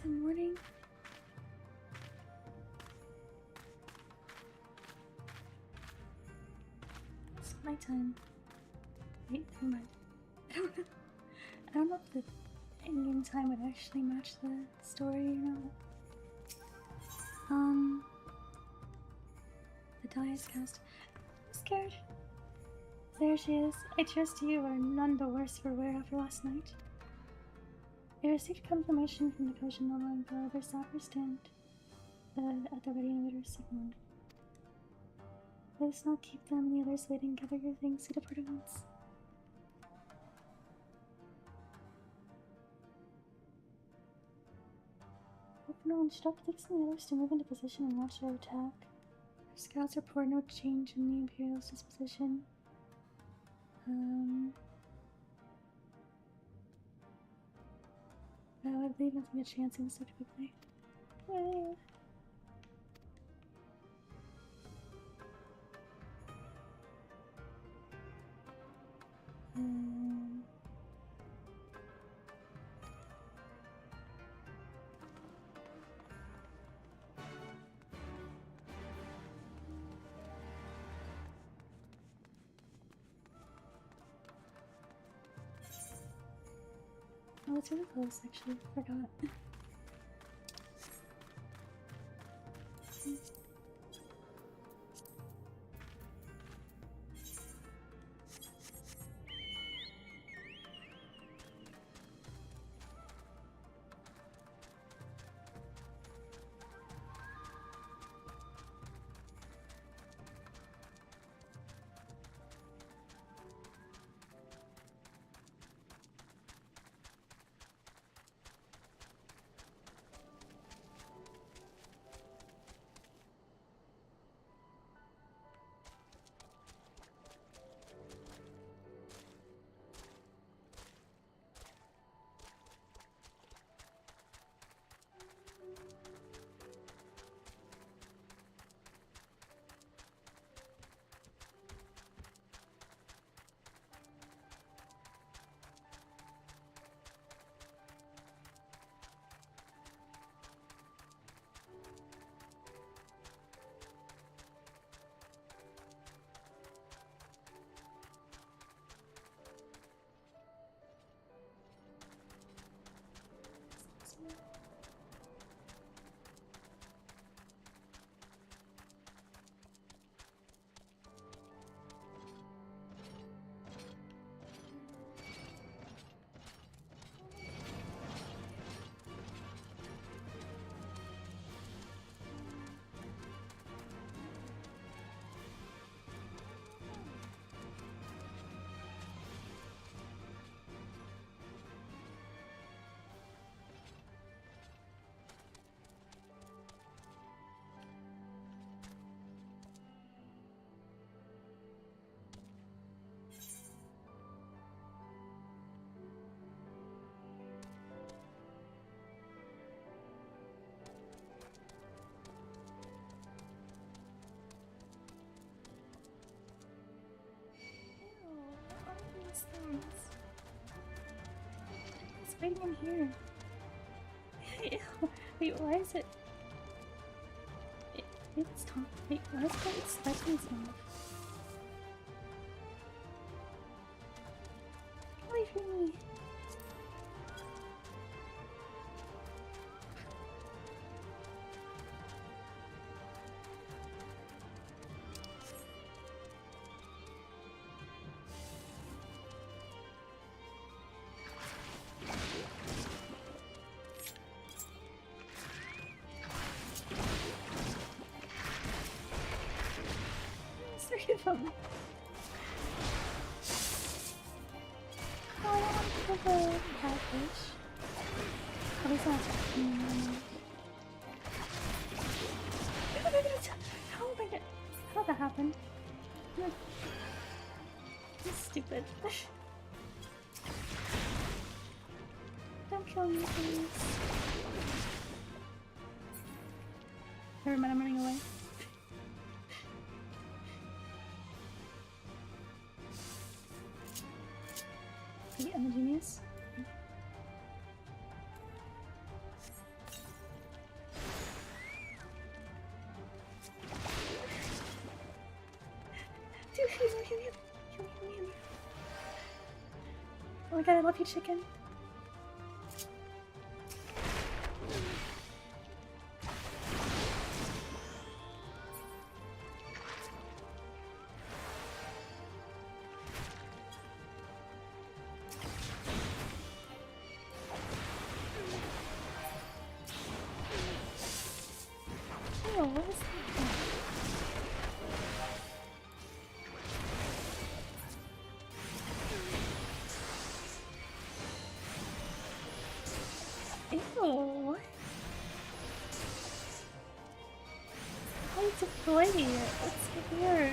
it morning? It's nighttime. Wait, never mind. I don't know. I don't know if the in-game time would actually match the story or not. The die is cast. I'm scared. There she is. I trust you are none the worse for wear after last night. I received confirmation from the Koshin not long ago. Their sappers stand at the ready and later signal. Let us not keep them and the others waiting. Gather your things to depart at once. No, instruct the others to move into position and launch their attack. Our scouts report no change in the Imperial's disposition. I believe nothing to chance in so quickly. Yay! Oh, it's really close, actually. Forgot. Things. It's waiting in here. Wait, why is it? It's top. Wait, why is it spiking itself? Get away from me! Three of them. Oh, I don't want to kill the catfish. At least not attacking me. How did it? How did that happen? This is stupid. Don't kill me, please. Never mind, I'm running away. I'm a genius. Oh my god, I love you, chicken. Oh, what is that? Ew. I need to play it. That's so weird.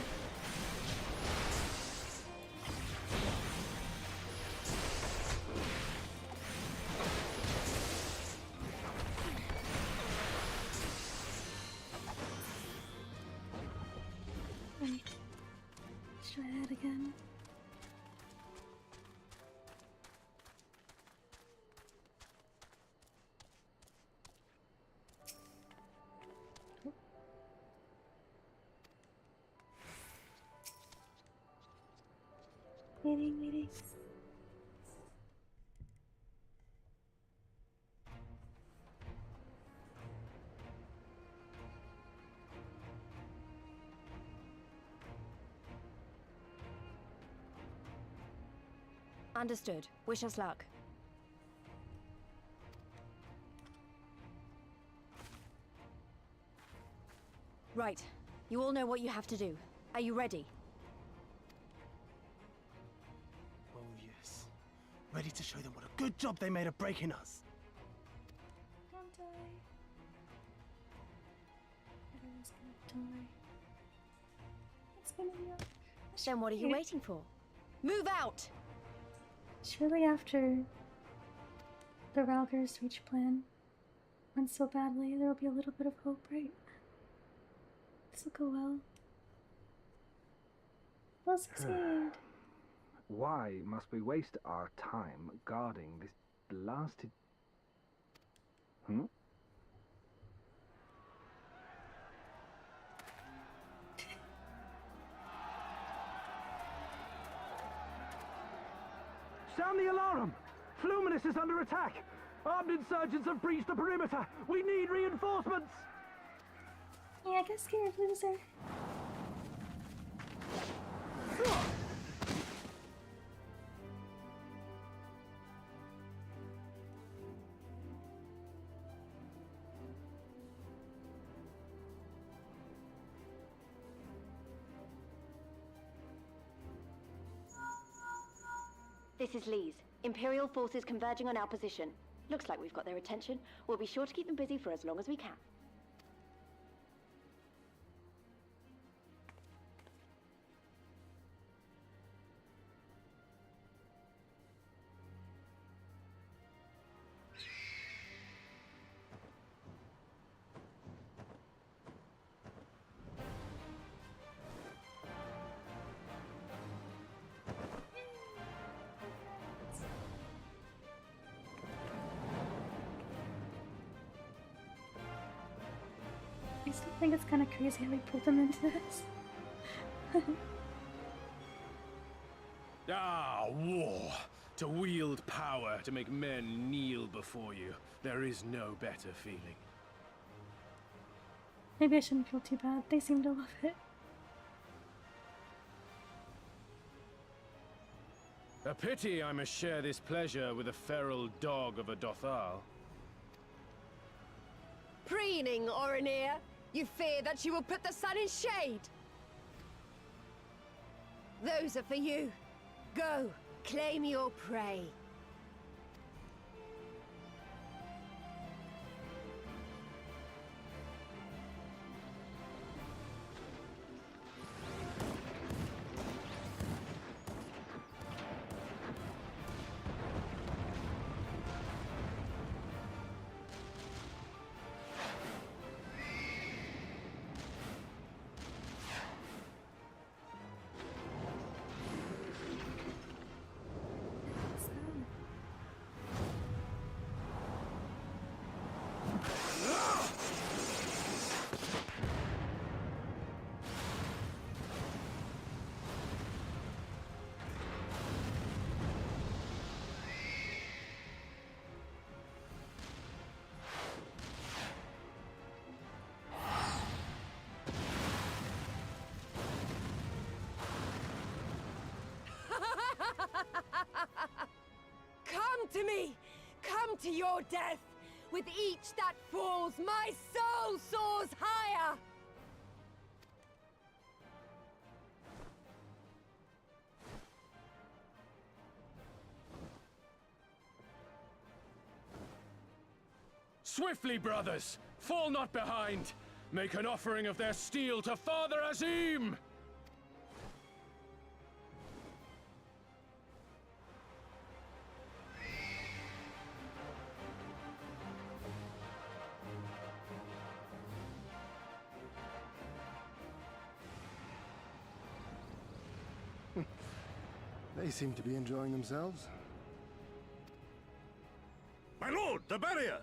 Wait. Let's try that again. Waiting. Understood. Wish us luck. Right. You all know what you have to do. Are you ready? Oh yes. Ready to show them what a good job they made of breaking us. Don't die. Everyone's gonna die. It's gonna be up. Then what are you waiting for? Move out! Surely after the Ralger's reach plan went so badly, there will be a little bit of hope, right? This will go well. We'll succeed. Why must we waste our time guarding this blasted... Sound the alarm! Fluminous is under attack! Armed insurgents have breached the perimeter! We need reinforcements! Yeah, I got scared, loser. This is Lee's. Imperial forces converging on our position. Looks like we've got their attention. We'll be sure to keep them busy for as long as we can. I still think it's kind of crazy how we pulled them into this. Ah, war! To wield power to make men kneel before you. There is no better feeling. Maybe I shouldn't feel too bad. They seem to love it. A pity I must share this pleasure with a feral dog of a Dothal. Preening, Oreneer! You fear that she will put the sun in shade! Those are for you. Go, claim your prey. to your death! With each that falls, my soul soars higher! Swiftly, brothers! Fall not behind! Make an offering of their steel to Father Azim! They seem to be enjoying themselves. My lord, the barrier!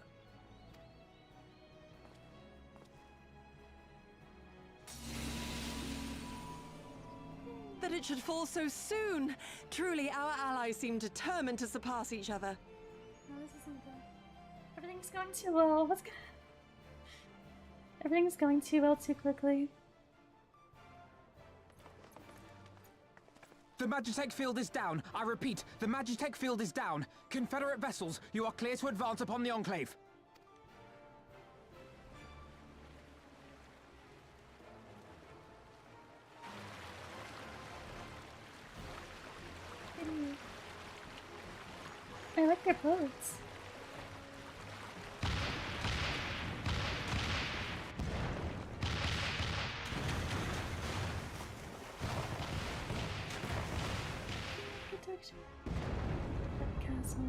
That it should fall so soon! Truly, our allies seem determined to surpass each other. No, this isn't good. Everything's going too well. What's good? Everything's going too well too quickly. The Magitech field is down. I repeat, the Magitech field is down. Confederate vessels, you are clear to advance upon the Enclave. I like their boats. Protection. That castle.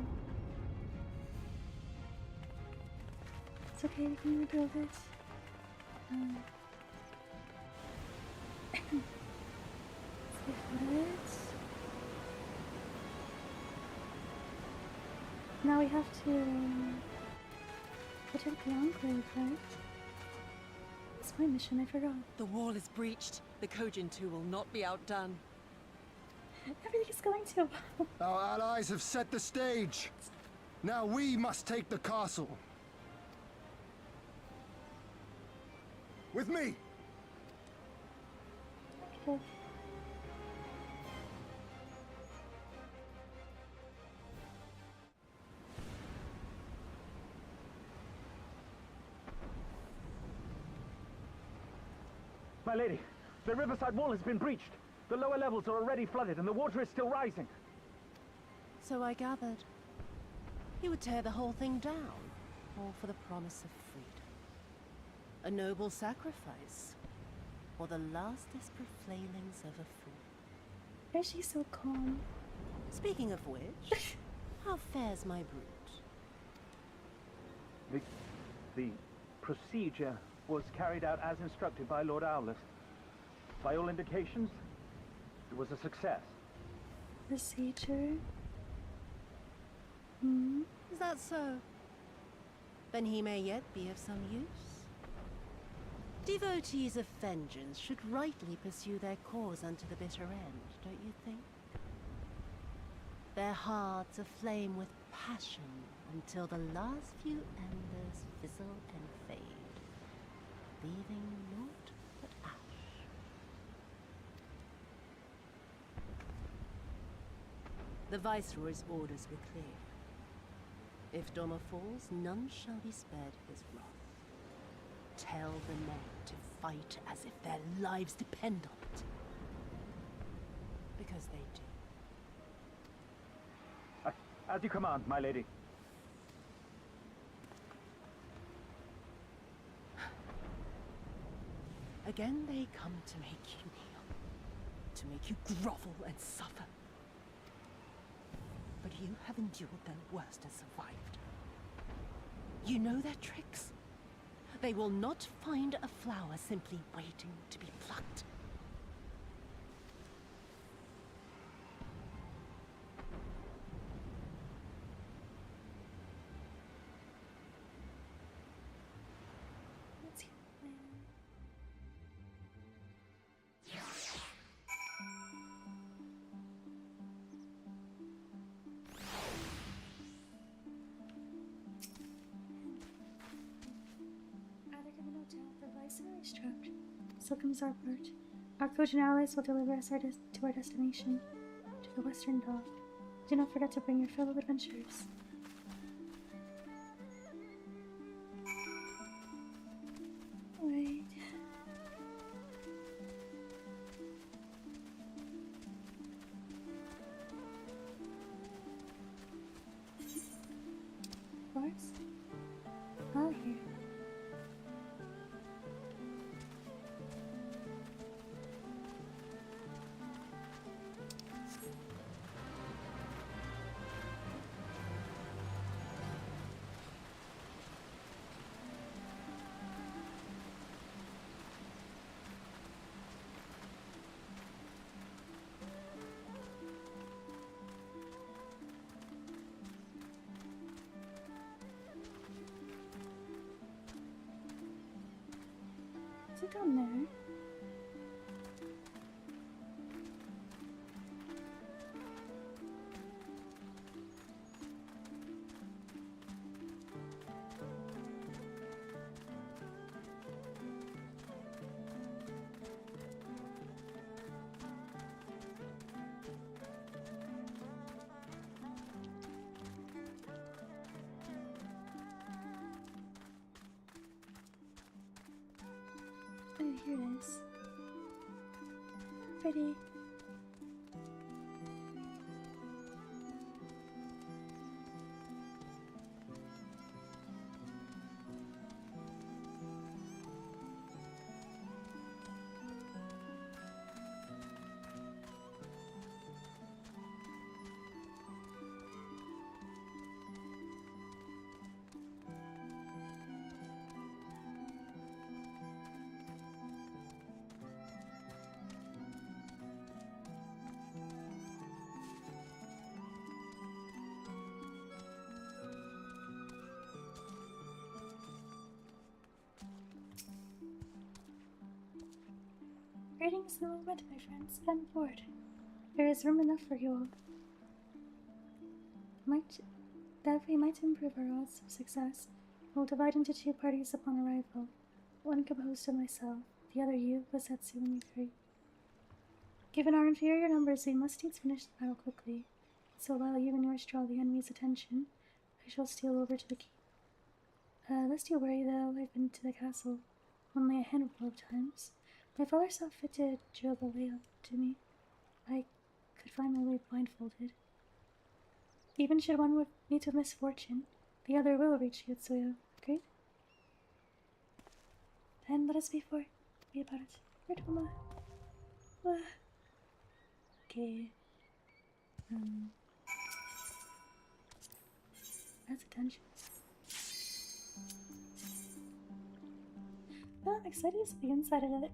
It's okay, we can rebuild it. Let's get rid of it. Now we have to protect the Enclave, right? It's my mission, I forgot. The wall is breached. The Kojin 2 will not be outdone. Everything is going too well. Our allies have set the stage. Now we must take the castle. With me! Okay. My lady, the riverside wall has been breached. The lower levels are already flooded and the water is still rising. So I gathered. He would tear the whole thing down, all for the promise of freedom. A noble sacrifice, or the last desperate flailings of a fool. Why is she so calm? Speaking of which, how fares my brute? The procedure was carried out as instructed by Lord Owlist. By all indications, it was a success. Procedure? Is that so? Then he may yet be of some use. Devotees of vengeance should rightly pursue their cause unto the bitter end, don't you think? Their hearts aflame with passion until the last few embers fizzle and fade, leaving naught but ash. The Viceroy's orders were clear. If Doma falls, none shall be spared his wrath. Tell the men to fight as if their lives depend on it. Because they do. As you command, my lady. Again they come to make you kneel, to make you grovel and suffer. But you have endured their worst and survived. You know their tricks. They will not find a flower simply waiting to be plucked. What's your plan? Either give a note to help the Viceroy's trapped. So comes our part. Our Kojin allies will deliver us to our destination, to the Western Dock. Do not forget to bring your fellow adventurers. down there. Oh, here it is. Pretty. Greetings, no moment, my friends. I'm bored. There is room enough for you all. That we might improve our odds of success. We'll divide into 2 parties upon arrival. One composed of myself, the other you, Wasetsu, and Yukari. Given our inferior numbers, we must needs finish the battle quickly. So while you and yours draw the enemy's attention, I shall steal over to the keep. Lest you worry, though, I've been to the castle only a handful of times. My father saw fit to drill the way up to me. I could find my way blindfolded. Even should one meet with misfortune, the other will reach Yotsuya. Agreed? Then let us be about it. Back Doma. Okay. That's attention. Oh, I'm excited to see the inside of it.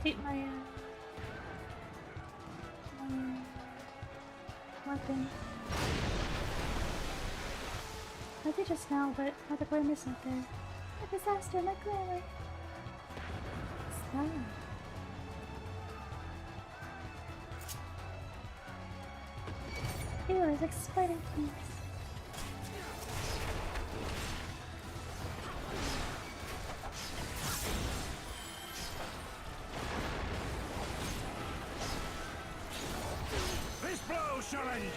Take my weapon. I did just now, but now the glamour is not there. A disaster, my glamour! Stop. Ew, it's like spider things. Shall end you.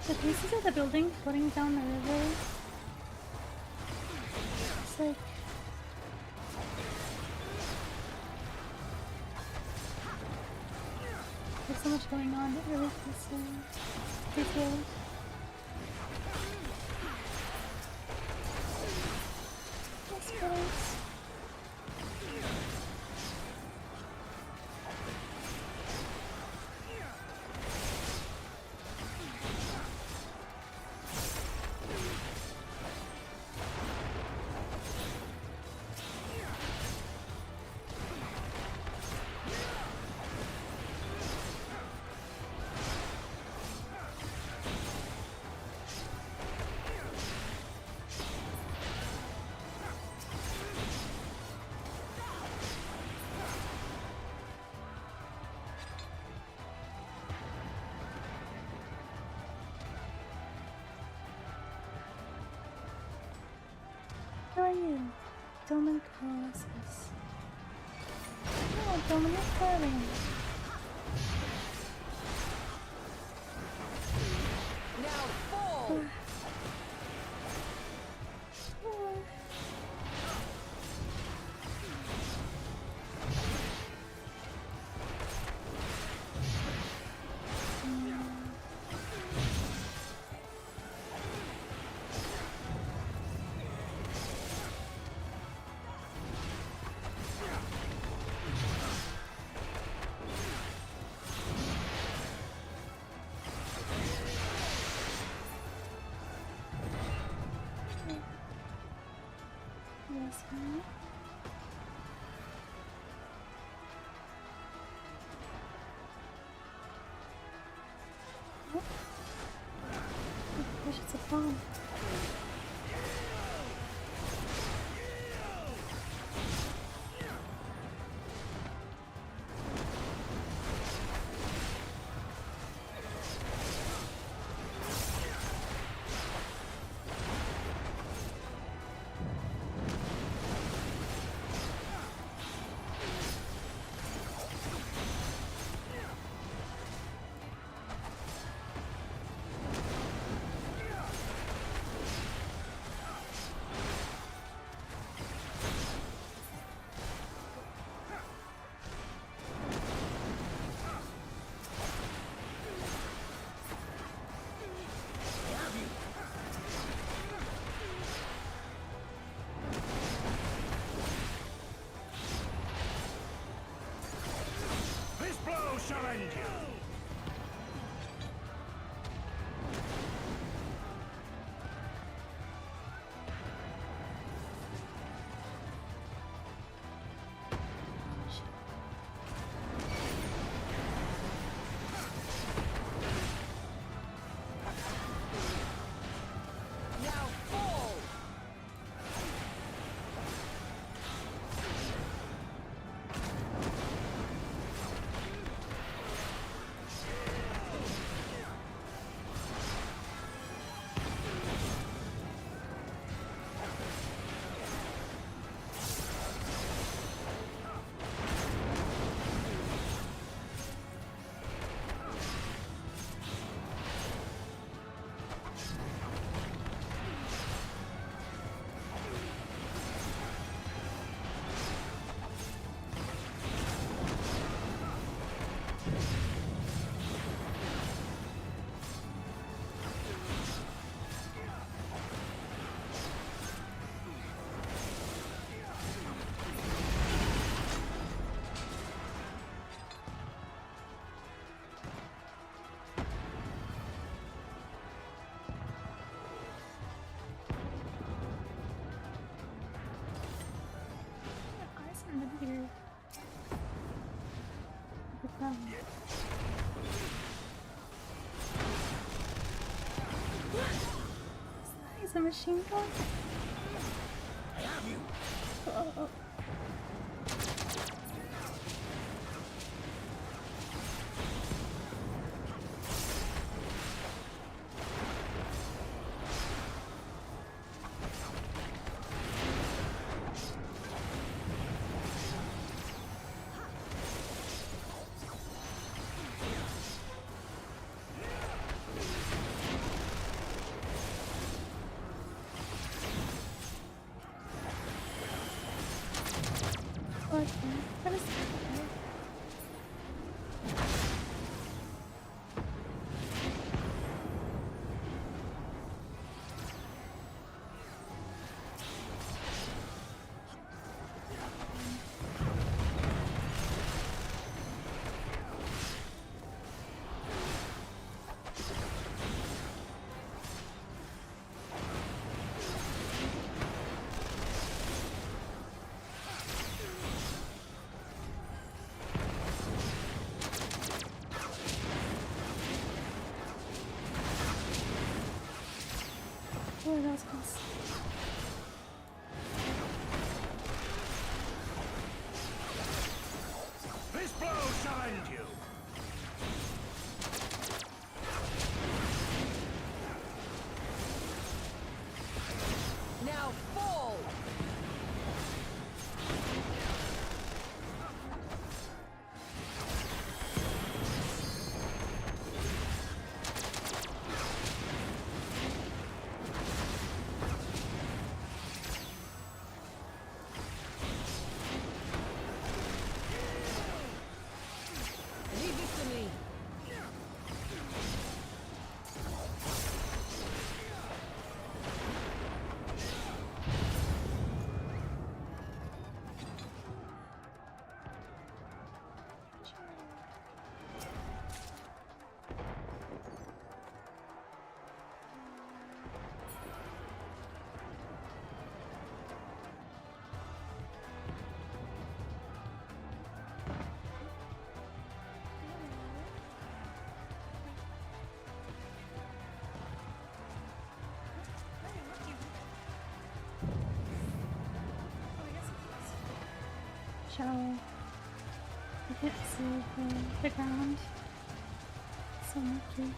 The pieces of the building floating down the river. It's like there's so much going on. It really feels so detailed. Yes, please. Who are you? Doma Colossus. Oh, Doma, you're floating. Now fall! Yes, ma'am. What? I wish it's a bomb. This blow shall end you! Now fall! Eyes are really weird. Look at them. Is that a machine gun? Oh. that was close. This blow shall end you! Now fall! Leave this to me. Shall I can't see the ground. So murky.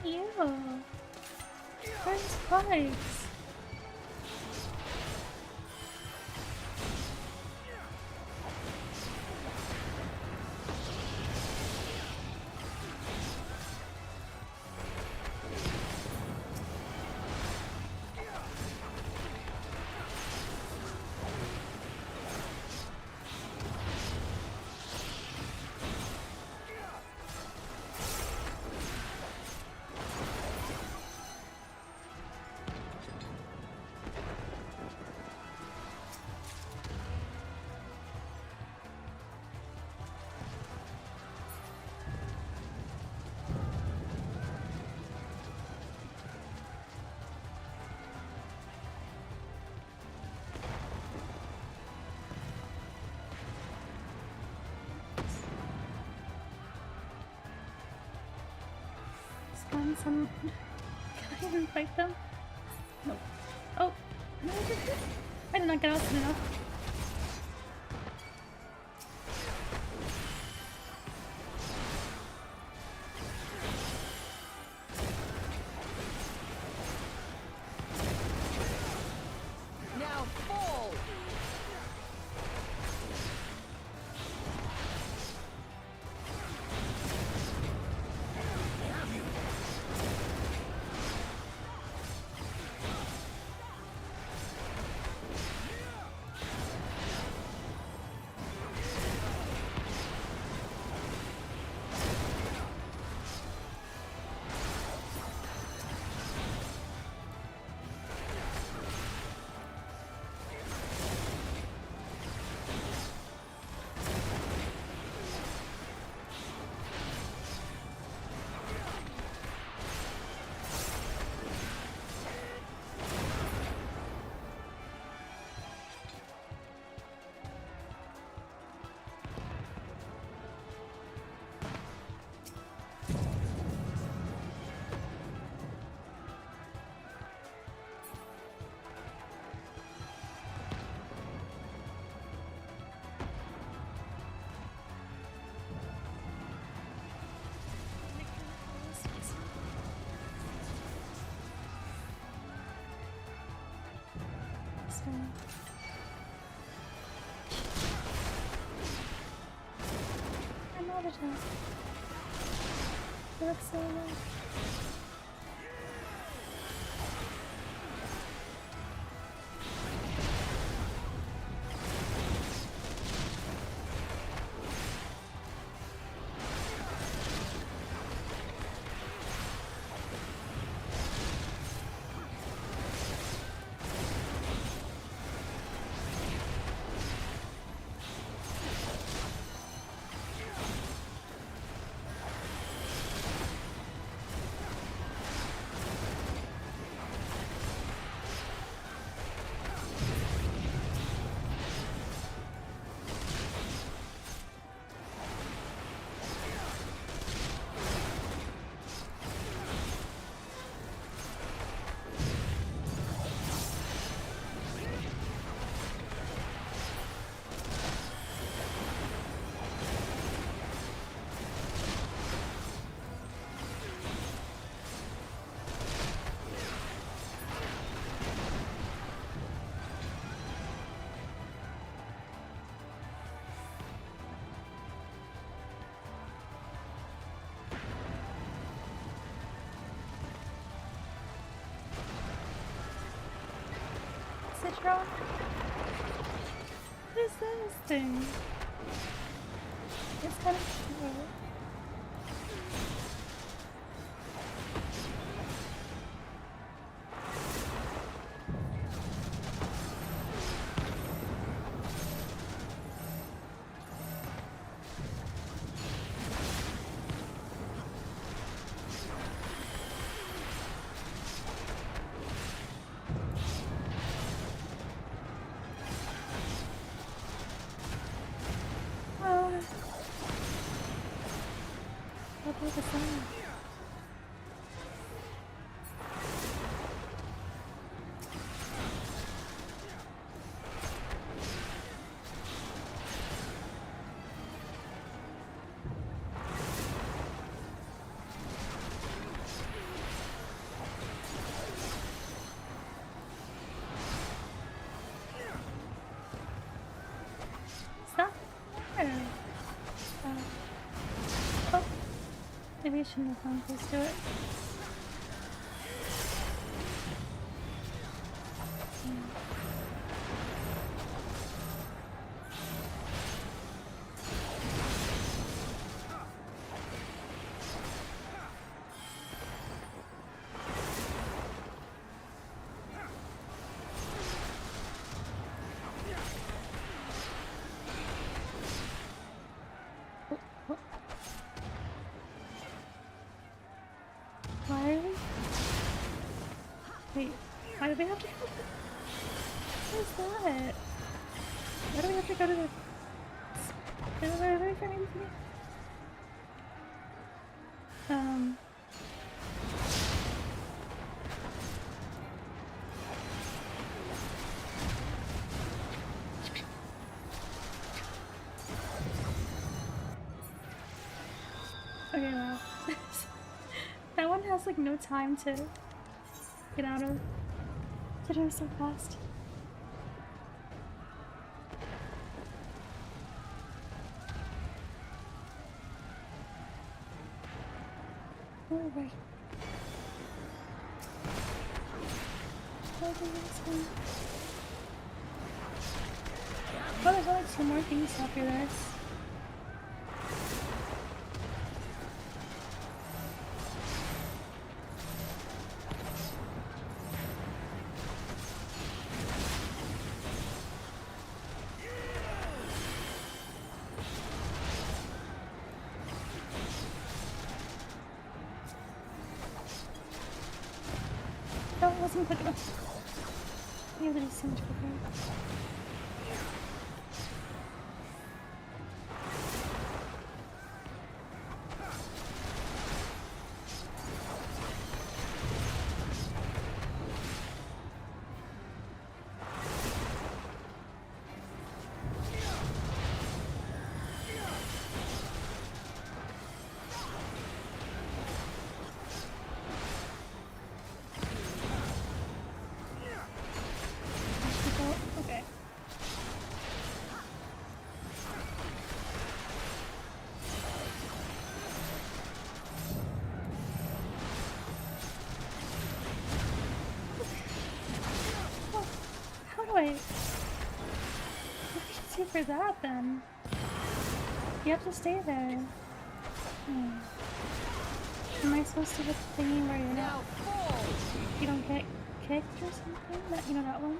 Ew. Where's spikes? Spawn some. Can I even fight them? No. Oh! No, I did not get out soon enough. Now fall! So. Another time. It looks so low. Citron? What is this thing? It's kind of cute. The sun. Stop there. Oh. Maybe I shouldn't have gone close to it. Why are we? Wait, why do we have to go? What is that? Why do we have to go to the... Where are we from? Okay, wow. That one has like no time to get out of. Did her so fast. Oh, right. Oh, there's only two more things after this. That wasn't quick enough. You have to do so much quicker. for that then. You have to stay there. Am I supposed to hit the thingy where you're not? You don't get kicked or something? That, you know that one?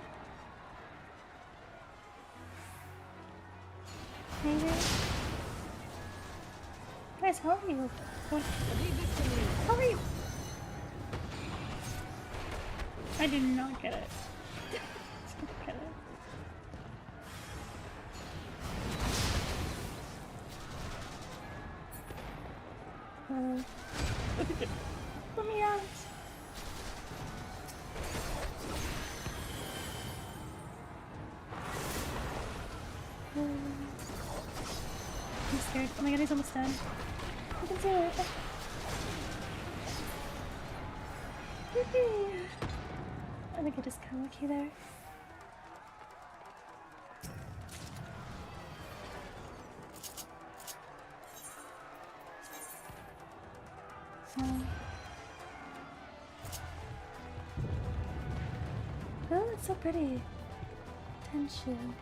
Maybe? Guys, how are you? What? How are you? I did not get it. Didn't get it. Let me out. I'm scared. Oh my god, he's almost dead. I can do it. Yippee! I think I just got lucky there. Oh, it's so pretty. Tension.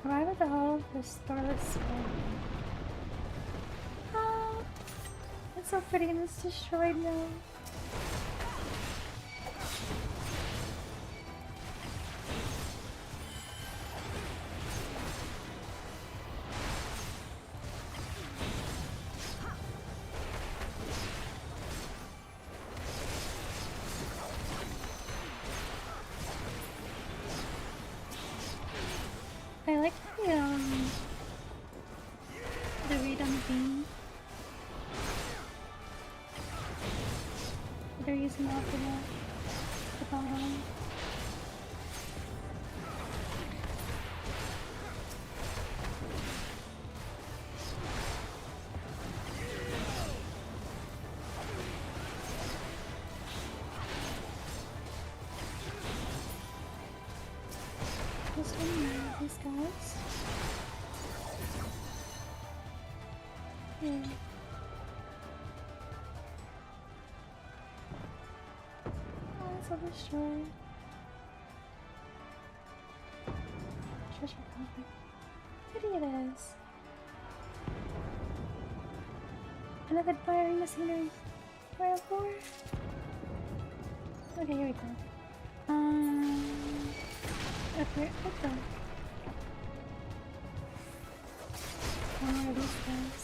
Arrive at the hall for Starlit Soul. Oh, it's so pretty and it's destroyed now. I like the redone theme they're using off of the bottom. This one, these guys. Yeah. Oh, it's all destroyed. Treasure coffer. Pretty it is. Another admiring machinery. Royal 4. Okay, here we go. Up here, let's go. One more of these guys.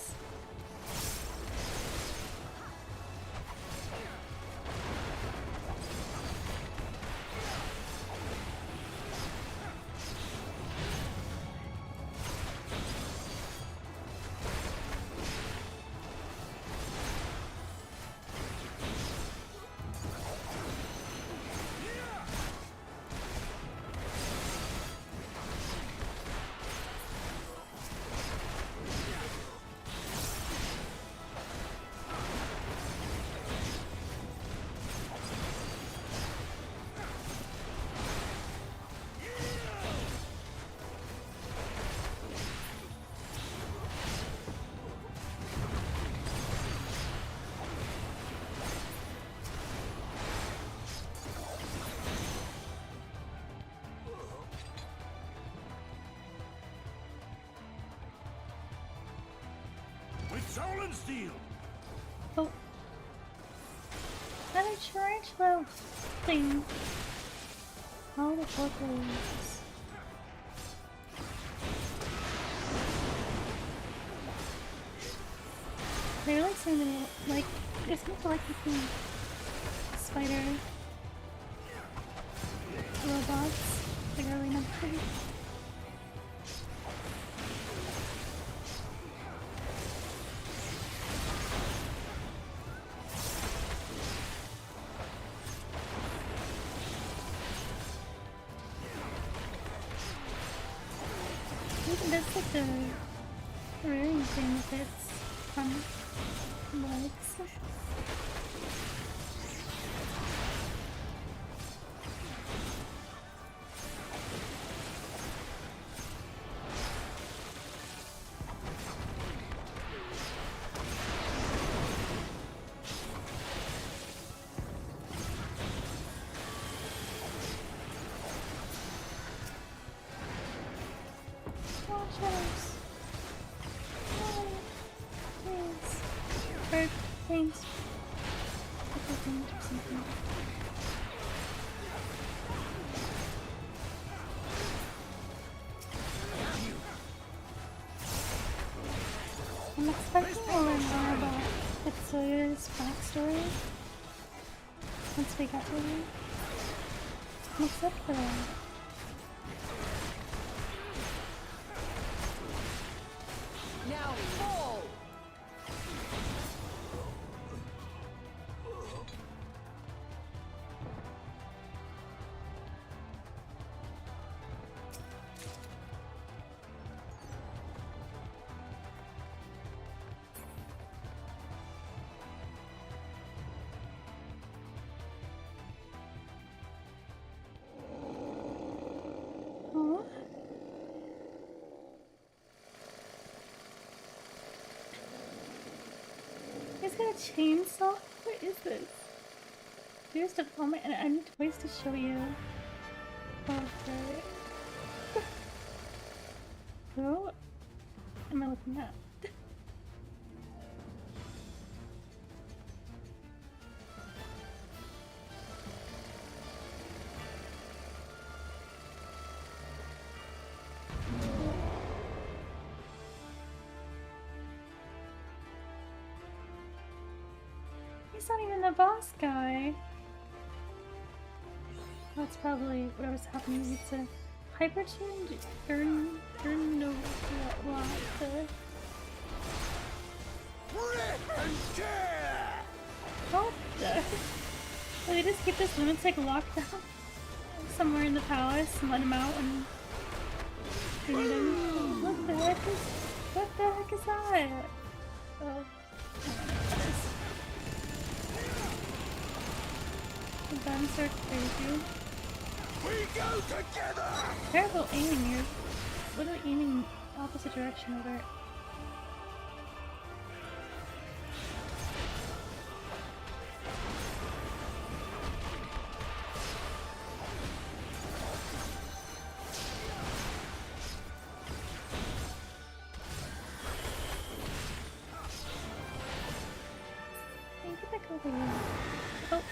Soul and steel. Oh. Another tarantula thing. All the portals. They really seem to like, it seems to like the spider robots. Like I remember. That's like the rearing thing with its legs. or paint. Purple paint or something. I'm expecting to learn more about Itsuya's backstory once we get to her. I'm excited for that. Now fall! Aww. He's got a chainsaw? What is this? Here's the moment, and I need ways to show you. Okay. Who am I looking at? He's not even the boss guy. That's probably whatever's happening. It's a hyper-tuned no what the Will they just keep this lunatic locked down somewhere in the palace and let him out and feed him? What the heck is that? Oh. The guns are crazy. We go together! Terrible aiming here. Literally aiming opposite direction over it. Hey, get back over here. Oh,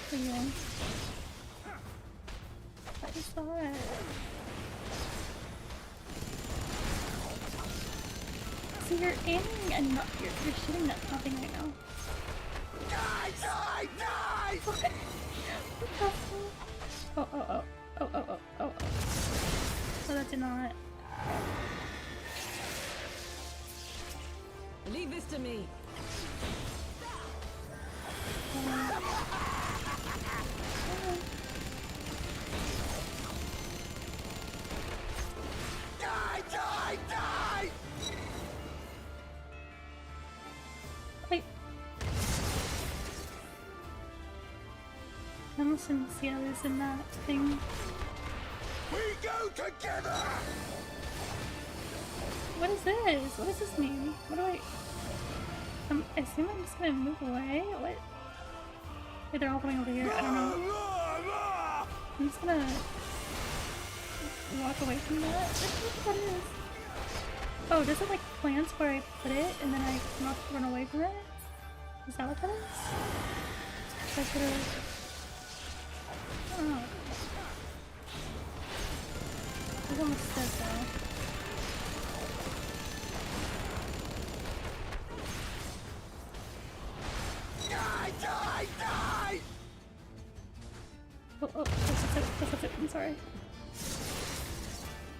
there you are. What is that? So you're aiming and not, you're shooting at nothing right now. Die! Die! Die! What? What the fuck? Oh. So that did not. Leave this to me. Die! Die! Die! Wait. I almost didn't see others in that thing. We go together! What is this? What does this mean? What do I assume I'm just gonna move away? What? Wait, they're all going over here. I don't know. I'm just gonna walk away from that. What is? Oh, does it like plant where I put it and then I run away from it? Is that what that is? I should have. I don't know. It almost says that. Die! Die! Die! Oh, that's it. I'm sorry.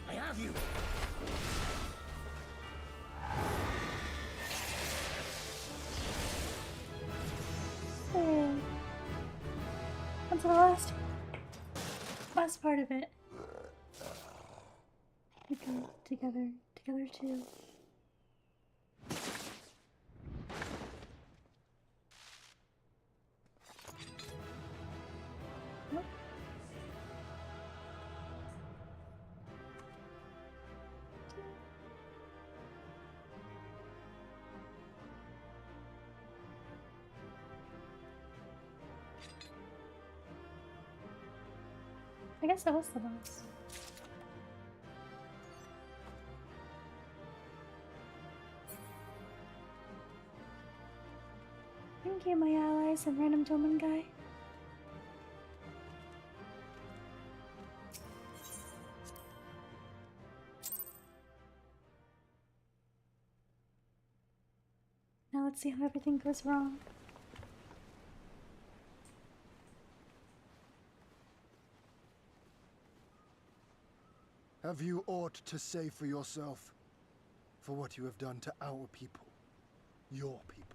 I have you! Oh. Onto the last part of it. We go together too. Nope. I guess that was the boss. Thank you, my allies and random Doman guy. Now let's see how everything goes wrong. Have you aught to say for yourself? For what you have done to our people? Your people?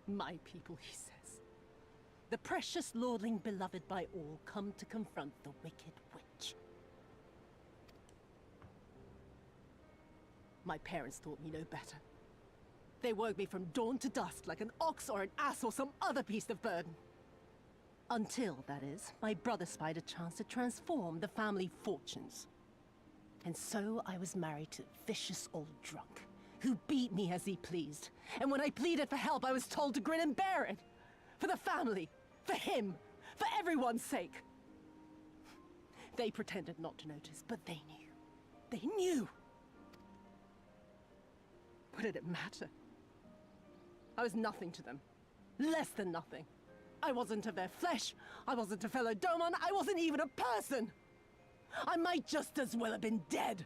My people, he says. The precious lordling beloved by all, come to confront the wicked witch. My parents taught me no better. They worked me from dawn to dusk like an ox or an ass or some other beast of burden. Until, that is, my brother spied a chance to transform the family fortunes. And so I was married to a vicious old drunk, who beat me as he pleased. And when I pleaded for help, I was told to grin and bear it. For the family, for him, for everyone's sake. They pretended not to notice, but they knew. They knew! What did it matter? I was nothing to them. Less than nothing. I wasn't of their flesh. I wasn't a fellow Doman. I wasn't even a person. I might just as well have been dead.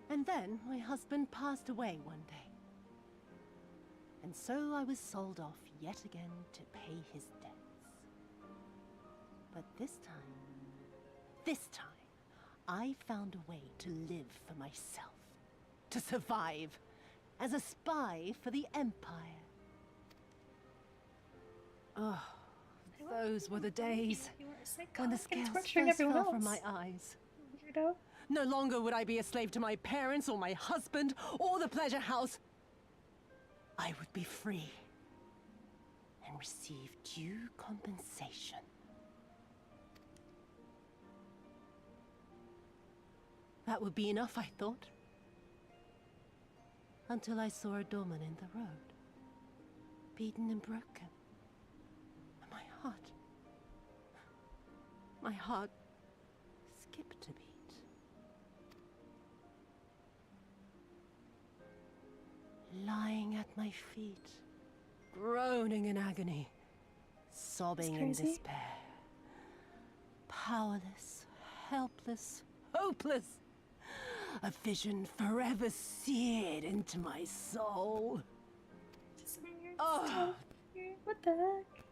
And then my husband passed away one day. And so I was sold off yet again to pay his debts. But this time, I found a way to live for myself. To survive. As a spy for the Empire. Oh, those were the days when the scales first fell from my eyes. Weirdo. No longer would I be a slave to my parents or my husband or the pleasure house. I would be free and receive due compensation. That would be enough, I thought. Until I saw a Doman in the road, beaten and broken. And my heart skipped a beat. Lying at my feet, groaning in agony, sobbing in despair. Powerless, helpless, hopeless. A vision forever seared into my soul. Oh, what the heck?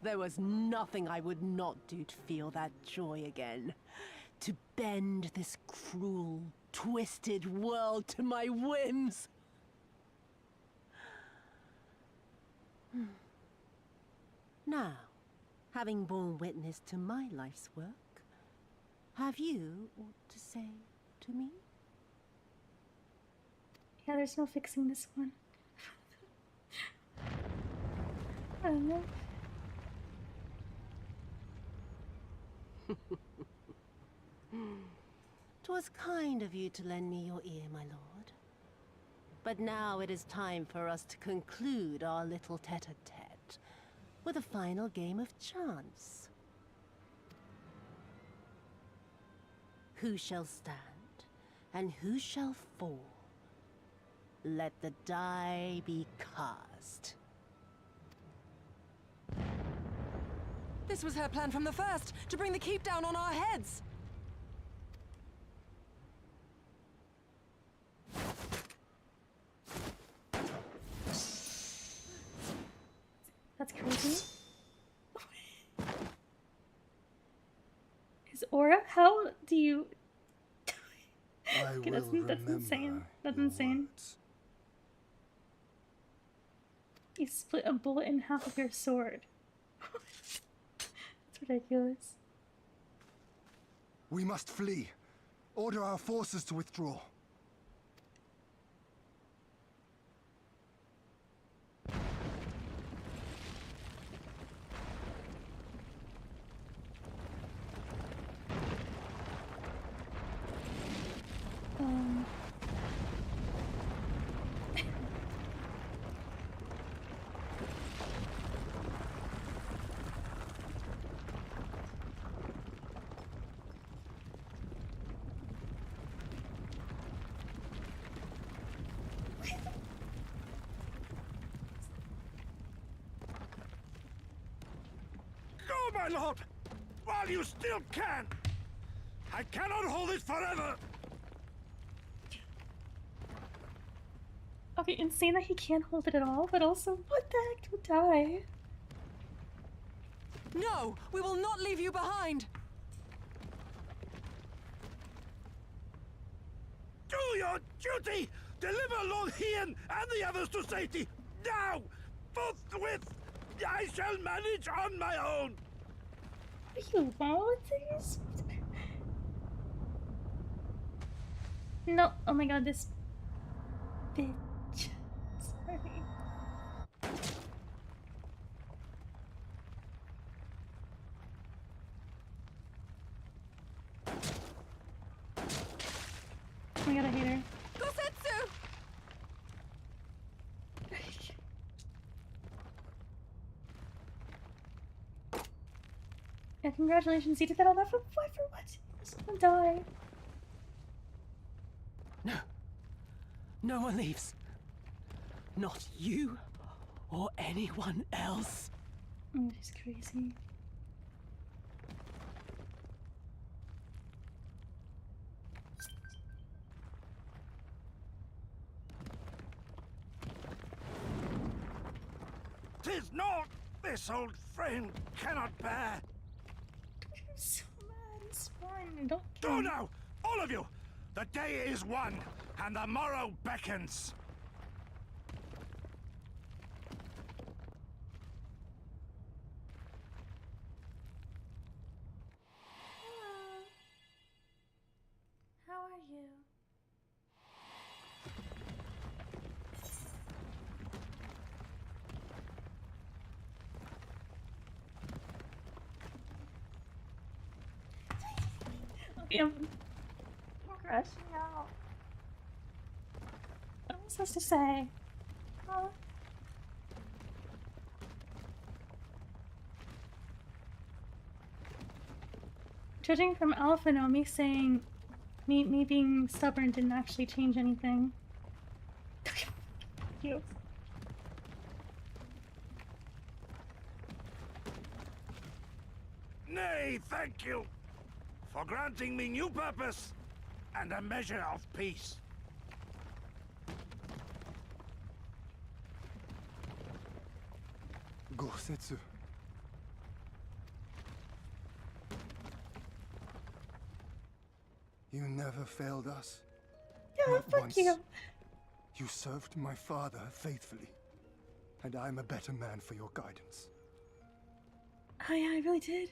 There was nothing I would not do to feel that joy again. To bend this cruel, twisted world to my whims. Now, having borne witness to my life's work, have you aught to say to me? Yeah, there's no fixing this one. I don't know. 'Twas kind of you to lend me your ear, my lord. But now it is time for us to conclude our little tete-a-tete with a final game of chance. Who shall stand, and who shall fall? Let the die be cast. This was her plan from the first, to bring the keep down on our heads. That's crazy. His aura? How do you... Okay, that's insane. That's insane. You split a bullet in half with your sword. That's ridiculous. We must flee. Order our forces to withdraw. my lord! While you still can! I cannot hold it forever! Okay, insane that he can't hold it at all, but also, what the heck to die? No! We will not leave you behind! Do your duty! Deliver Lord Hien and the others to safety! Now! Forthwith! I shall manage on my own! What are you wrong with this? No, oh my god, this bitch. Sorry. Oh my god, I hate her. Gosetsu! Yeah, congratulations, you did that all that for what? For what? He's gonna die. No. No one leaves. Not you or anyone else. Oh, she's crazy. "'Tis not this old friend cannot bear." I'm so mad. It's fine. Don't Do care. now, all of you! The day is won, and the morrow beckons. Hello. How are you? Okay, I'm crashing out. What am I supposed to say? Huh? Judging from Alpha now, me saying me being stubborn didn't actually change anything. You. Nay, thank you for granting me new purpose and a measure of peace. Gosetsu. You never failed us. Yeah, Not fuck once. you. You served my father faithfully, and I'm a better man for your guidance. Oh yeah, I really did.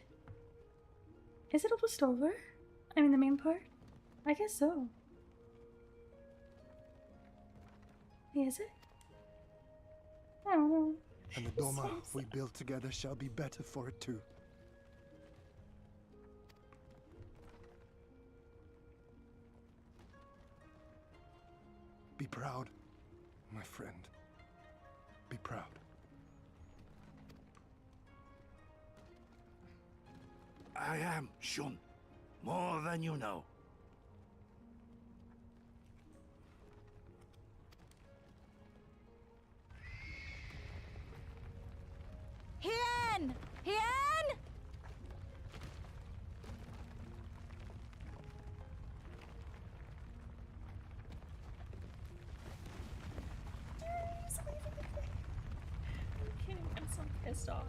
Is it almost over? I mean, the main part? I guess so. Is it? I don't know. And the Doma we build together shall be better for it too. Be proud, my friend. Be proud. I am, Shun. More than you know. Hien! Hien! I'm so pissed off.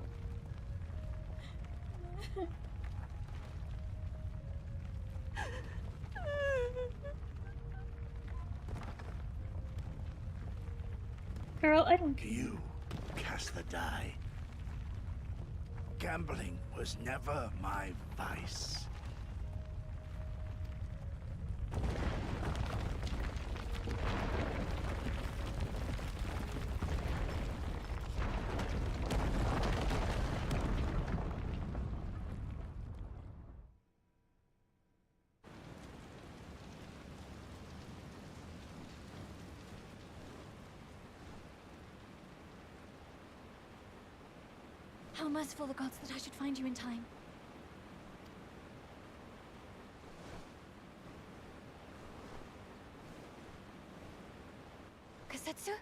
Girl, I don't care. You cast the die. Gambling was never my vice. How merciful the gods that I should find you in time. Kosetsu?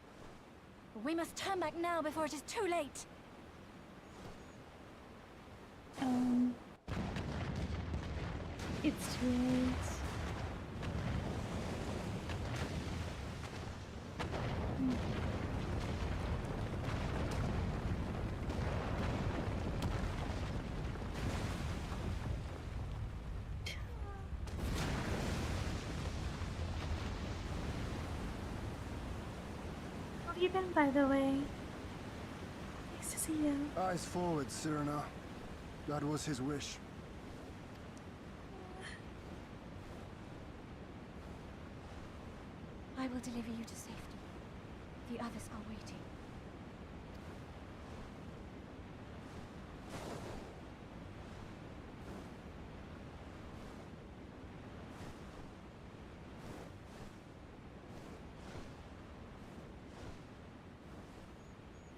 We must turn back now before it is too late. It's too late. How have you been, by the way? Nice to see you. Eyes forward, Cyrano. That was his wish. I will deliver you to safety. The others are waiting.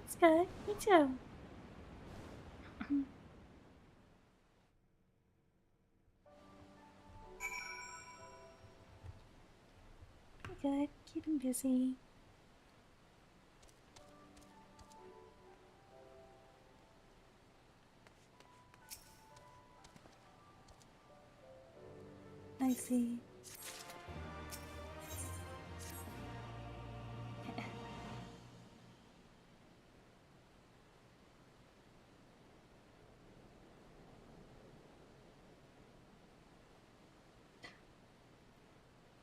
It's good. Me too. Pretty good. Keeping busy. I see.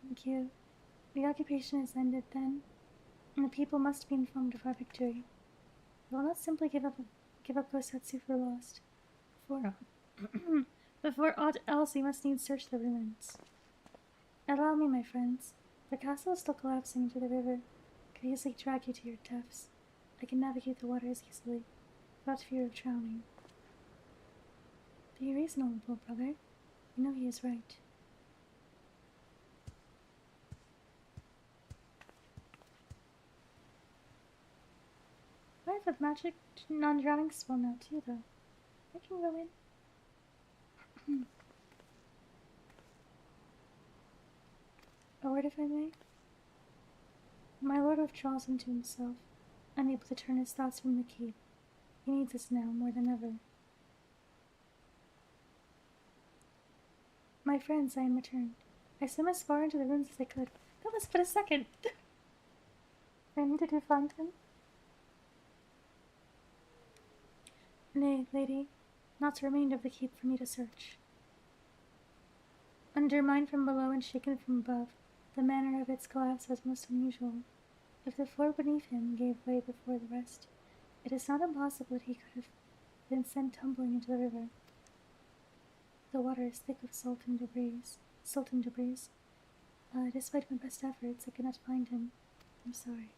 Thank you. The occupation is ended then, and the people must be informed of our victory. We will not simply give up Kosetsu for lost. Before aught else, we must needs search the ruins. Allow me, my friends. The castle is still collapsing into the river. I could easily drag you to your deaths. I can navigate the waters easily, without fear of drowning. Be reasonable, brother. You know he is right. I have a magic non-drowning spell now too, though. I can go in. A word, if I may? My lord withdraws into himself, unable to turn his thoughts from the keep. He needs us now more than ever. My friends, I am returned. I swam as far into the ruins as I could. That was but a second. I needed to find him. Nay, lady, naught remained of the keep for me to search. Undermined from below and shaken from above, the manner of its collapse was most unusual. If the floor beneath him gave way before the rest, it is not impossible that he could have been sent tumbling into the river. The water is thick with salt and debris. Despite my best efforts, I could not find him. I'm sorry.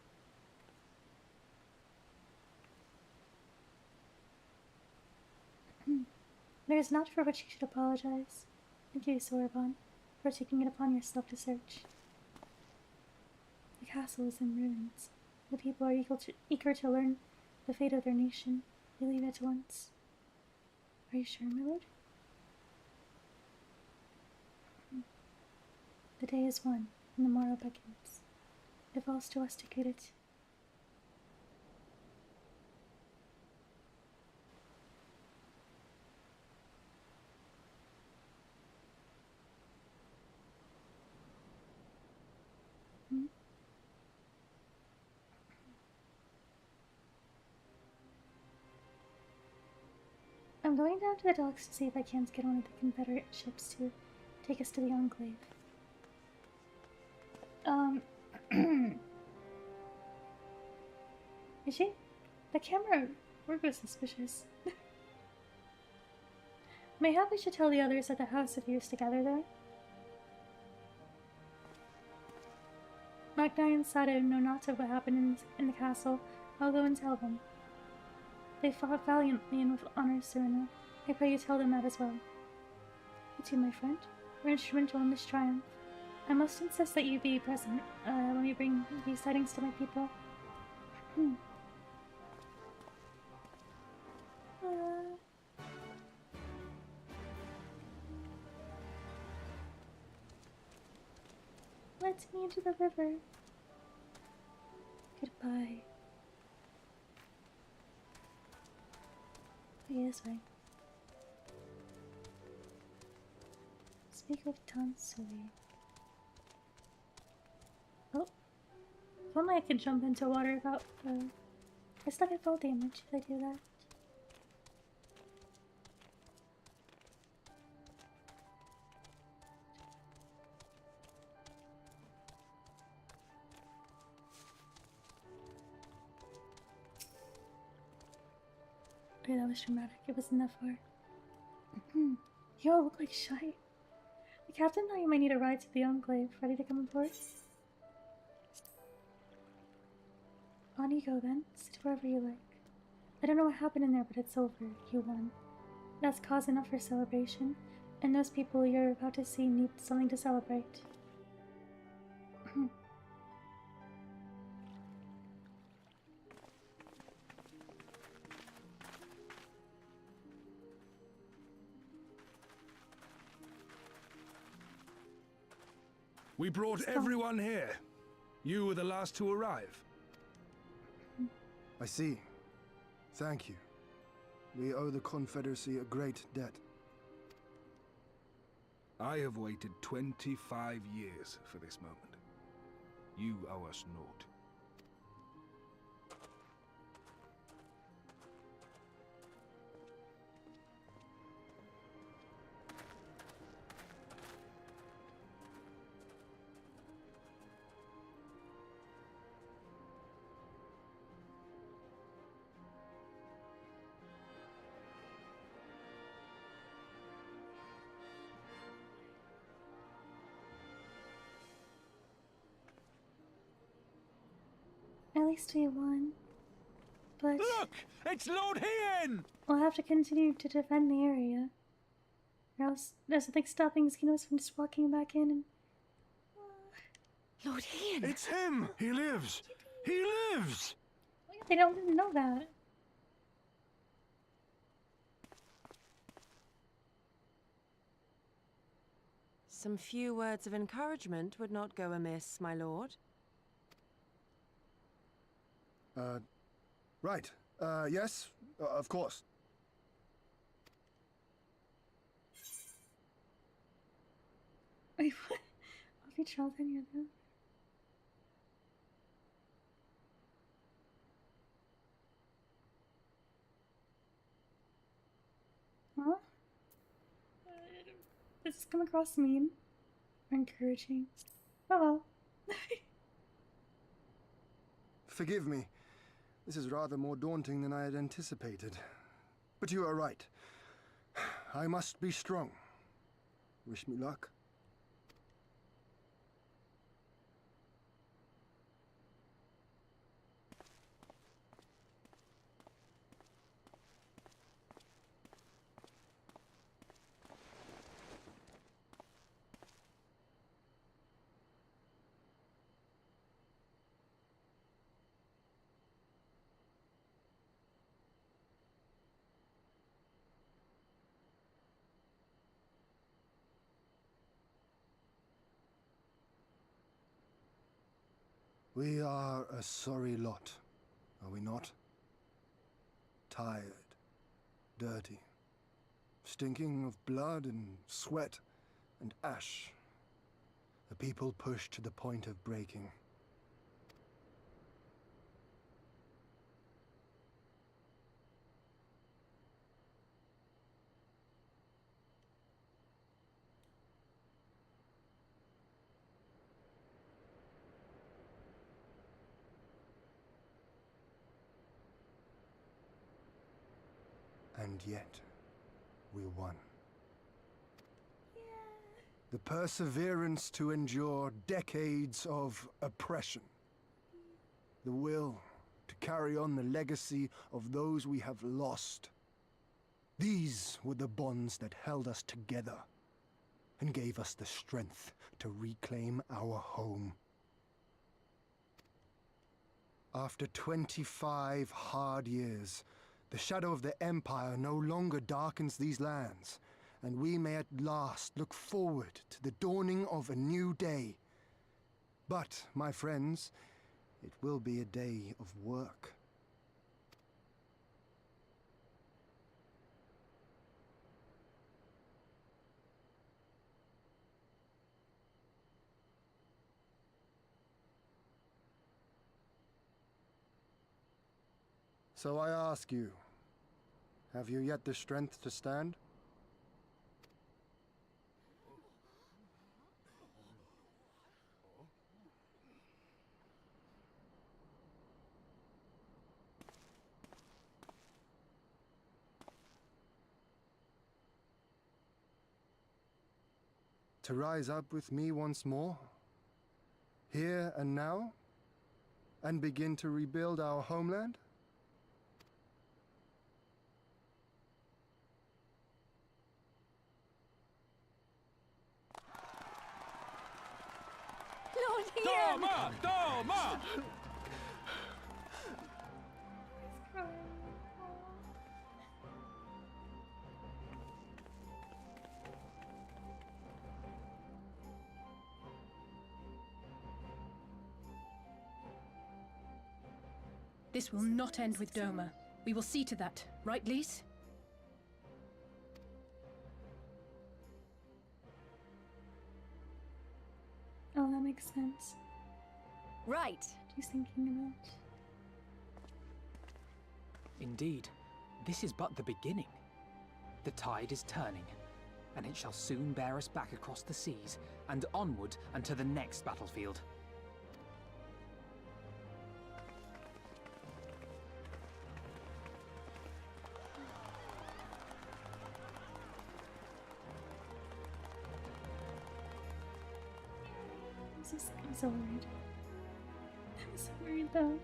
There is naught for which you should apologize. Thank you, Sorbonne, for taking it upon yourself to search. The castle is in ruins. The people are eager to learn the fate of their nation. They leave at once. Are you sure, my lord? The day is won, and the morrow beckons. It falls to us to good it. I'm going down to the docks to see if I can't get one of the Confederate ships to take us to the Enclave. Is she? The camera work was suspicious. Mayhap we should tell the others at the house if he was to gather there. Magni and Sato know not of what happened in the castle. I'll go and tell them. They fought valiantly and with honor, Cyrano. I pray you tell them that as well. You too, my friend, were instrumental in this triumph. I must insist that you be present when we bring these tidings to my people. Let me into the river. Goodbye. Okay, this way. Speak of Tansui. Oh. If only I could jump into water without, I still get fall damage if I do that. Okay, that was dramatic. It wasn't that far. Yo, look like shite. The captain thought you might need a ride to the Enclave. Ready to come aboard? On you go then. Sit wherever you like. I don't know what happened in there, but it's over. You won. That's cause enough for celebration. And those people you're about to see need something to celebrate. We brought everyone here. You were the last to arrive. I see. Thank you. We owe the Confederacy a great debt. I have waited 25 years for this moment. You owe us naught. At least we won. But look! It's Lord Hien! we'll have to continue to defend the area. Or else there's nothing stopping Skinos from just walking back in and... Lord Hien! It's him! He lives! He lives! They don't even know that. Some few words of encouragement would not go amiss, my lord. Right. Yes, of course. Wait, what? I'll be Charles in here though. Huh? Does this come across mean? Or encouraging? Oh well. Forgive me. This is rather more daunting than I had anticipated. But you are right. I must be strong. Wish me luck. We are a sorry lot, are we not? Tired, dirty, stinking of blood and sweat and ash. A people pushed to the point of breaking. And yet, we won. Yeah. The perseverance to endure decades of oppression. The will to carry on the legacy of those we have lost. These were the bonds that held us together and gave us the strength to reclaim our home. After 25 hard years, the shadow of the Empire no longer darkens these lands, and we may at last look forward to the dawning of a new day. But, my friends, it will be a day of work. So I ask you, have you yet the strength to stand? To rise up with me once more, here and now, and begin to rebuild our homeland? Lord Ian! Doma! Doma! This will not end with Doma. We will see to that, right, Lise? Oh, that makes sense. Right. What he's thinking about. Indeed, this is but the beginning. The tide is turning, and it shall soon bear us back across the seas and onward and to the next battlefield. I'm so worried. I'm so worried though.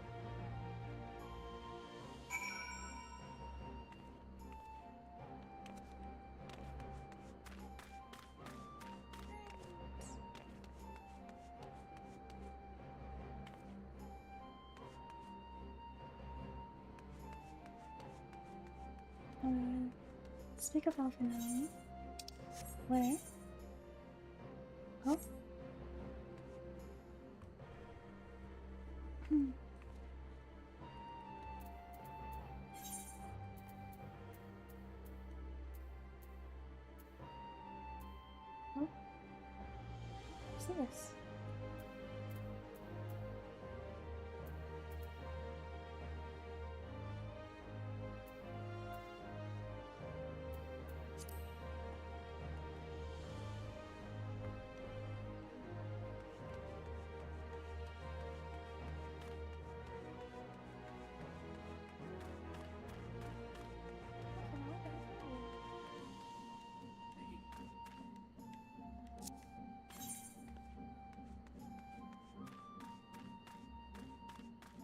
Speak of Alphanelli. Where? Oh. Oh. What's this?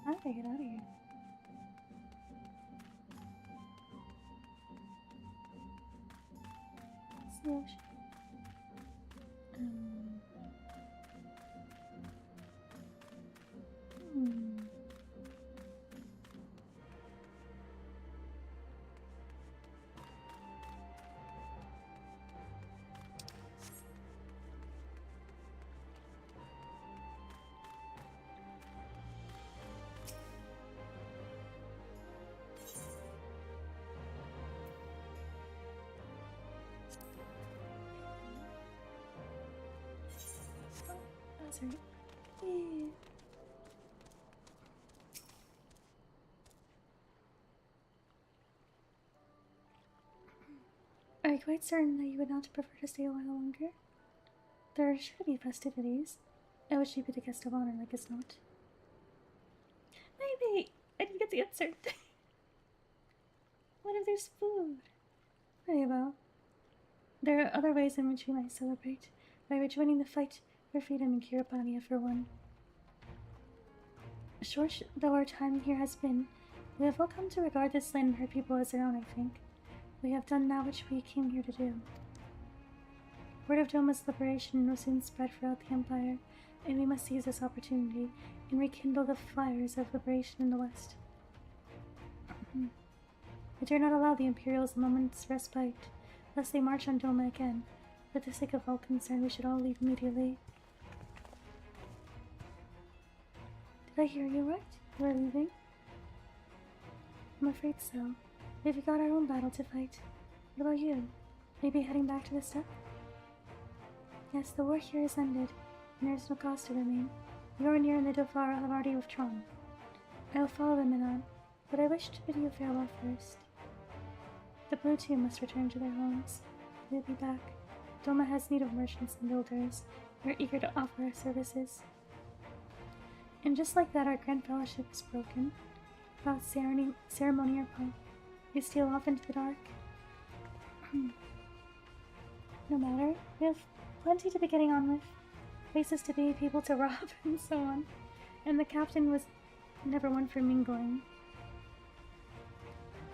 How did I get out of here? It's the ocean. That's right. Yeah. Are you quite certain that you would not prefer to stay a while longer? There are sure to be festivities. I wish you be the guest of honor like it's not. Maybe I didn't get the answer. What if there's food? Very well. There are other ways in which we might celebrate by rejoining the fight for freedom in Kiribati for one. Short though our time here has been, we have all come to regard this land and her people as our own, I think. We have done that which we came here to do. Word of Doma's liberation will soon spread throughout the Empire, and we must seize this opportunity and rekindle the fires of liberation in the West. We dare not allow the Imperials a moment's respite, lest they march on Doma again. For the sake of all concerned, we should all leave immediately. Did I hear you right? You are leaving? I'm afraid so. We've got our own battle to fight. What about you? Maybe heading back to the steppe? Yes, the war here is ended, and there is no cause to remain. Yornir and the Dofara have already withdrawn. I will follow them in on. but I wish to bid you farewell first. The Blue too must return to their homes. We'll be back. Doma has need of merchants and builders. We're eager to offer our services. And just like that, our grand fellowship is broken. Without ceremony or pomp, we steal off into the dark. No matter, we have plenty to be getting on with. Places to be, people to rob, and so on. And the captain was never one for mingling.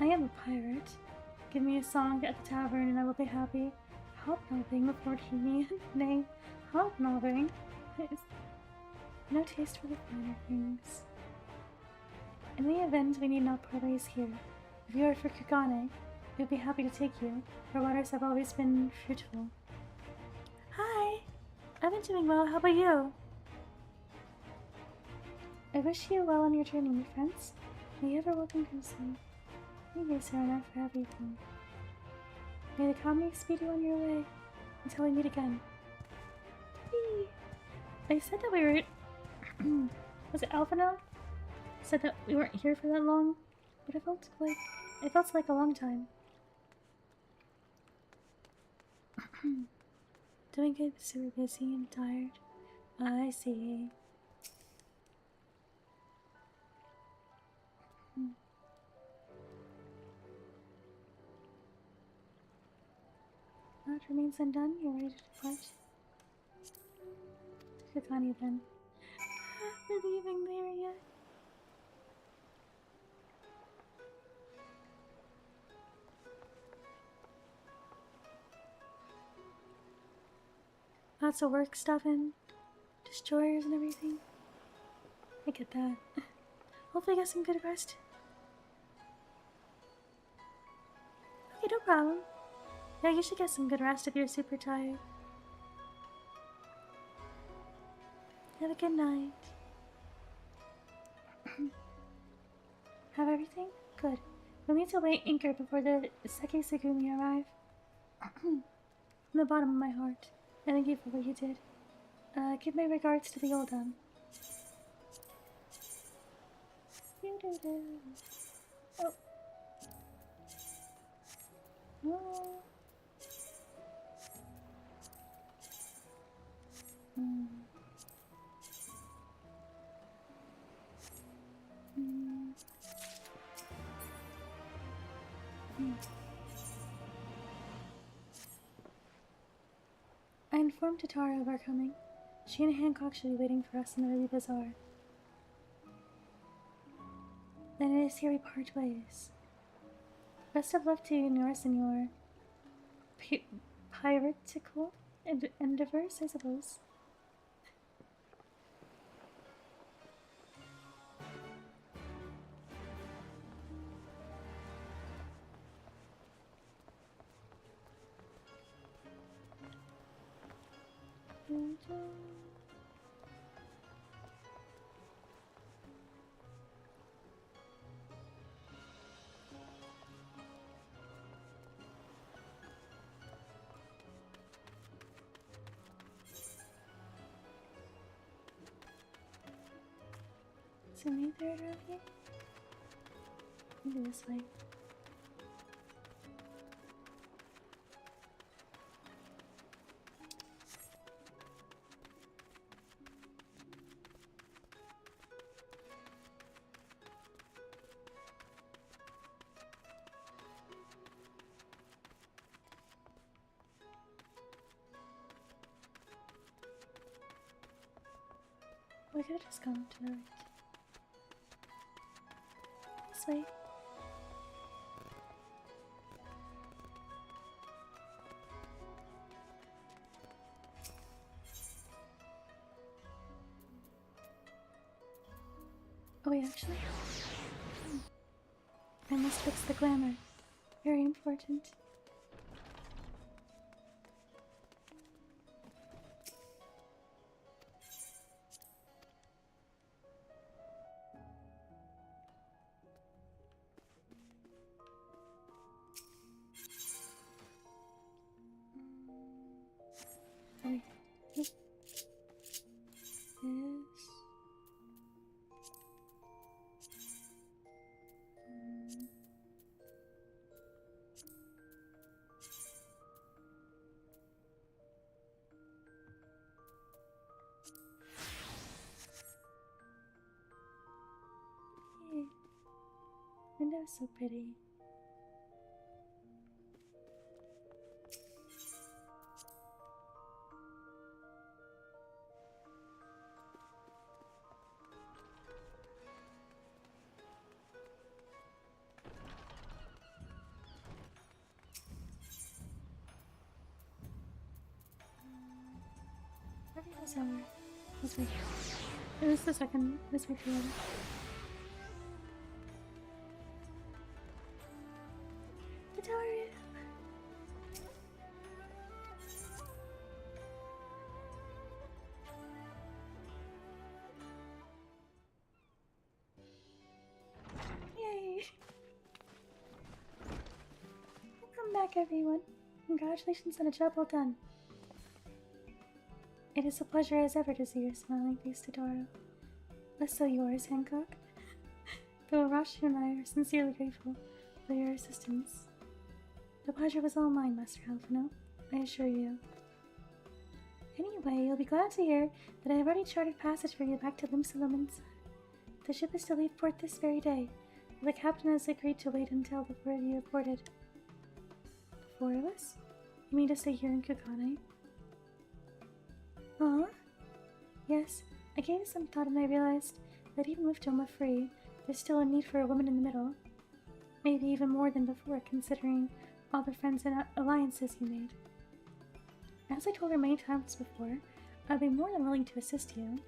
I am a pirate. Give me a song at the tavern and I will be happy. Hobnobbing with Lord Heaney, nay, hobnobbing. No taste for the finer things. In the event, we need not part ways here. If you are for Kugane, we would be happy to take you. Our waters have always been fruitful. Hi! I've been doing well, how about you? I wish you well on your journey, my friends. May you have a welcome crimson. Thank you, Serena, for everything. May the comedy speed you on your way until we meet again. Whee! I said that we were... was it Alphino? Said that we weren't here for that long, but it felt like a long time. Doing good, but super busy and tired. I see. That remains undone. You're ready to depart. To Kugane then. We're leaving the area. Lots of work stuff and destroyers and everything. I get that. Hopefully get some good rest. Okay, no problem. Yeah, you should get some good rest if you're super tired. Have a good night. Have everything? Good. We'll need to weigh anchor before the Seki Sugumi arrive. From the bottom of my heart. I thank you for what you did. Give my regards to the Yoldam. Oh. Oh. I informed Tatara of our coming. She and Hancock should be waiting for us in the Ruby Bazaar. Then it is here we part ways. Best of luck to you in yours and your piratical endeavors, I suppose. So maybe they're around here? Maybe this way. We could have just gone to the right. This way. Oh wait, actually. I must fix the glamour. Very important. Wait. This. They're so pretty. This hour. This week. It was the second this week together. Victoria! Yay! Welcome back, everyone. Congratulations on a job well done. It is a pleasure as ever to see your smiling face, Totoro. Less so yours, Hancock. Though Arashi and I are sincerely grateful for your assistance. The pleasure was all mine, Master Alphino, I assure you. Anyway, you'll be glad to hear that I have already charted passage for you back to Limsalumans. The ship is to leave port this very day. The captain has agreed to wait until the four of you have boarded. The four of us? You mean to stay here in Kugane? Huh? Yes, I gave it some thought and I realized that even with Doma free, there's still a need for a woman in the middle. Maybe even more than before, considering all the friends and alliances you made. As I told her many times before, I'd be more than willing to assist you.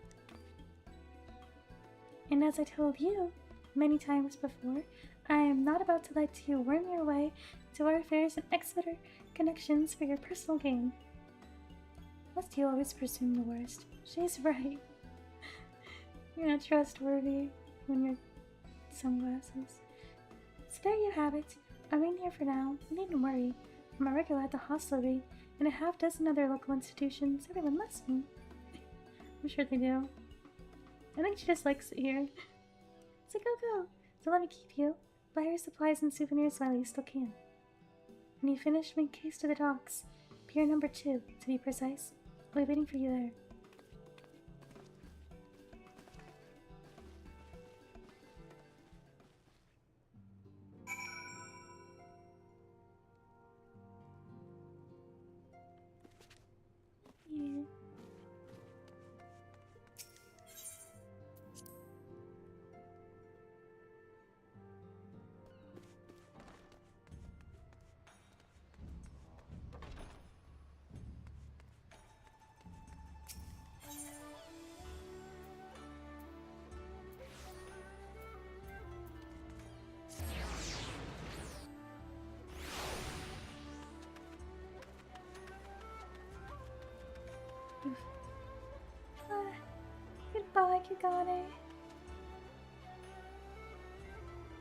And as I told you many times before, I am not about to let you worm your way to our affairs and exhibitor connections for your personal gain. Must you always presume the worst? She's right. You're not trustworthy when you're sunglasses. So there you have it. I'm in here for now. You needn't worry. I'm a regular at the hostelry and a half-dozen other local institutions. Everyone loves me. I'm sure they do. I think she just likes it here. So go. So let me keep you. Buy your supplies and souvenirs while you still can. When you finish, make haste to the docks. Pier number 2, to be precise. I'll be waiting for you there. Yeah. Goodbye, Kugane.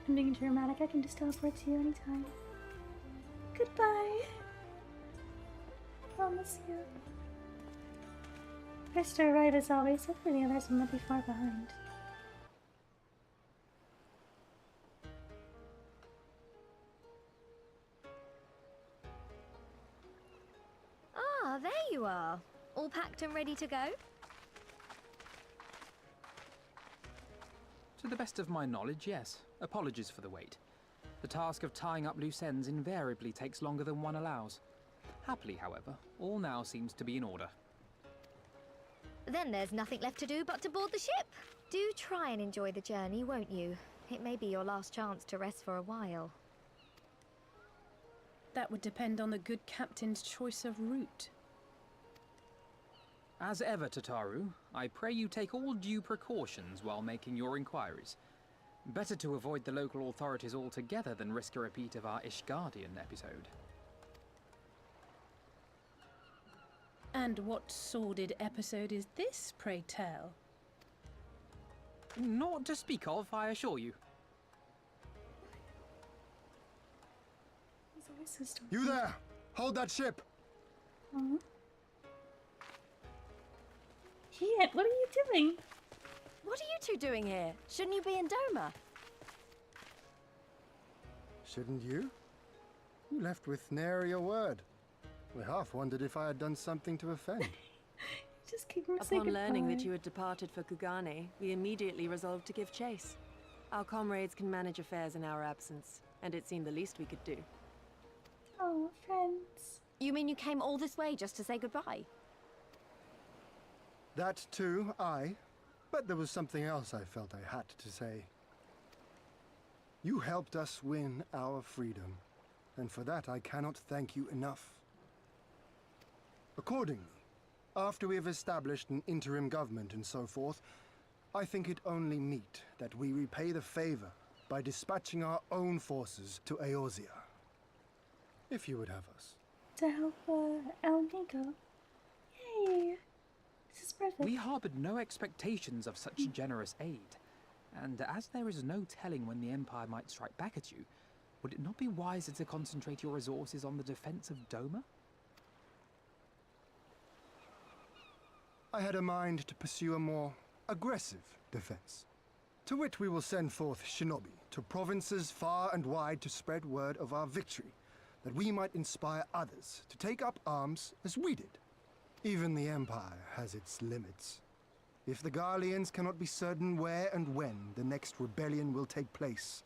I'm being dramatic. I can just teleport to you anytime. Goodbye. I promise you. First to arrive as always. Hopefully the others will not be far behind. Ah, there you are. All packed and ready to go? To the best of my knowledge, yes. Apologies for the wait. The task of tying up loose ends invariably takes longer than one allows. Happily, however, all now seems to be in order. Then there's nothing left to do but to board the ship. Do try and enjoy the journey, won't you? It may be your last chance to rest for a while. That would depend on the good captain's choice of route. As ever, Tataru, I pray you take all due precautions while making your inquiries. Better to avoid the local authorities altogether than risk a repeat of our Ishgardian episode. And what sordid episode is this, pray tell? Naught to speak of, I assure you. You there! Hold that ship! Huh? What are you doing? What are you two doing here? Shouldn't you be in Doma? Shouldn't you? You left with nary a word. We half wondered if I had done something to offend. Just keep him say Upon learning goodbye. that you had departed for Kugane, we immediately resolved to give chase. Our comrades can manage affairs in our absence, and it seemed the least we could do. Oh, friends. You mean you came all this way just to say goodbye? That too, aye. But there was something else I felt I had to say. You helped us win our freedom, and for that I cannot thank you enough. Accordingly, after we have established an interim government and so forth, I think it only meet that we repay the favor by dispatching our own forces to Eorzea. If you would have us. To help, El Nico. Yay! This is perfect. We harbored no expectations of such generous aid, and as there is no telling when the Empire might strike back at you, would it not be wiser to concentrate your resources on the defense of Doma? I had a mind to pursue a more aggressive defense, to which we will send forth shinobi to provinces far and wide to spread word of our victory, that we might inspire others to take up arms as we did. Even the Empire has its limits. If the Garleans cannot be certain where and when the next rebellion will take place,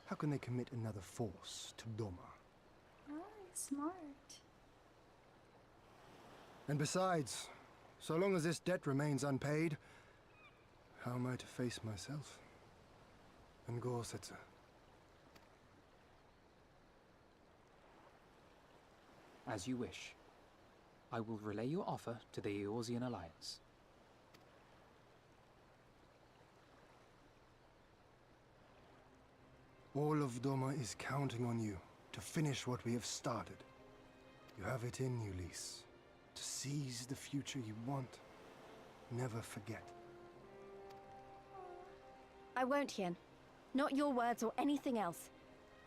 how can they commit another force to Doma? Oh, smart. And besides, so long as this debt remains unpaid, how am I to face myself and Gorsetzer? As you wish. I will relay your offer to the Eorzean Alliance. All of Doma is counting on you to finish what we have started. You have it in you, Lys. To seize the future you want. Never forget. I won't, Hien. Not your words or anything else.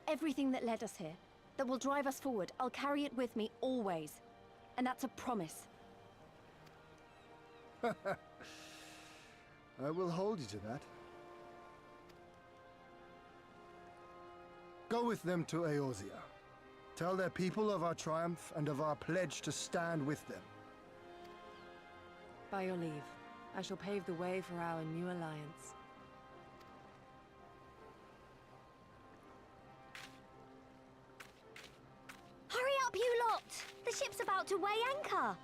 Everything that led us here, that will drive us forward, I'll carry it with me always. And that's a promise. I will hold you to that. Go with them to Eorzea. Tell their people of our triumph and of our pledge to stand with them. By your leave, I shall pave the way for our new alliance. Hurry up, you lot! The ship's about to weigh anchor!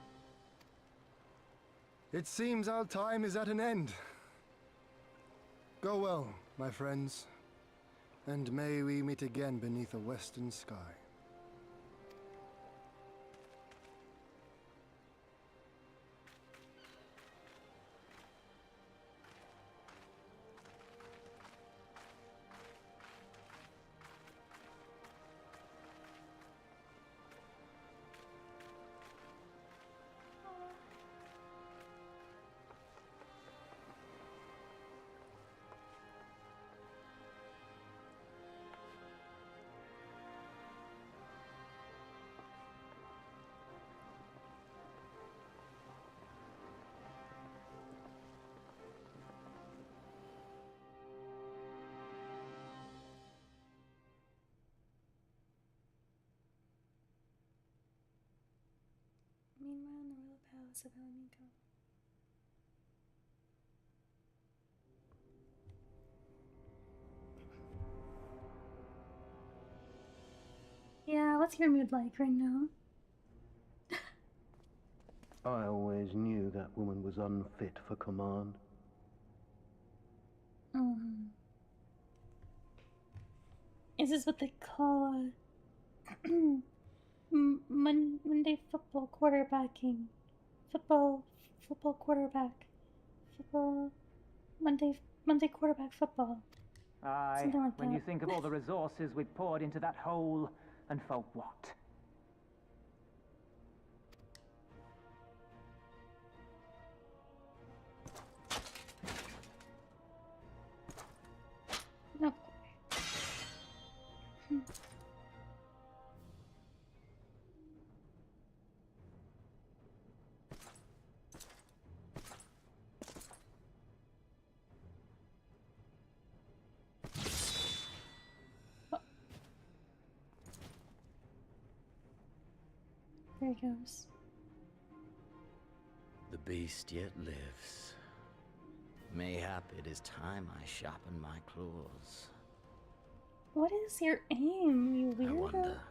It seems our time is at an end. Go well, my friends, and may we meet again beneath a western sky. Meanwhile, in the royal palace of El Nico. Yeah, what's your mood like right now? I always knew that woman was unfit for command. Is this what they call Monday football quarterbacking? Football quarterback. Monday quarterback football. Aye, Something like when that. you think of all the resources we've poured into that hole, and for what? No. There he goes. The beast yet lives. Mayhap it is time I sharpen my claws. What is your aim, you weirdo? I wonder,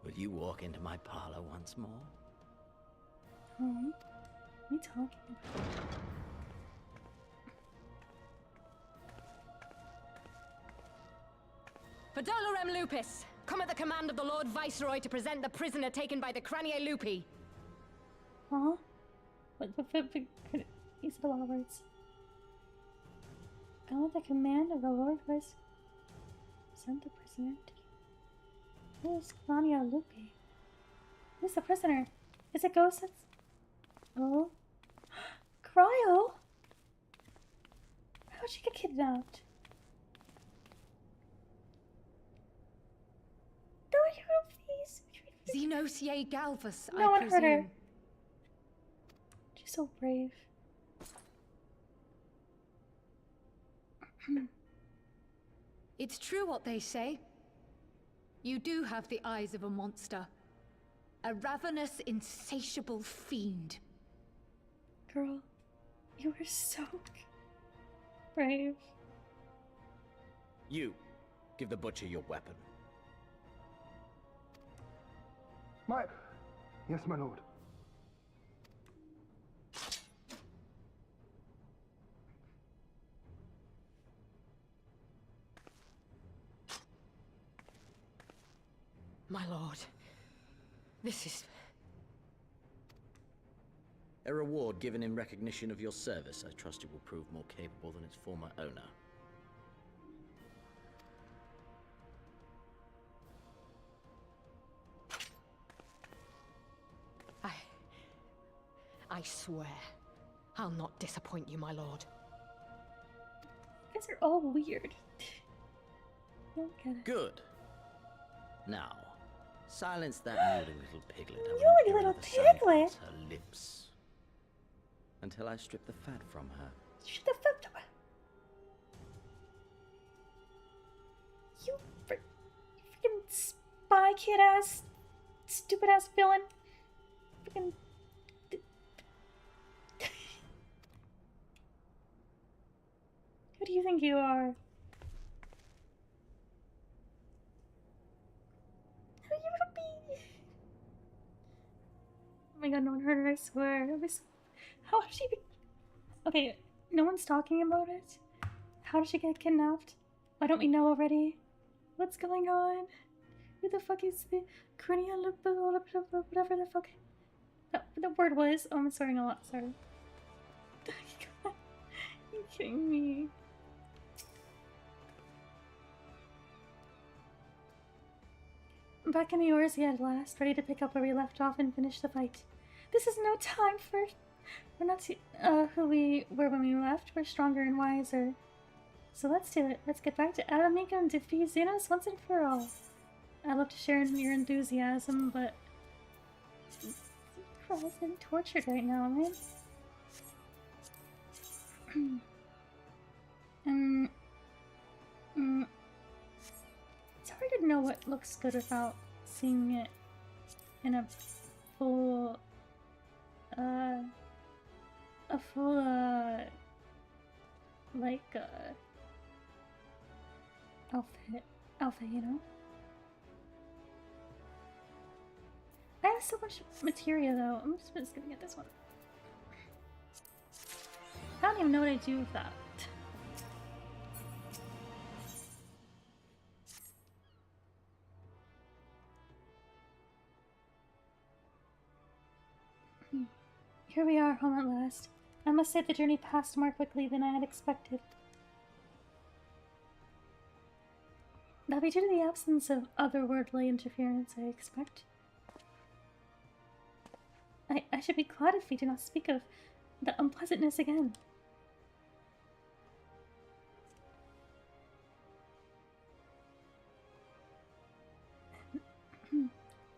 will you walk into my parlor once more? What are you talking about? For Dolorem Lupus, come at the command of the Lord Viceroy to present the prisoner taken by the Cranie Lupi. Huh? What? You said a lot of words. Go with the command of the Lord Viceroy. Send the prisoner to you. Who is Crania Lupi? Who's the prisoner? Is it Ghosts? Oh. Cryo? How'd she get kidnapped? Xenosier Galvus, No one I heard her. presume. She's so brave. It's true what they say. You do have the eyes of a monster. A ravenous, insatiable fiend. Girl, you are so brave. You, give the butcher your weapon. Yes, my lord. My lord, this is... A reward given in recognition of your service. I trust it will prove more capable than its former owner. I swear, I'll not disappoint you, my lord. You guys are all weird. I don't get it. Good. Now, silence that moody little piglet. I will You not hear little another sound piglet? pass her lips until I strip the fat from her. Shut the fuck up. You freaking spy kid ass, stupid ass villain. Freaking. Who do you think you are? Oh my god, no one heard her, I swear. How did she be... Okay, no one's talking about it. How did she get kidnapped? Why don't we know already? What's going on? Who the fuck is the... whatever the fuck the word was. Oh, I'm swearing a lot, sorry. Are you kidding me? Back in the Orsay at last, ready to pick up where we left off and finish the fight. This is no time for... We're not who we were when we left. We're stronger and wiser. So let's do it. Let's get back to Alamika and defeat Xenos once and for all. I'd love to share in your enthusiasm, but... I'm getting tortured right now, man. It's hard to know what looks good without seeing it in a full, outfit, you know? I have so much materia though, I'm just gonna get this one. I don't even know what I do with that. Here we are, home at last. I must say the journey passed more quickly than I had expected. That'll be due to the absence of otherworldly interference, I expect. I should be glad if we do not speak of the unpleasantness again.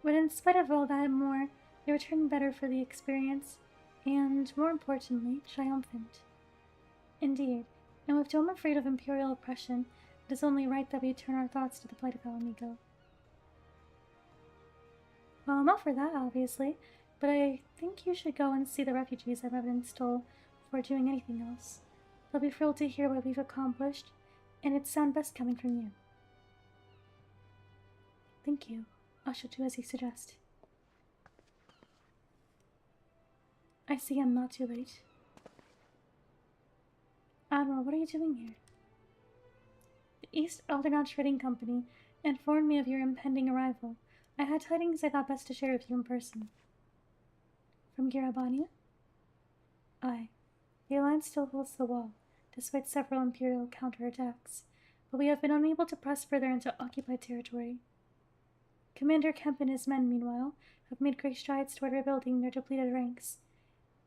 But in spite of all that and more, we returned better for the experience, and more importantly, triumphant. Indeed, and with Doma afraid of Imperial oppression, it is only right that we turn our thoughts to the plight of Alamigo. Well, I'm all for that, obviously, but I think you should go and see the refugees I've evidenced toll before doing anything else. They'll be thrilled to hear what we've accomplished, and it'd sound best coming from you. Thank you. I shall do as you suggest. I see I'm not too late. Admiral, what are you doing here? The East Aldernach Trading Company informed me of your impending arrival. I had tidings I thought best to share with you in person. From Girabania? Aye. The Alliance still holds the wall, despite several Imperial counterattacks, but we have been unable to press further into occupied territory. Commander Kemp and his men, meanwhile, have made great strides toward rebuilding their depleted ranks.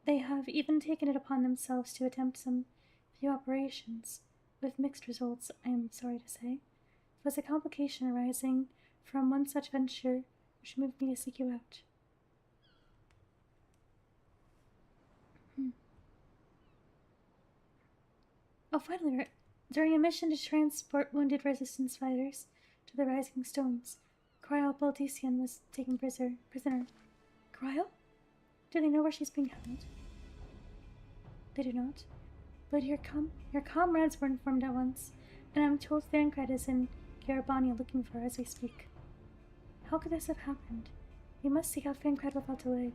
They have even taken it upon themselves to attempt some few operations, with mixed results, I am sorry to say. It was a complication arising from one such venture which moved me to seek you out. Oh, finally, during a mission to transport wounded resistance fighters to the Rising Stones, Cryo Baldician was taken prisoner. Cryo? Do they know where she's being held? They do not. But your comrades were informed at once, and I'm told Thancred is in Garabania looking for her as we speak. How could this have happened? We must seek out Thancred without delay.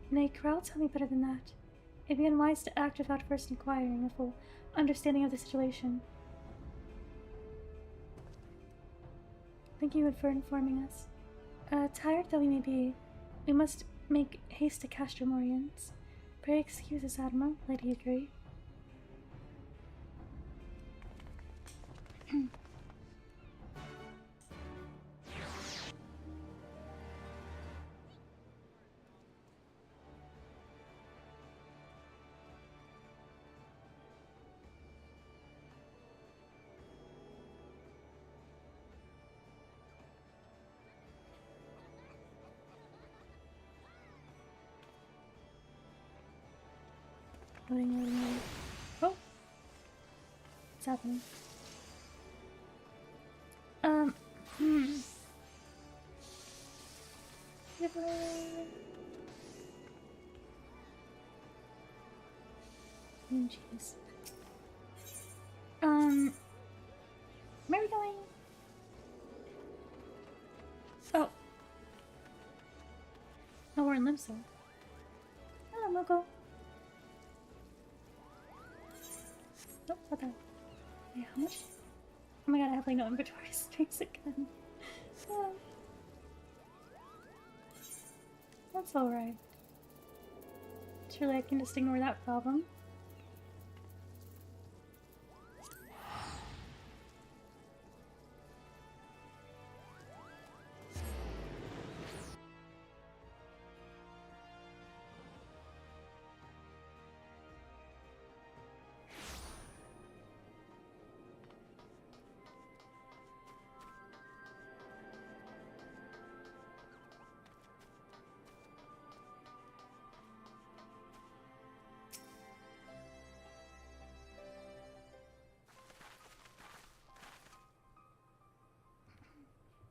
Nay, Cryo, tell me better than that. It'd be unwise to act without first inquiring a full understanding of the situation. Thank you for informing us. Tired though we may be, we must make haste to Castor Morians. Pray excuse us, Admiral. Lady agree. Loading. Oh! What's happening? Jeez. Where are we going? Oh. Oh, we're in Limsa. Oh, Muggle. Nope, not that. Wait, how much? Oh my god, I have like no inventory space again. Oh. That's alright. Surely I can just ignore that problem.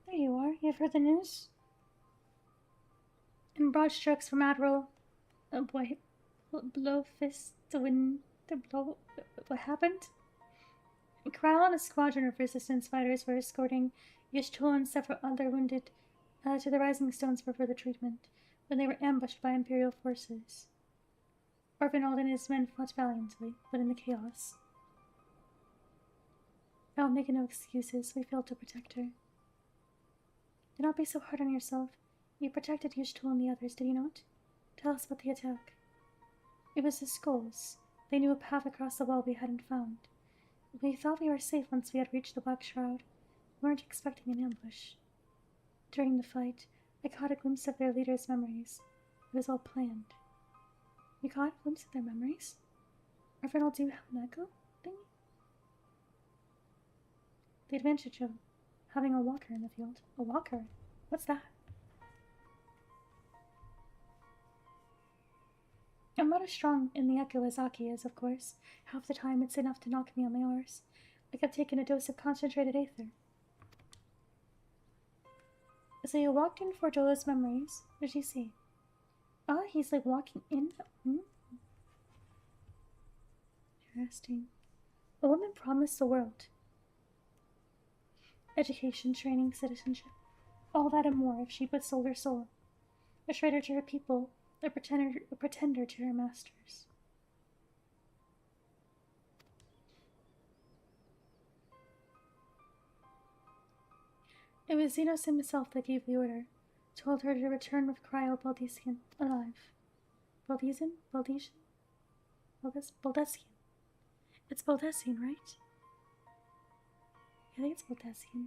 There you are. You've heard the news? In broad strokes from Admiral... Oh boy. Blowfist to win... to blow... What happened? Cryo and a squadron of resistance fighters were escorting Yishtul and several other wounded to the Rising Stones for further treatment, when they were ambushed by Imperial forces. Orvinald and his men fought valiantly, but in the chaos. I'll make no excuses. We failed to protect her. Do not be so hard on yourself. You protected Yishtul and the others, did you not? Tell us about the attack. It was the skulls. They knew a path across the wall we hadn't found. We thought we were safe once we had reached the Black Shroud. We weren't expecting an ambush. During the fight, I caught a glimpse of their leader's memories. It was all planned. You caught a glimpse of their memories? Orvinald, do you have an echo thingy? The advantage of having a walker in the field. A walker? What's that? I'm not as strong in the echo as Aki is, of course. Half the time it's enough to knock me on my arse. Like I've taken a dose of concentrated aether. So you walked in for Jola's memories. What did you see? Ah, he's like walking in. Interesting. A woman promised the world. Education, training, citizenship. All that and more if she but sold her soul. A traitor to her people, a pretender to her masters. It was Xenos himself that gave the order, told her to return with Cryo Baldesian alive. Baldesian? Baldesian. It's Baldesian, right? I think it's Baldesian.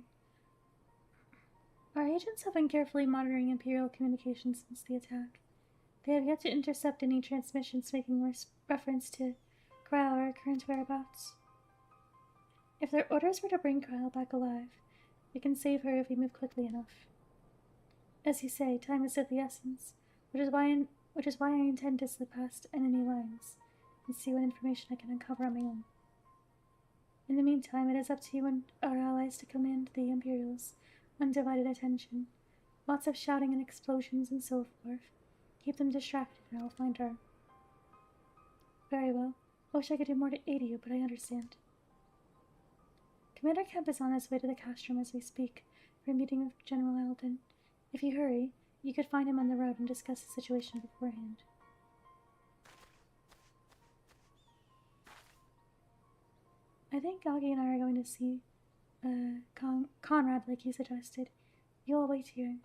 Our agents have been carefully monitoring Imperial communications since the attack. They have yet to intercept any transmissions making reference to Cryo or her current whereabouts. If their orders were to bring Cryo back alive, we can save her if we move quickly enough. As you say, time is of the essence, which is why I intend to slip past enemy lines and see what information I can uncover on my own. In the meantime, it is up to you and our allies to command the Imperials' undivided attention. Lots of shouting and explosions and so forth. Keep them distracted and I'll find her. Very well. I wish I could do more to aid you, but I understand. Commander Kemp is on his way to the castrum as we speak for a meeting with General Alden. If you hurry, you could find him on the road and discuss the situation beforehand. I think Augie and I are going to see Conrad like you suggested. You'll wait here.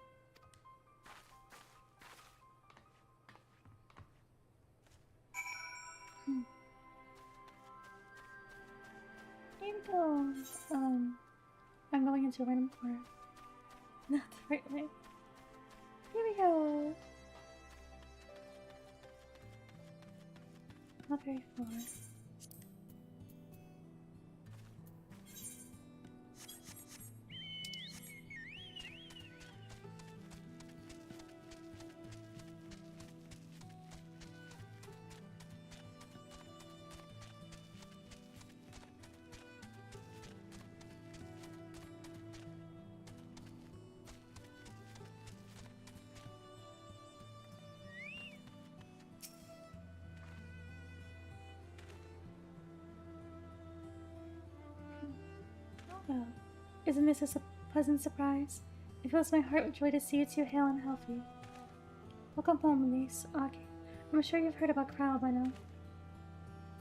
Here we go. I'm going into a random corner. Not the right way. Here we go. Not very far. Well, isn't this a pleasant surprise? It fills my heart with joy to see you two hale and healthy. Welcome home, Elise, Aki. I'm sure you've heard about Crow by now.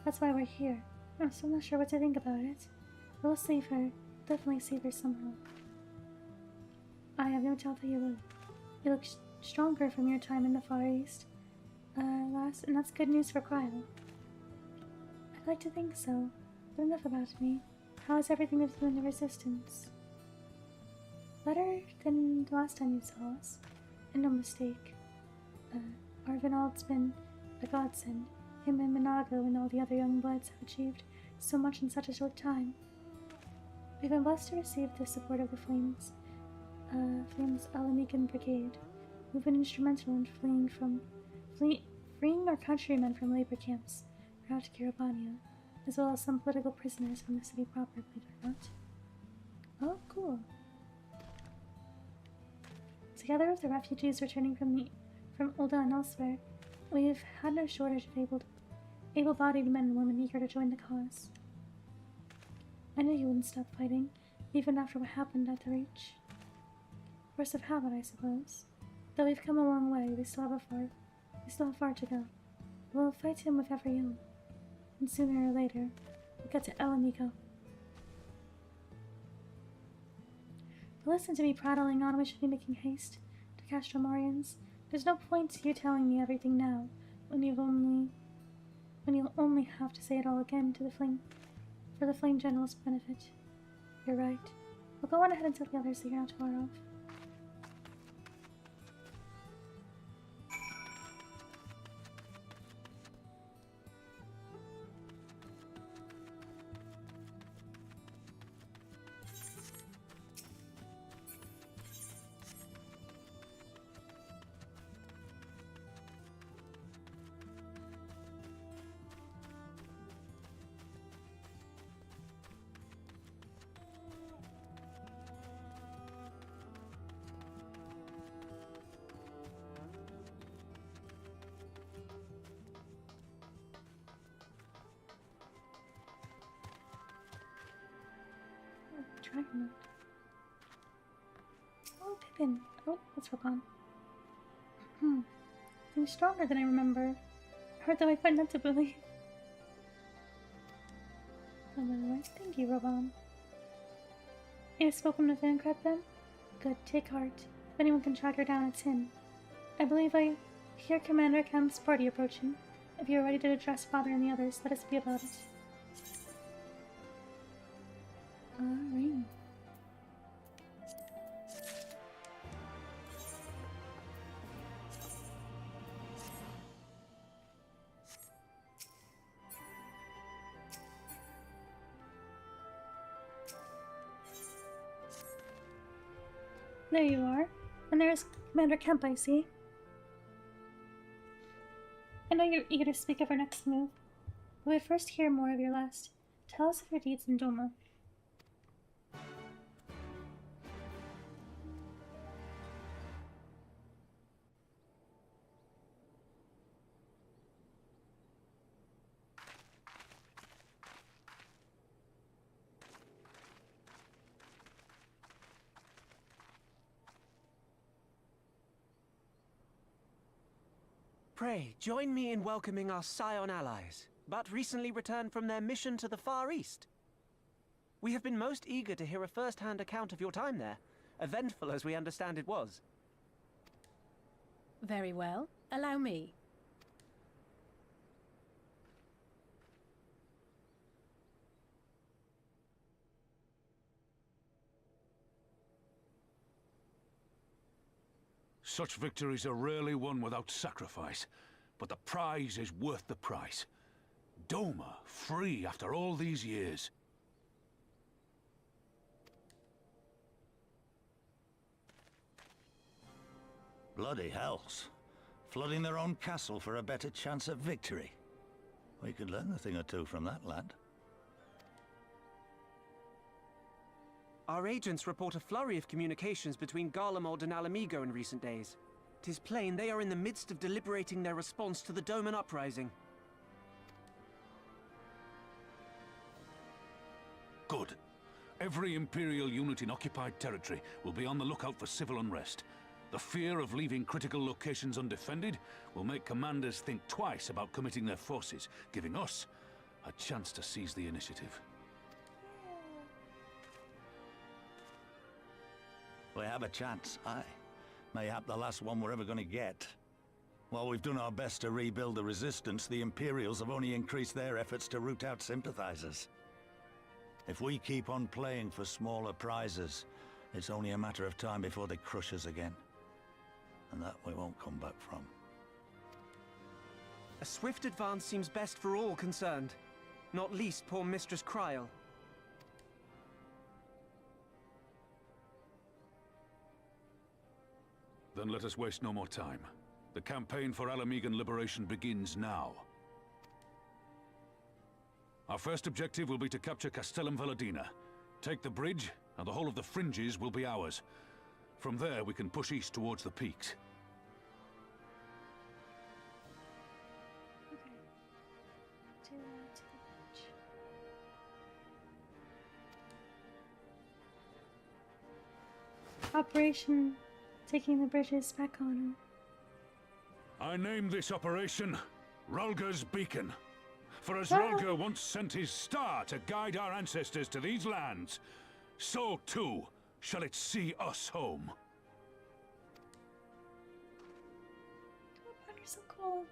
That's why we're here. I'm still not sure what to think about it. We'll save her. Definitely save her somehow. I have no doubt that you will. You look stronger from your time in the Far East. And that's good news for Cryo. I'd like to think so. But enough about me. How is everything with you in the Resistance? Better than the last time you saw us. And no mistake. Arvinald's been a godsend. Him and Minago and all the other young bloods have achieved so much in such a short time. We've been blessed to receive the support of the Flames Alanican Brigade, who've been instrumental in freeing our countrymen from labor camps throughout Kiribania, as well as some political prisoners from the city proper, believe it or not. Oh, cool. Together with the refugees returning from Ulda and elsewhere, we've had no shortage of able-bodied men and women eager to join the cause. I knew you wouldn't stop fighting, even after what happened at the Reach. Force of habit, I suppose. Though we've come a long way, we still have far to go. We'll fight him with every own. And sooner or later, we'll get to El Amigo. But listen to me prattling on, we should be making haste to Castromorians. There's no point to you telling me everything now, when you'll only have to say it all again to for the Flame General's benefit. You're right. We'll go on ahead and tell the others that you're not far off. Dragonwood. Oh, Pippin. Oh, that's Robon. Seems stronger than I remember. Hard though I find that to believe. Oh, by the way, thank you, Robon. You have spoken with Vancred then? Good, take heart. If anyone can track her down, it's him. I believe I hear Commander Kemp's party approaching. If you are ready to address Father and the others, let us be about it. Alright. There you are. And there's Commander Kemp, I see. I know you're eager to speak of our next move, but we'd first hear more of your last. Tell us of your deeds in Doma. Pray, join me in welcoming our Scion allies, but recently returned from their mission to the Far East. We have been most eager to hear a first-hand account of your time there, eventful as we understand it was. Very well. Allow me. Such victories are rarely won without sacrifice, but the prize is worth the price. Doma, free after all these years. Bloody hells. Flooding their own castle for a better chance at victory. We could learn a thing or two from that lad. Our agents report a flurry of communications between Garlemald and Alamigo in recent days. 'Tis plain they are in the midst of deliberating their response to the Doman uprising. Good. Every Imperial unit in occupied territory will be on the lookout for civil unrest. The fear of leaving critical locations undefended will make commanders think twice about committing their forces, giving us a chance to seize the initiative. We have a chance, aye. Mayhap the last one we're ever going to get. While we've done our best to rebuild the resistance, the Imperials have only increased their efforts to root out sympathizers. If we keep on playing for smaller prizes, it's only a matter of time before they crush us again. And that we won't come back from. A swift advance seems best for all concerned, not least poor Mistress Kryl. Then let us waste no more time. The campaign for Alamigan liberation begins now. Our first objective will be to capture Castellum Valadina. Take the bridge, and the whole of the fringes will be ours. From there, we can push east towards the peaks. Okay. To the bridge. Operation taking the bridges back on. I name this operation Rulga's Beacon. For as Rulga once sent his star to guide our ancestors to these lands, so too shall it see us home. Oh, you're so cool.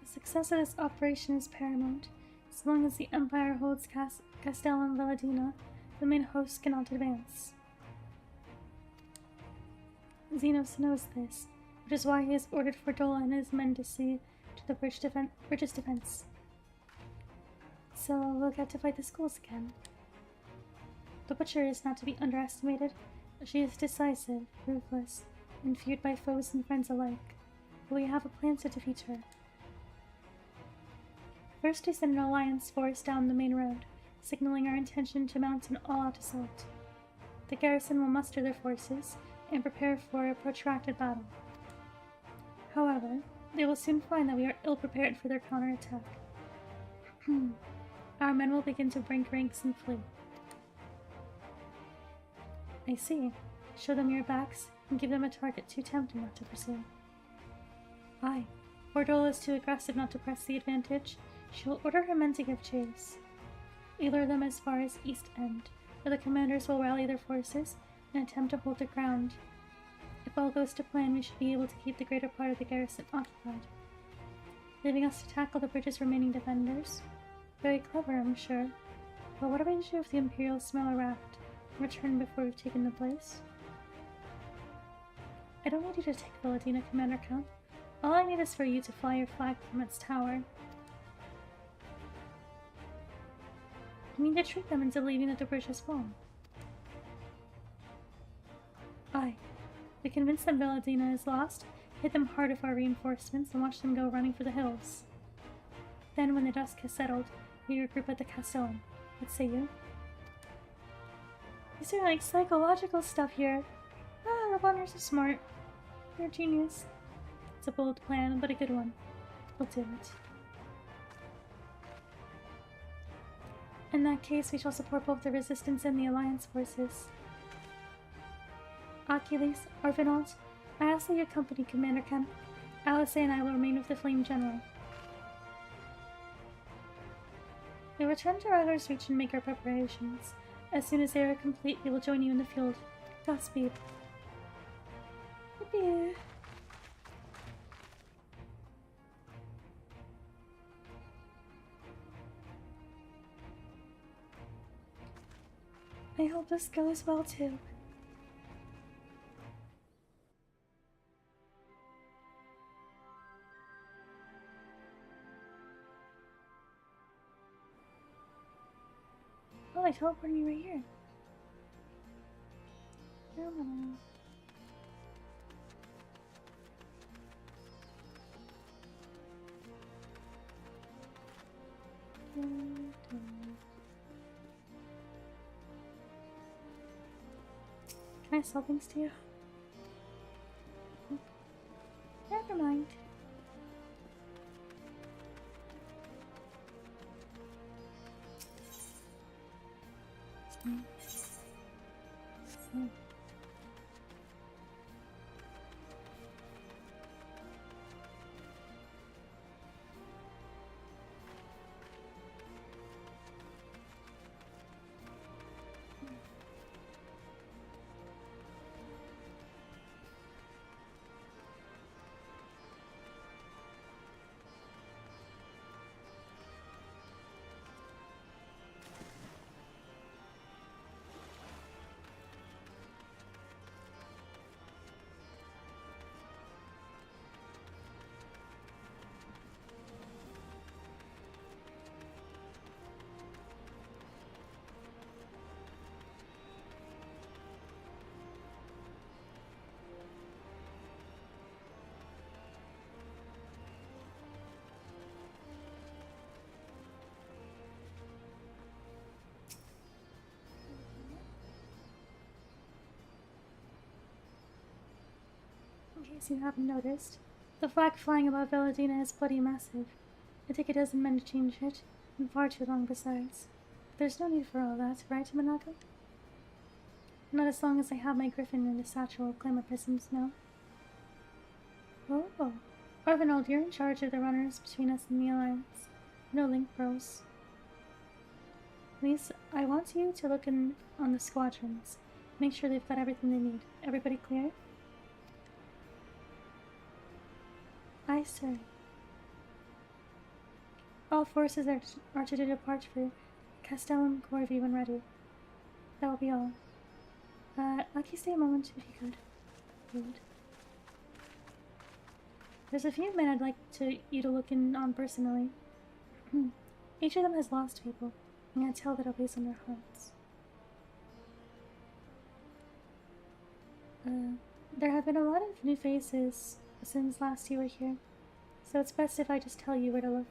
The success of this operation is paramount. As long as the Empire holds Castellum Valadina, the main host cannot advance. Xenos knows this, which is why he has ordered Fordola and his men to see to the bridge's defense. So we'll get to fight the schools again. The Butcher is not to be underestimated. She is decisive, ruthless, and feared by foes and friends alike. But we have a plan to defeat her. First, we send an alliance force down the main road, signaling our intention to mount an all-out assault. The garrison will muster their forces and prepare for a protracted battle. However, they will soon find that we are ill-prepared for their counterattack. Our men will begin to break ranks and flee. I see. Show them your backs and give them a target too tempting not to pursue. Aye. Ordola is too aggressive not to press the advantage. She will order her men to give chase. We lure them as far as East End, where the commanders will rally their forces and attempt to hold the ground. If all goes to plan, we should be able to keep the greater part of the garrison occupied, leaving us to tackle the bridge's remaining defenders. Very clever, I'm sure. But what are we to do if the Imperials smell a raft and return before we've taken the place? I don't need you to take Valadina, Commander Count. All I need is for you to fly your flag from its tower. You mean to trick them into believing that the bridge has fallen? Aye. We convince them Valadina is lost, hit them hard with our reinforcements, and watch them go running for the hills. Then, when the dusk has settled, we regroup at the Castellum. What say you? These are like psychological stuff here. Ah, Rabaners are smart. You're a genius. It's a bold plan, but a good one. We'll do it. In that case, we shall support both the Resistance and the Alliance forces. Achilles, Arvinault, I ask that you accompany Commander Kemp. Alice and I will remain with the Flame General. We return to Ryler's Reach and make our preparations. As soon as they are complete, we will join you in the field. Godspeed. Yippee. I hope this goes well too. Oh, I teleported me right here. Can I sell things to you? Never mind. In case you haven't noticed, the flag flying above Valadina is bloody massive. I think it doesn't meant to change it, and far too long besides. There's no need for all that, right, Monaco? Not as long as I have my griffin and a satchel of glamour prisms, no. Oh, Arvinold, you're in charge of the runners between us and the Alliance. No link pearls. Please, I want you to look in on the squadrons. Make sure they've got everything they need. Everybody clear? Aye, sir. All forces are to depart for Castellum Corvi when ready. That will be all. Lucky, stay a moment if you could. Good. There's a few men I'd like you to look in on personally. Each of them has lost people. I'm gonna tell that it weighs on their hearts. There have been a lot of new faces since last you were here, so it's best if I just tell you where to look.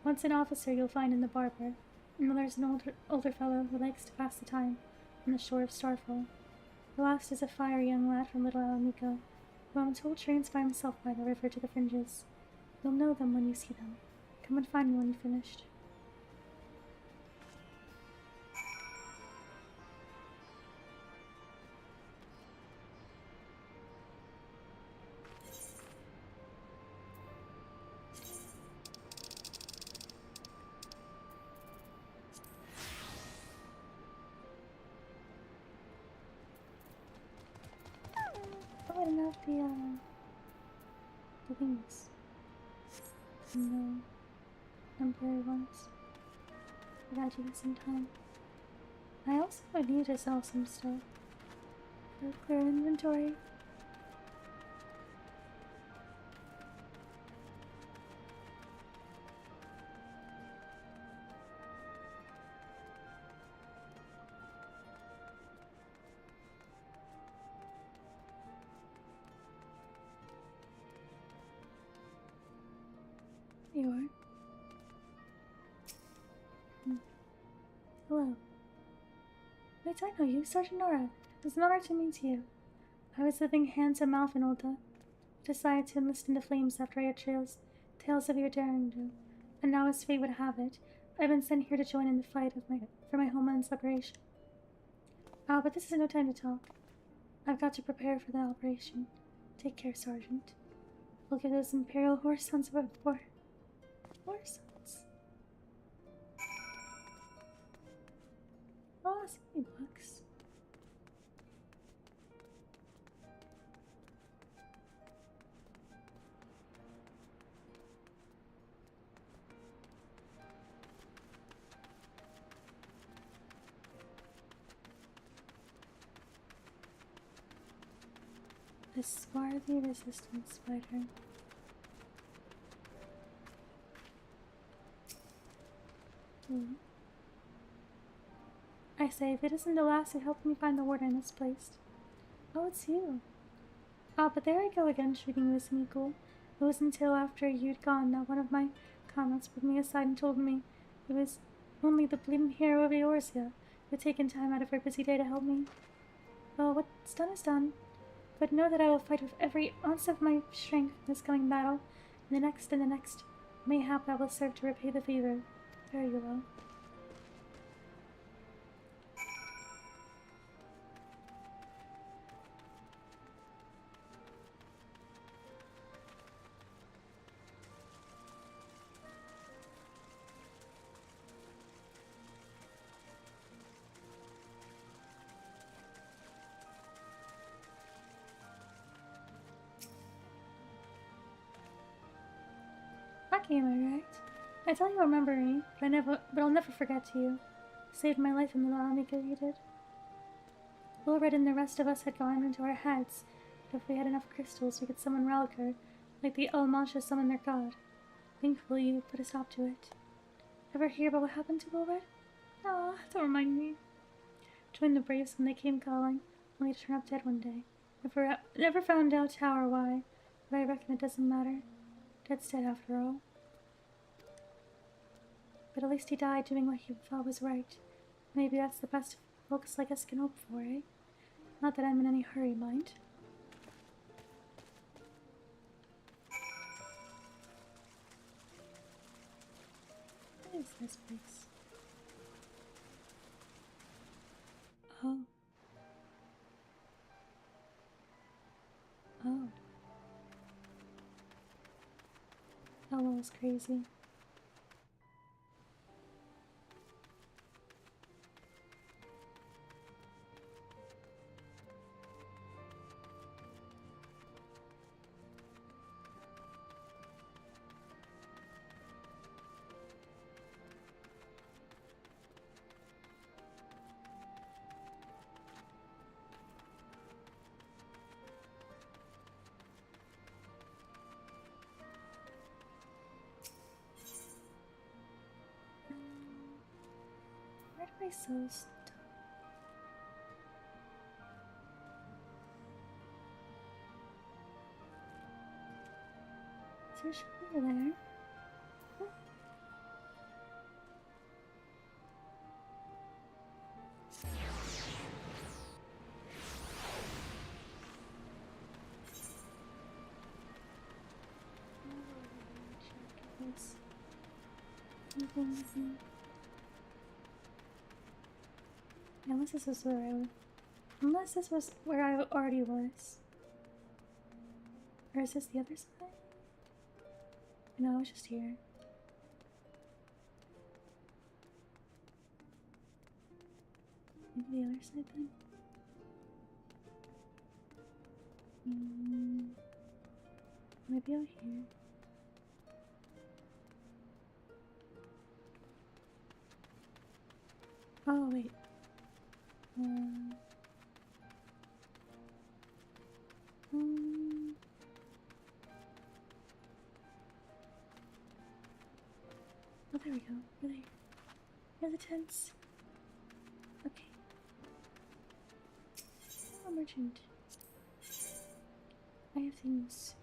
Once an officer you'll find in the barber. Another is an older fellow who likes to pass the time on the shore of Starfall. The last is a fiery young lad from Little Alamico, who I'm told trains by himself by the river to the fringes. You'll know them when you see them. Come and find me when you've finished. I don't know the things. No. Temporary ones. I gotta take some time. I also need to sell some stuff. For clear inventory. You are? Hello. Wait, I know you, Sergeant Nora. It was an honor to meet you. I was living hand to mouth in Ulta. Decided to enlist in the flames after I heard tales of your daring do. And now as fate would have it, I've been sent here to join in the fight for my homeland's liberation. But this is no time to talk. I've got to prepare for the operation. Take care, Sergeant. We'll give those Imperial horse sons a before. Horse sons? Oh, so many books. The swarthy resistance spider. I say, if it isn't the last who helped me find the warden misplaced. Oh, it's you. But there I go again, treating you as an equal. It wasn't until after you'd gone that one of my comrades put me aside and told me it was only the bleeding hero of Eorzea who had taken time out of her busy day to help me. Well, what's done is done. But know that I will fight with every ounce of my strength in this coming battle, and the next and the next. Mayhap that will serve to repay the favor. Fare you well. Am I right? I thought you remember me, but I'll never forget you. Saved my life in the Lamika you did. Lorred and the rest of us had gone into our heads, but if we had enough crystals, we could summon Relker, like the Almasha summoned their god. Thankfully, you put a stop to it. Ever hear about what happened to Lorred? Ah, don't remind me. Joined the Braves when they came calling, only to turn up dead one day. Never found out how or why, but I reckon it doesn't matter. Dead's dead after all. But at least he died doing what he thought was right. Maybe that's the best folks like us can hope for, eh? Not that I'm in any hurry, mind. What is this place? Oh. Oh. That was crazy. Where do I sell stuff? Is there a shop over there? Huh? this. Unless this was unless this was where I already was. Or is this the other side? No, I was just here. Maybe the other side then? Maybe out here. Oh, wait. Oh, there we go. We're there. Near the tents. Okay. Oh, merchant. I have things.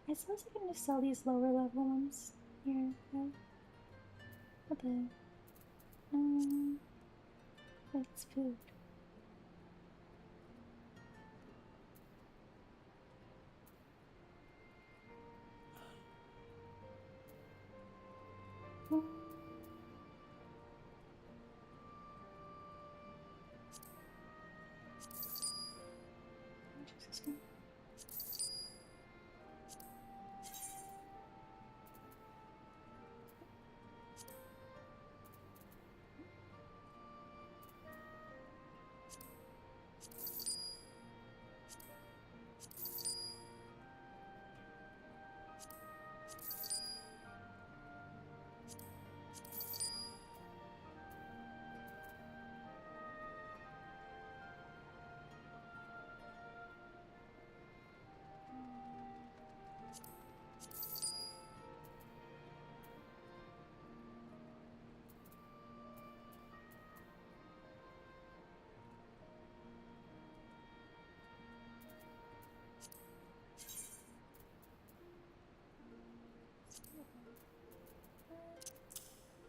I suppose I can just sell these lower level ones here, right? What the? It's food. Interesting.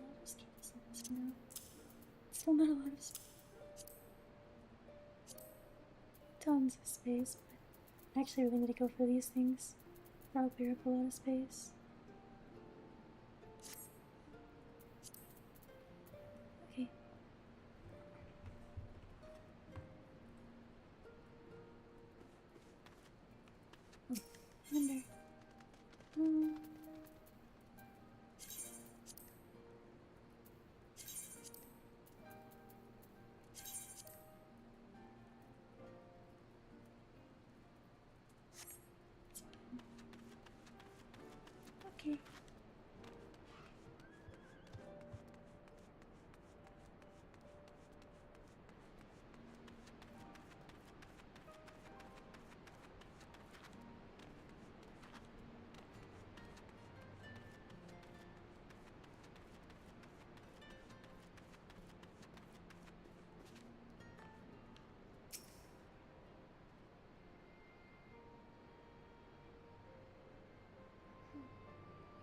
I'll just keep this in this for now. Still not a lot of space. Tons of space, but I actually really need to go for these things. That'll clear up a lot of space. Okay. Oh, wonder. Okay.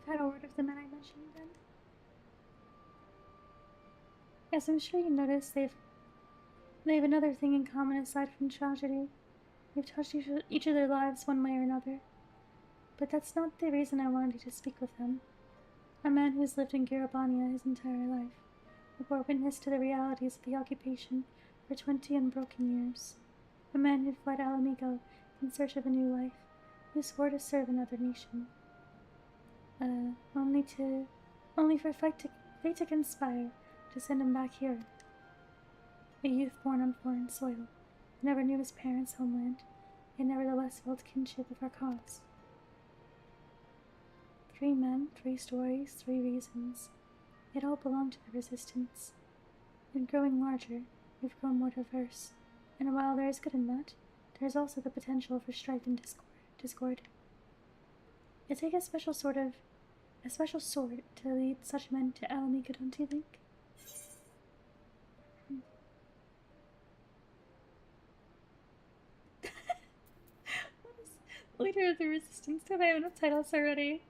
You've had a word of the men I mentioned then? Yes, I'm sure you noticed they have another thing in common aside from tragedy. They've touched each of their lives one way or another. But that's not the reason I wanted you to speak with them. A man who has lived in Garabania his entire life, who bore witness to the realities of the occupation for 20 unbroken years. A man who fled Alamigo in search of a new life, who swore to serve another nation. Only for fate to conspire to send him back here. A youth born on foreign soil, who never knew his parents' homeland, yet nevertheless felt kinship with our cause. 3 men, 3 stories, 3 reasons. It all belonged to the Resistance. In growing larger, we've grown more diverse, and while there is good in that, there is also the potential for strife and discord. It takes a special sword to lead such men to Alamiga, don't you think? Leader of the Resistance. Do I have enough titles already?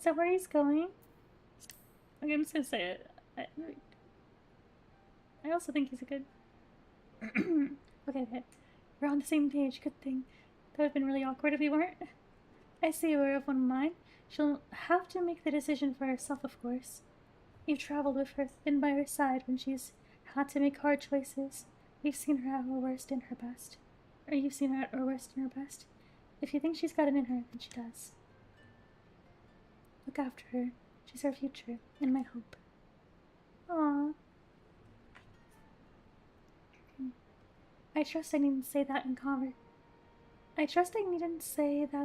Is that where he's going? Okay, I'm just gonna say it. I also think he's a good... Okay. We're on the same page. Good thing. That would have been really awkward if we weren't. I see aware of one of mine. She'll have to make the decision for herself, of course. You've traveled with her, been by her side when she's had to make hard choices. You've seen her at her worst and her best. Or you've seen her at her worst and her best. If you think she's got it in her, then she does. Look after her. She's our future, and my hope. Aww. I trust I needn't say that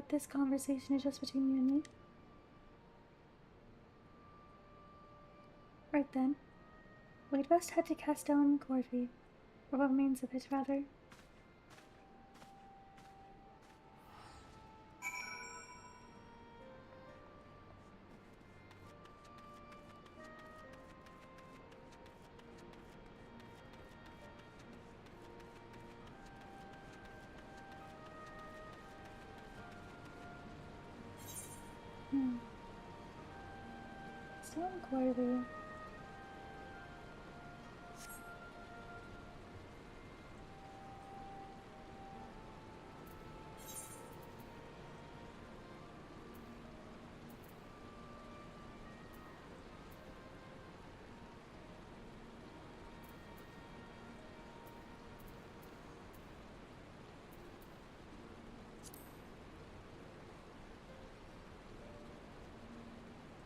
this conversation is just between you and me. Right then. We'd best head to Castellan Corvi, or what remains of it, rather. Castellan Corvi.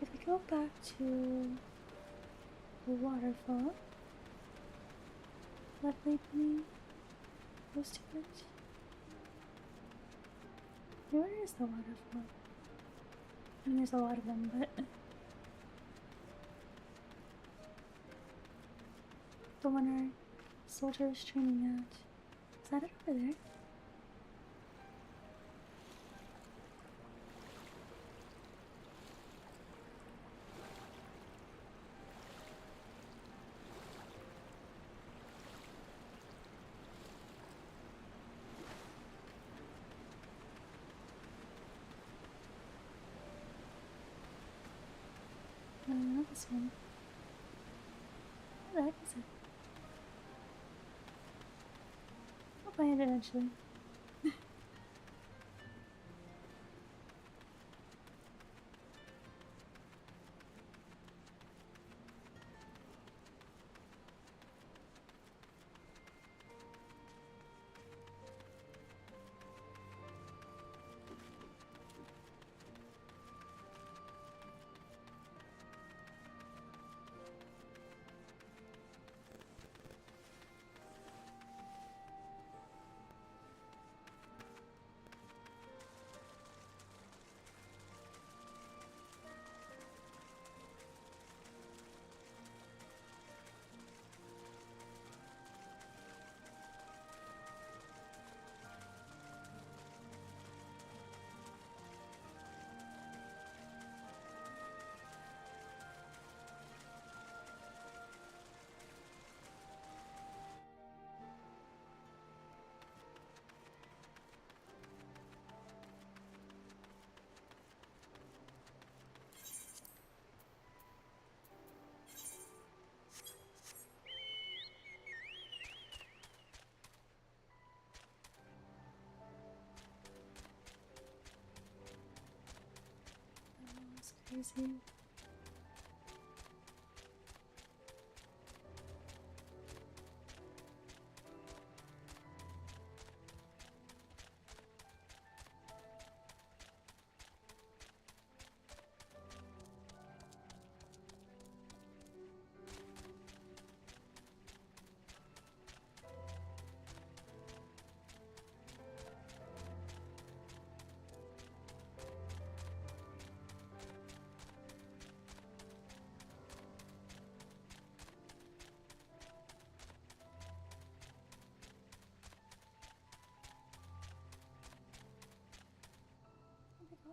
If we go back to the waterfall, that lead me close to it. Where is the waterfall? I mean, there's a lot of them, but the one our soldier is training at. Is that it over there? No, not this one. Where the heck is it? I'll find it eventually. That's crazy.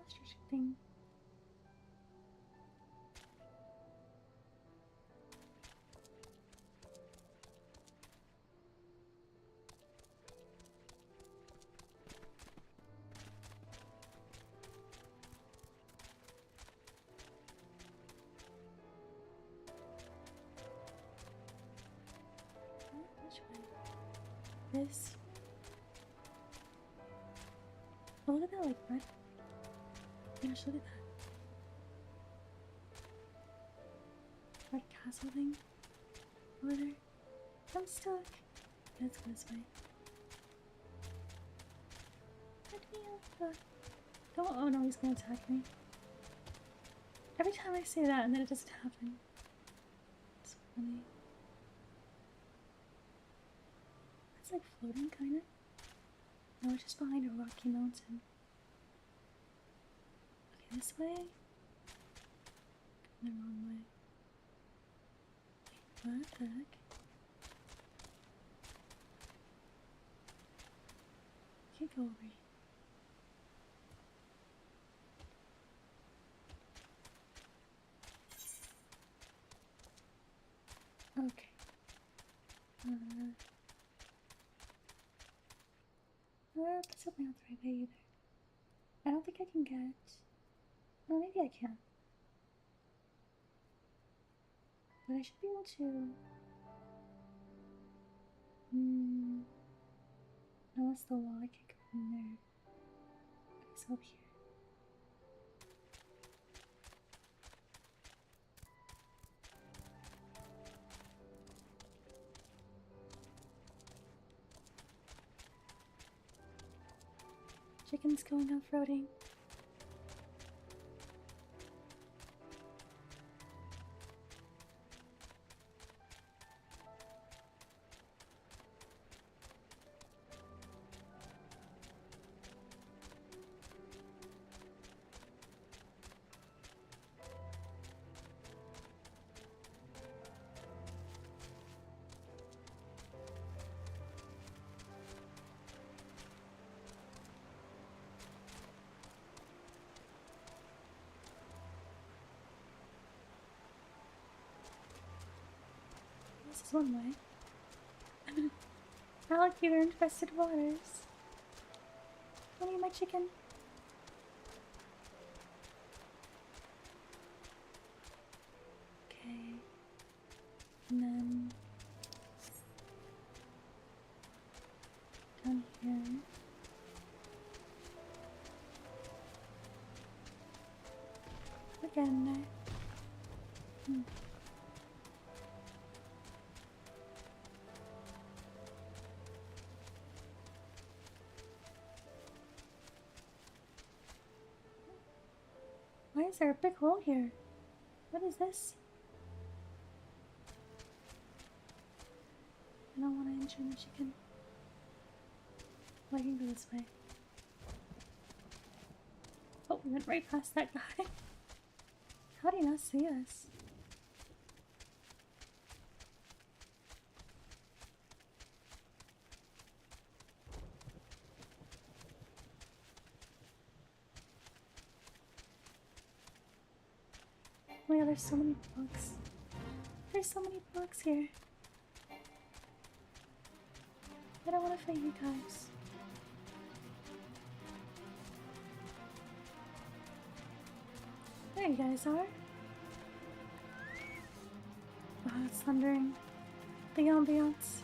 Ostrich thing. this. Oh, look at that, like, red. Gosh, look at that. Red castle thing. Over there. I'm stuck. Let's go this way. Let me out. Don't. Oh no, he's gonna attack me. Every time I say that and then it doesn't happen. It's funny. It's like floating, kinda. No, it's just behind a rocky mountain. Okay, this way. The wrong way. What the heck? Can't go over here. Okay. That's not the right way either. I don't think I can get. Well, maybe I can. But I should be able to. No, that's the wall. I can't go from there. It's up here. Chicken's going off-roading. This is one way. I like either infested waters. Give me my chicken. Okay. And then down here. Again. Why is there a big hole here? What is this? I don't want to injure the chicken. Oh, I can go this way. Oh, we went right past that guy. How did he not see us? Oh my god, there's so many books. There's so many books here. I don't want to fight you guys. There you guys are. Oh, it's thundering. The ambiance.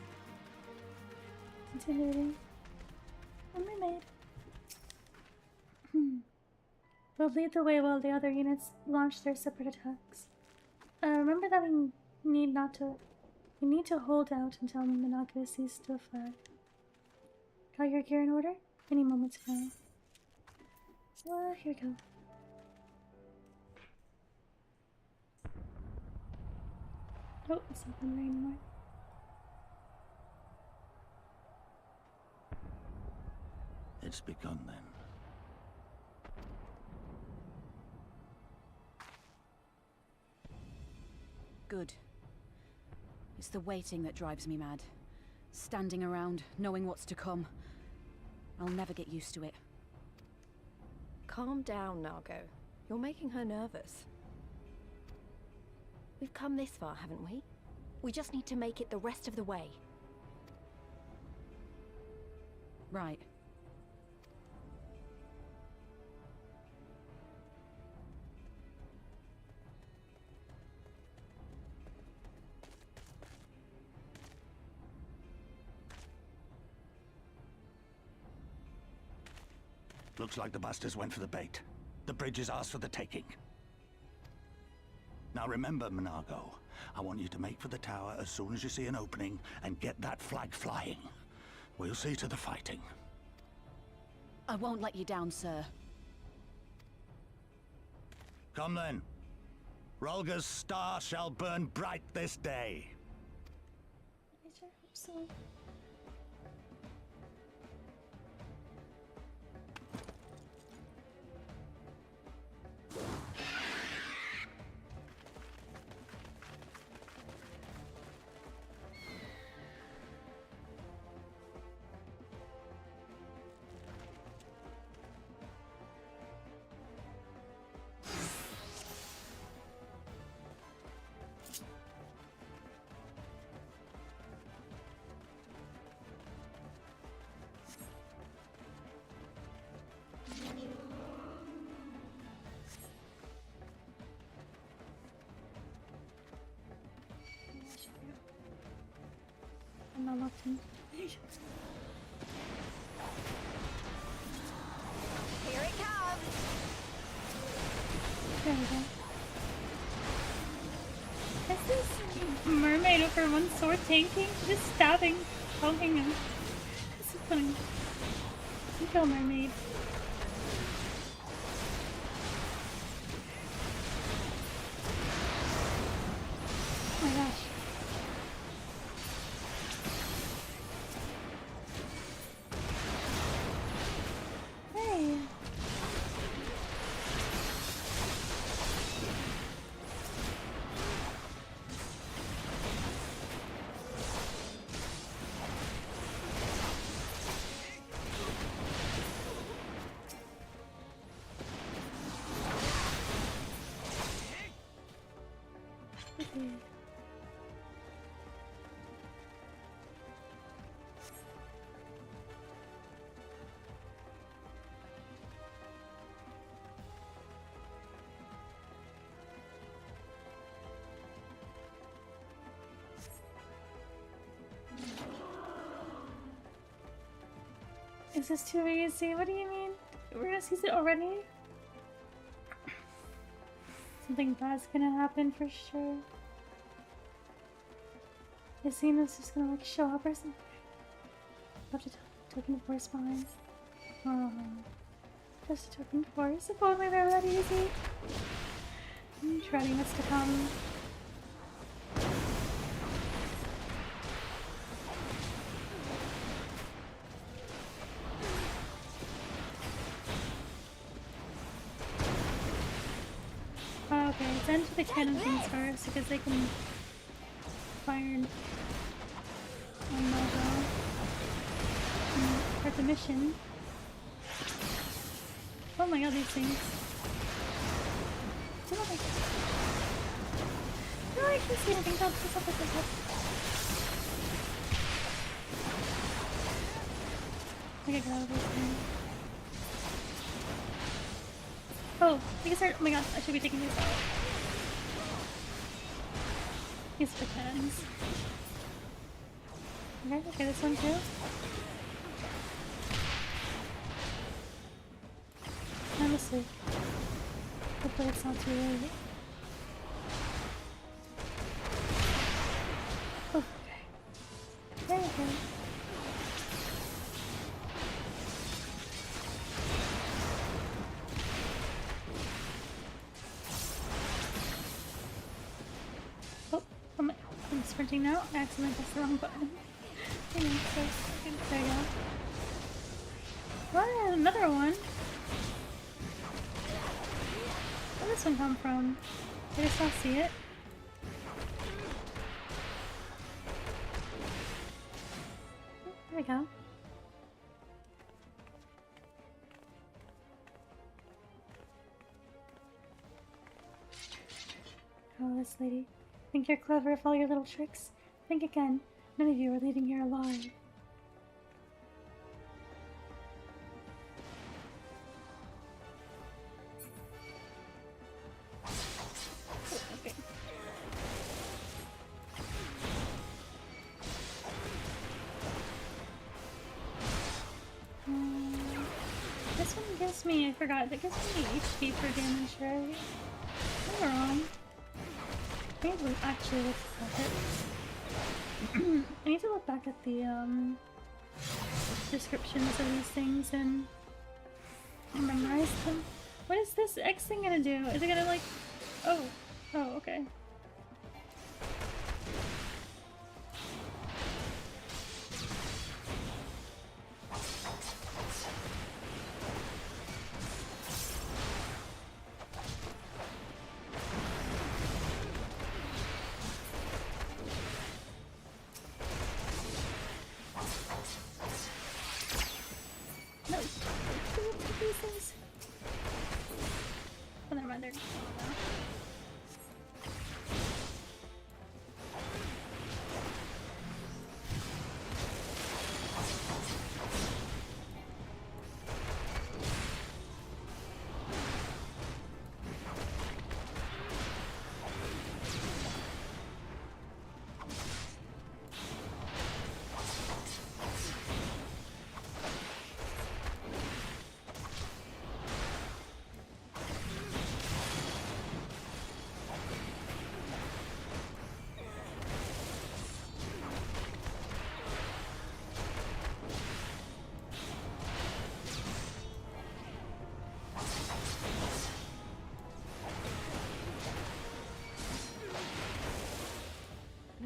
It's intimidating. A mermaid. We'll lead the way while the other units launch their separate attacks. Remember that we need to hold out until Minagua sees to a flag. Got your gear in order? Any moments now. Well, here we go. Oh, it's not thunder anymore. It's begun then. Good. It's the waiting that drives me mad. Standing around, knowing what's to come. I'll never get used to it. Calm down, Nargo. You're making her nervous. We've come this far, haven't we? We just need to make it the rest of the way. Right. Looks like the bastards went for the bait. The bridge is ours for the taking. Now remember, Monargo, I want you to make for the tower as soon as you see an opening and get that flag flying. We'll see to the fighting. I won't let you down, sir. Come then. Rolga's star shall burn bright this day. I sure hope so. I'm not locked in. Here it comes! There we go. Is this mermaid over one sword tanking? Just stabbing, poking him. This is funny. You kill mermaid. Oh my gosh. Hey. Okay. Is this too easy? What do you mean? We're gonna seize it already? Something bad's gonna happen for sure. Isina's just gonna like show up or something. I'll have to token force behind. Just a token force. If only they were that easy. I'm dreading this to come. Okay, send to the cannon things first because they can fire on Mogo. Start the mission. Oh my god, these things. Oh my god. No, I can't see anything. Stop. I gotta get out of this thing. Oh, we can start. Oh my god, I should be taking these out. These are the cannons. Okay, this one too. I'm asleep. Hopefully it's not too late. Oh, okay. There we go. I'm sprinting now. I accidentally pressed the wrong button. There you go. Oh, another one. Where did this one come from? I just don't see it. There we go. Oh, this lady. Think you're clever with all your little tricks? Think again. None of you are leaving here alive. Okay. This one gives me, I forgot, that gives me HP for damage, right? I'm wrong. I need to actually look back at I need to look back at the descriptions of these things and memorize them. What is this X thing gonna do? Is it gonna like... Oh, okay. No, take these things. Oh, never mind, they're not now.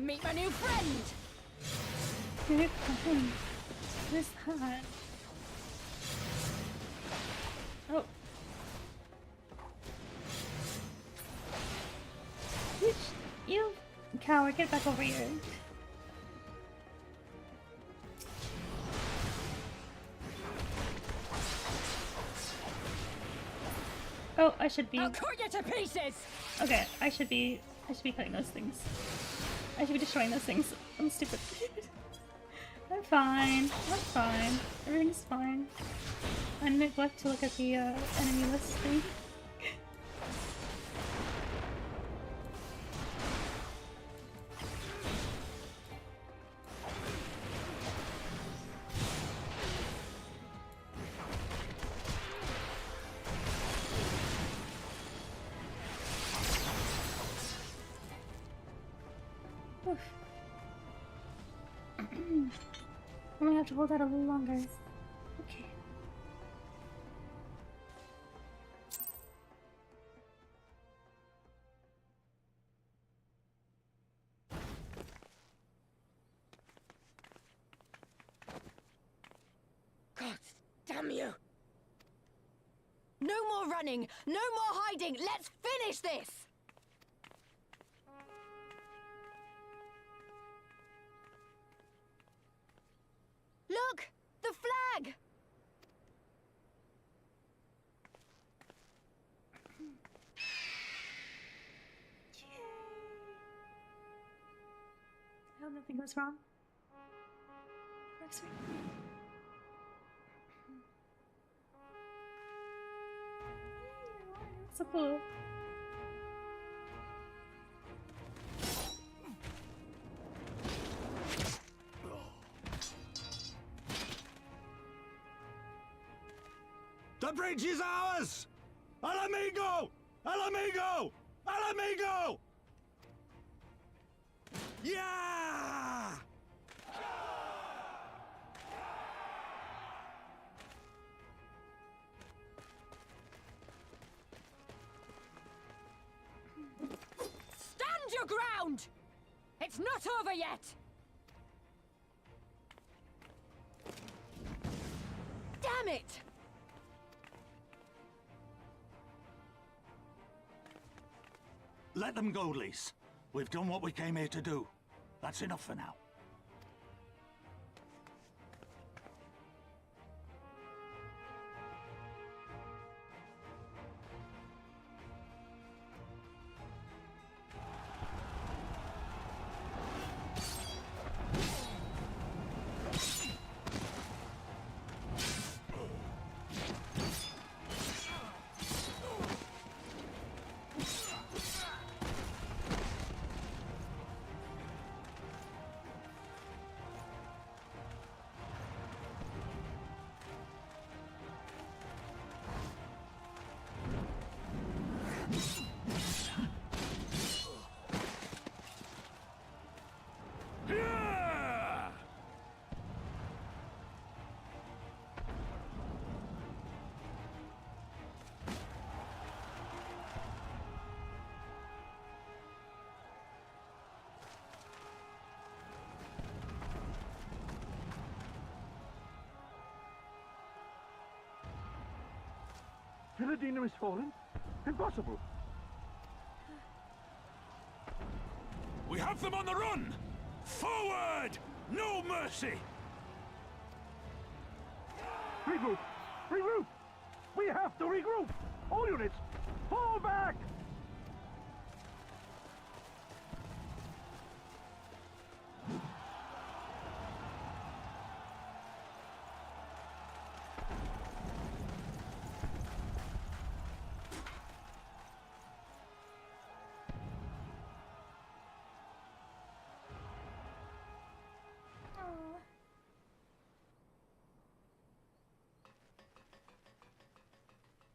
Meet my new friend! Good friend. What is that? Oh. You coward, get back over here. Oh, I should be. I'll cut you to pieces! Okay, I should be cutting those things. I should be destroying those things. I'm stupid. I'm fine. I'm fine. Everything's fine. I neglect to look at the enemy list thing. Oof. I'm gonna have to hold that a little longer. Okay. God damn you! No more running! No more hiding! Let's finish this! Look! The flag! I hope nothing goes wrong. Works right. So cool. The bridge is ours! Al amigo! Al amigo! Al amigo! Yeah! Stand your ground! It's not over yet! Damn it! Let them go, Lise. We've done what we came here to do. That's enough for now. Philadina is fallen? Impossible! We have them on the run! Forward! No mercy! Regroup! Regroup! We have to regroup! All units, fall back!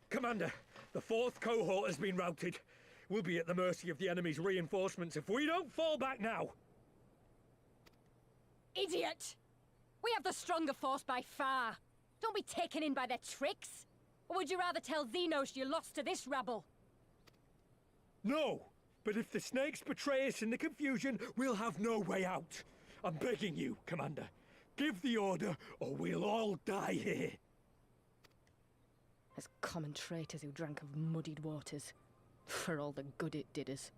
Commander, the 4th cohort has been routed. We'll be at the mercy of the enemy's reinforcements if we don't fall back now. Idiot! We have the stronger force by far. Don't be taken in by their tricks. Or would you rather tell Xenos you lost to this rabble? No, but if the snakes betray us in the confusion, we'll have no way out. I'm begging you, Commander. Give the order, or we'll all die here. As common traitors who drank of muddied waters, for all the good it did us.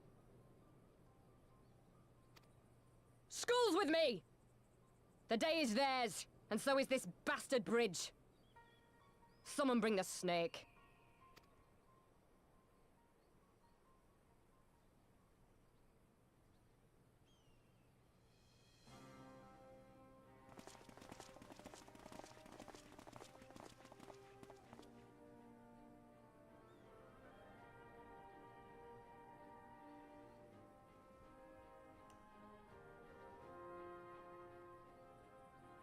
School's with me! The day is theirs, and so is this bastard bridge. Someone bring the snake.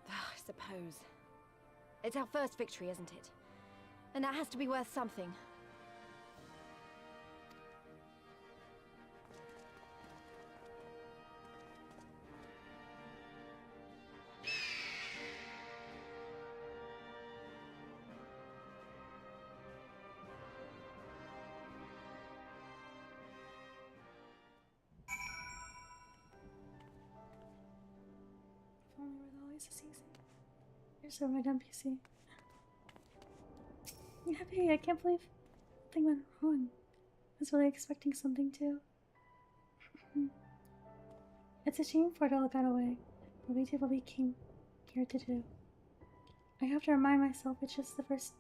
I suppose. It's our first victory, isn't it? And that has to be worth something. If only we're always a season. You're so right, NPC. I'm happy. I can't believe something went wrong. I was really expecting something too. It's a shame Fordell got away, but we did what we came here to do. I have to remind myself it's just the first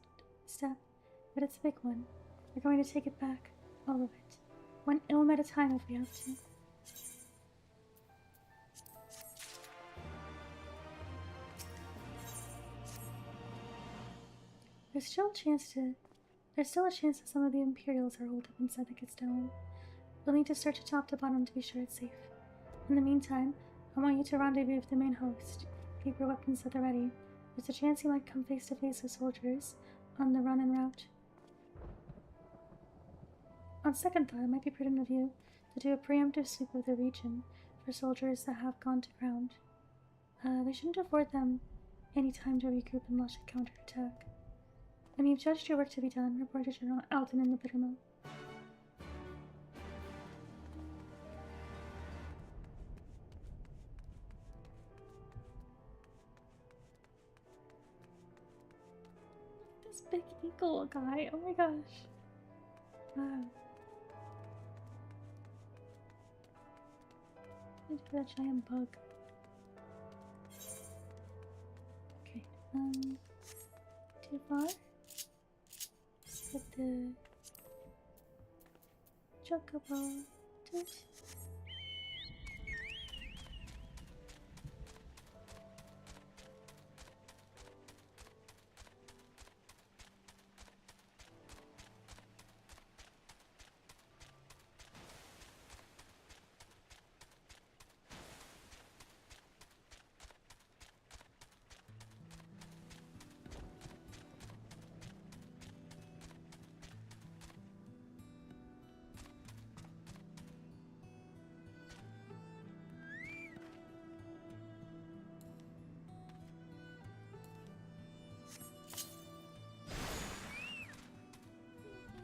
step, but it's a big one. We're going to take it back, all of it. One ilm at a time if we have to. There's still a chance that some of the Imperials are holed up inside the Castellan. We'll need to search it top to bottom to be sure it's safe. In the meantime, I want you to rendezvous with the main host. Keep your weapons at the ready. There's a chance you might come face to face with soldiers on the run en route. On second thought, it might be prudent of you to do a preemptive sweep of the region for soldiers that have gone to ground. We shouldn't afford them any time to regroup and launch a counterattack. When you've judged your work to be done, report to General Alton in the Bittermill. This big eagle guy, oh my gosh. Wow. Look at that giant bug. Okay, too far? With the chocobo toot.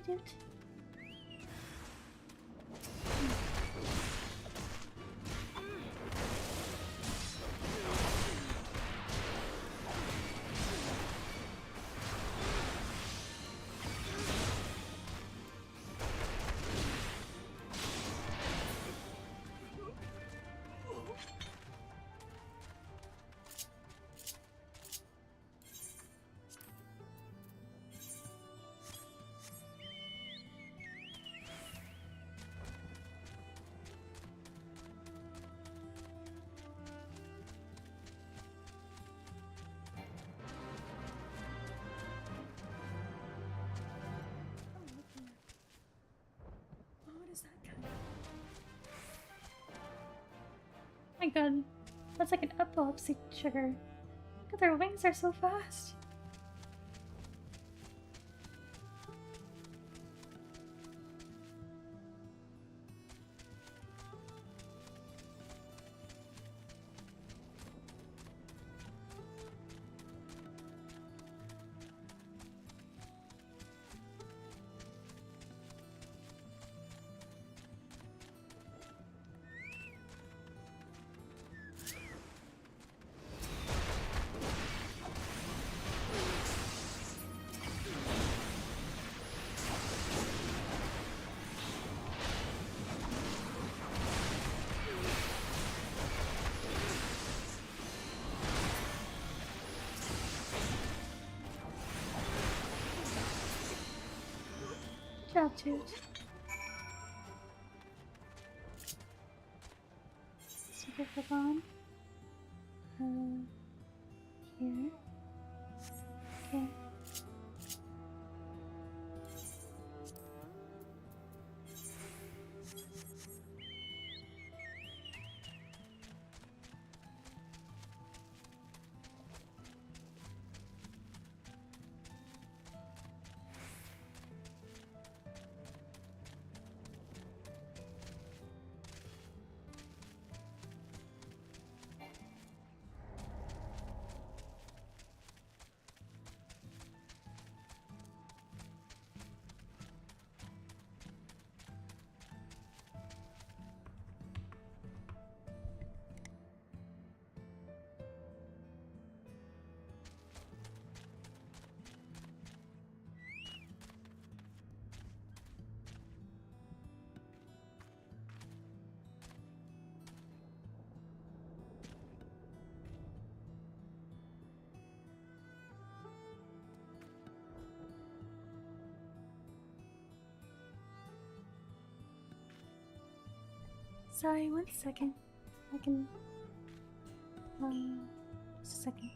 Dude. my god. That's like an epilepsy trigger. Look at their wings are so fast. Good job, Toot. Super flip on. Here. Okay. Sorry, 1 second. I can... just a second.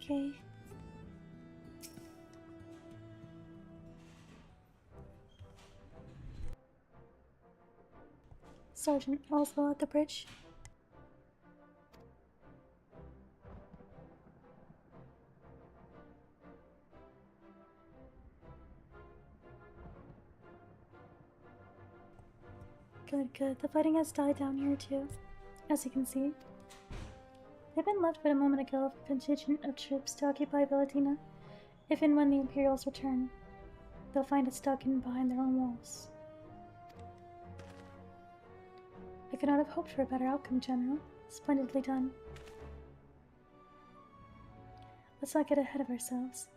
Okay. Sergeant Oswald at the bridge. Good, good. The fighting has died down here too, as you can see. They've been left but a moment ago of a contingent of troops to occupy Vellatina. If and when the Imperials return, they'll find it stuck in behind their own walls. I could not have hoped for a better outcome, General. Splendidly done. Let's not get ahead of ourselves.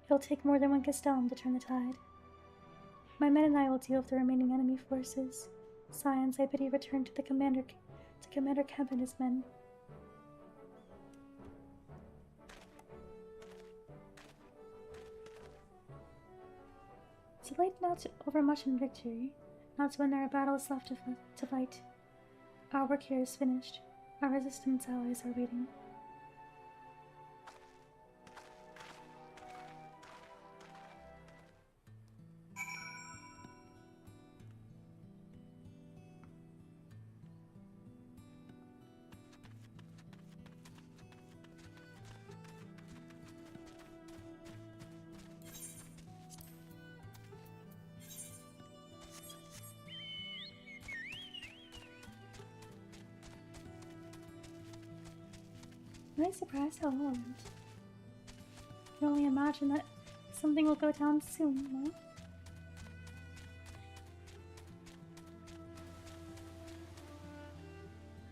It'll take more than one Castellum to turn the tide. My men and I will deal with the remaining enemy forces. Scions, I bid you return to Commander Kemp and his men. It's late not to overmuch in victory. Not when there are battles left to fight. Our work here is finished. Our resistance allies are waiting. I'm surprised how long. I can only imagine that something will go down soon, no?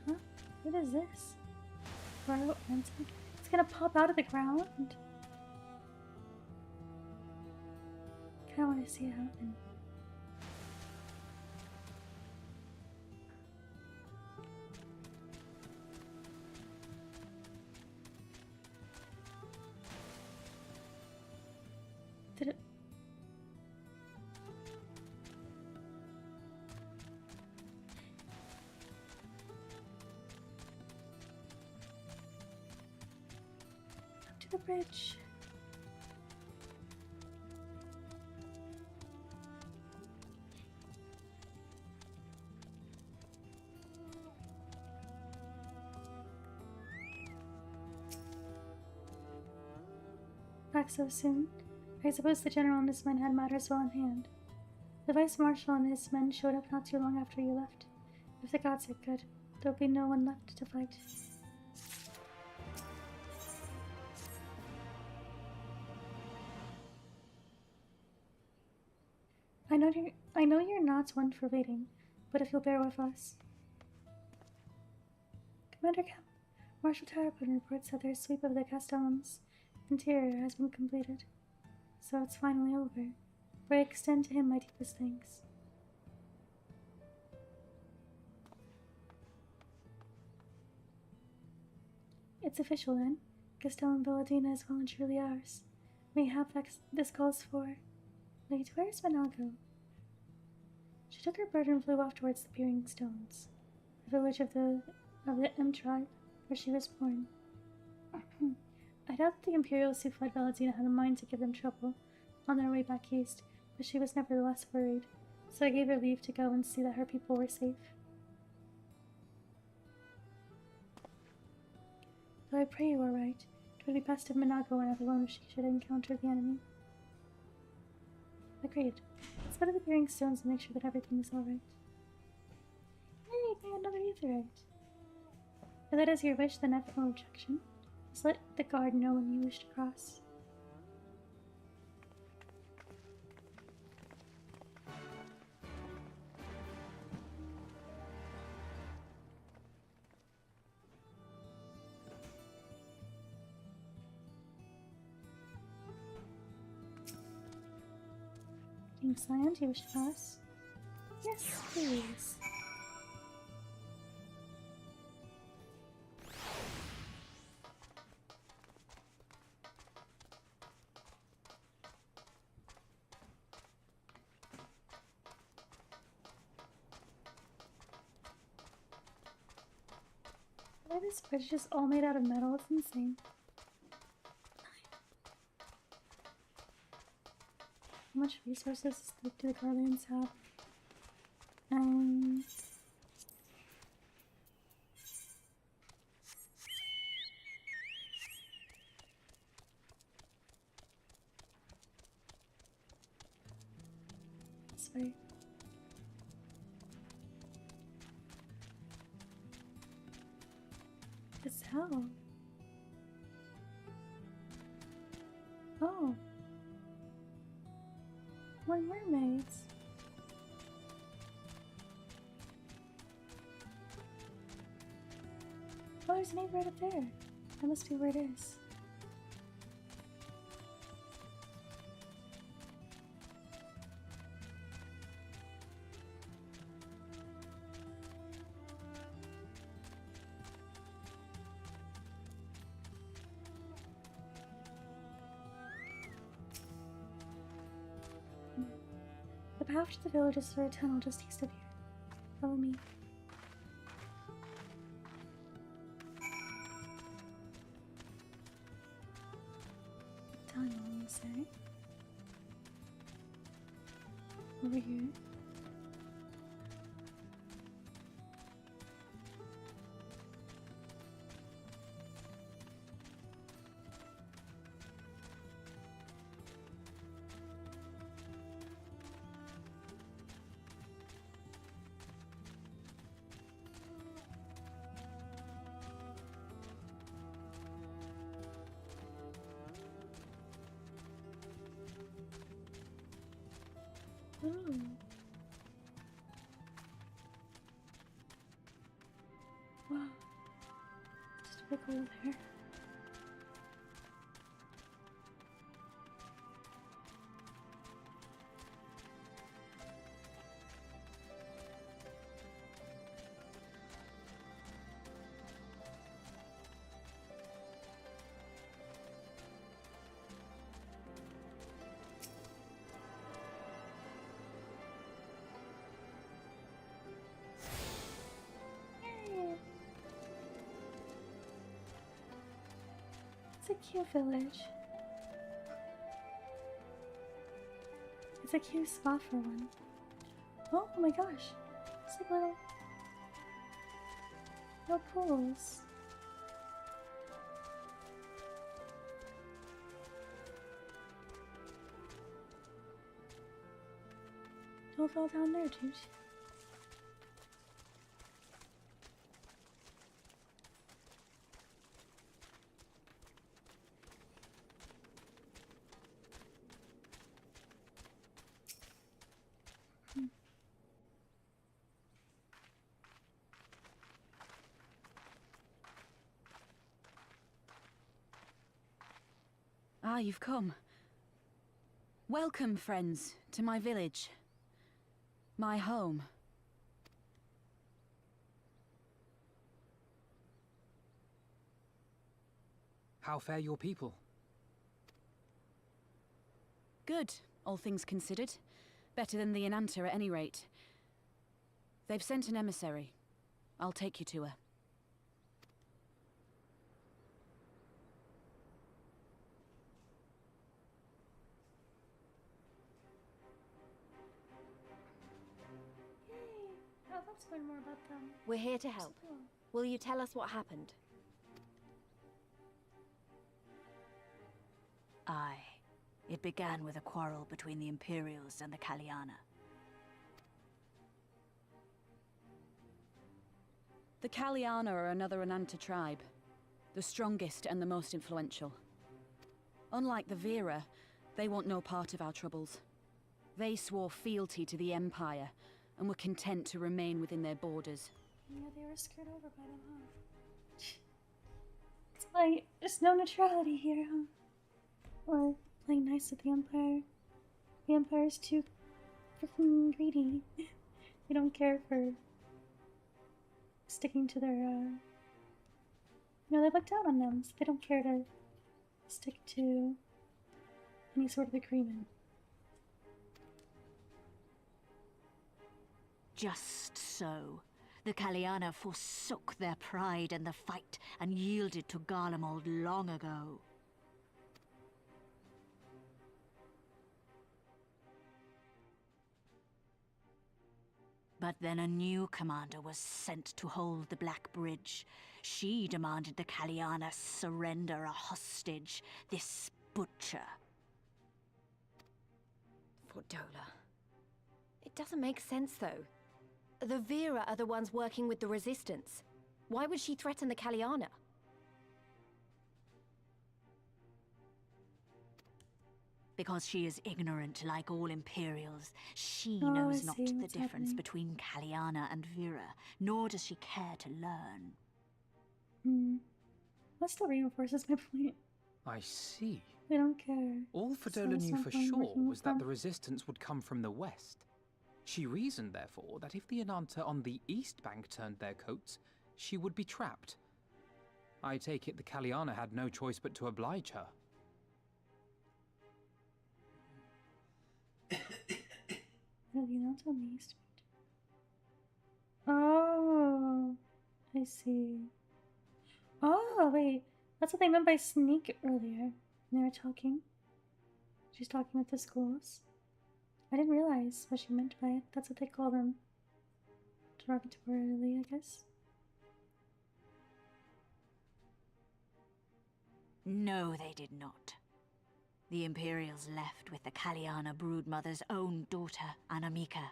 Huh? What is this? Bro, it's gonna pop out of the ground? I kinda wanna see it happen. Did it? Up to the bridge. Back so soon? I suppose the general and his men had matters well in hand. The vice marshal and his men showed up not too long after you left. If the gods are good, there'll be no one left to fight. I know you're not one for waiting, but if you'll bear with us. Commander Kemp, Marshal Tarapin reports that their sweep of the Castellan's interior has been completed. So it's finally over, for I extend to him my deepest thanks. It's official then. Castellan Belladina is well and truly ours. Mayhap this calls for... Wait, where's Manago? She took her bird and flew off towards the Peering Stones, the village of the M tribe, where she was born. I doubt that the Imperials who fled Belladina had a mind to give them trouble on their way back east, but she was nevertheless worried, so I gave her leave to go and see that her people were safe. Though I pray you are right, it would be best if Manago were not alone if she should encounter the enemy. Agreed. Let's go to the Peering Stones and make sure that everything is alright. Hey, I got another aetherite. If that is your wish, then I have no objection. Just let the guard know when you wish to cross. King Scion, do you wish to pass? Yes, please. Why this bridge is just all made out of metal? It's insane. How much resources do the Guardians have? This way. It's hell. Oh. More mermaids. Oh, there's an egg right up there. That must be where it is. The The path to the village is through a tunnel just east of here. Follow me. Tunnel, you say? Over here. Oh. Wow. Just a big hole there. It's a cute village. It's a cute spot for one. Oh my gosh. It's like little pools. Don't fall down there, dude. Ah, you've come. Welcome, friends, to my village. My home. How fare your people? Good, all things considered. Better than the Inanta at any rate. They've sent an emissary. I'll take you to her. I'd love to learn more about them. We're here to help. Will you tell us what happened? Aye. It began with a quarrel between the Imperials and the Kaliana. The Kaliana are another Inanta tribe. The strongest and the most influential. Unlike the Vera, they want no part of our troubles. They swore fealty to the Empire, and were content to remain within their borders. Yeah, they were screwed over by them, huh? It's like, there's no neutrality here, huh? Or playing nice with the Empire. The Empire's too freaking greedy. They don't care for sticking to their, you know, they look down on them, so they don't care to stick to any sort of agreement. Just so. The Kaliana forsook their pride in the fight and yielded to Garlemald long ago. But then a new commander was sent to hold the Black Bridge. She demanded the Kaliana surrender a hostage, this butcher. Fordola. It doesn't make sense, though. The Vera are the ones working with the Resistance. Why would she threaten the Kaliana? Because she is ignorant like all Imperials. She knows not the difference between Kaliana and Vera, nor does she care to learn. That still reinforces my point. I see. They don't care. All Fordola knew for sure was that the Resistance would come from the west. She reasoned, therefore, that if the Inanta on the east bank turned their coats, she would be trapped. I take it the Kaliana had no choice but to oblige her. Really not on the east. Oh, I see. Oh, wait. That's what they meant by sneak earlier. When they were talking. She's talking with the schools. I didn't realize what she meant by it. That's what they call them. Derogatorily, I guess. No, they did not. The Imperials left with the Kaliana broodmother's own daughter, Anamika.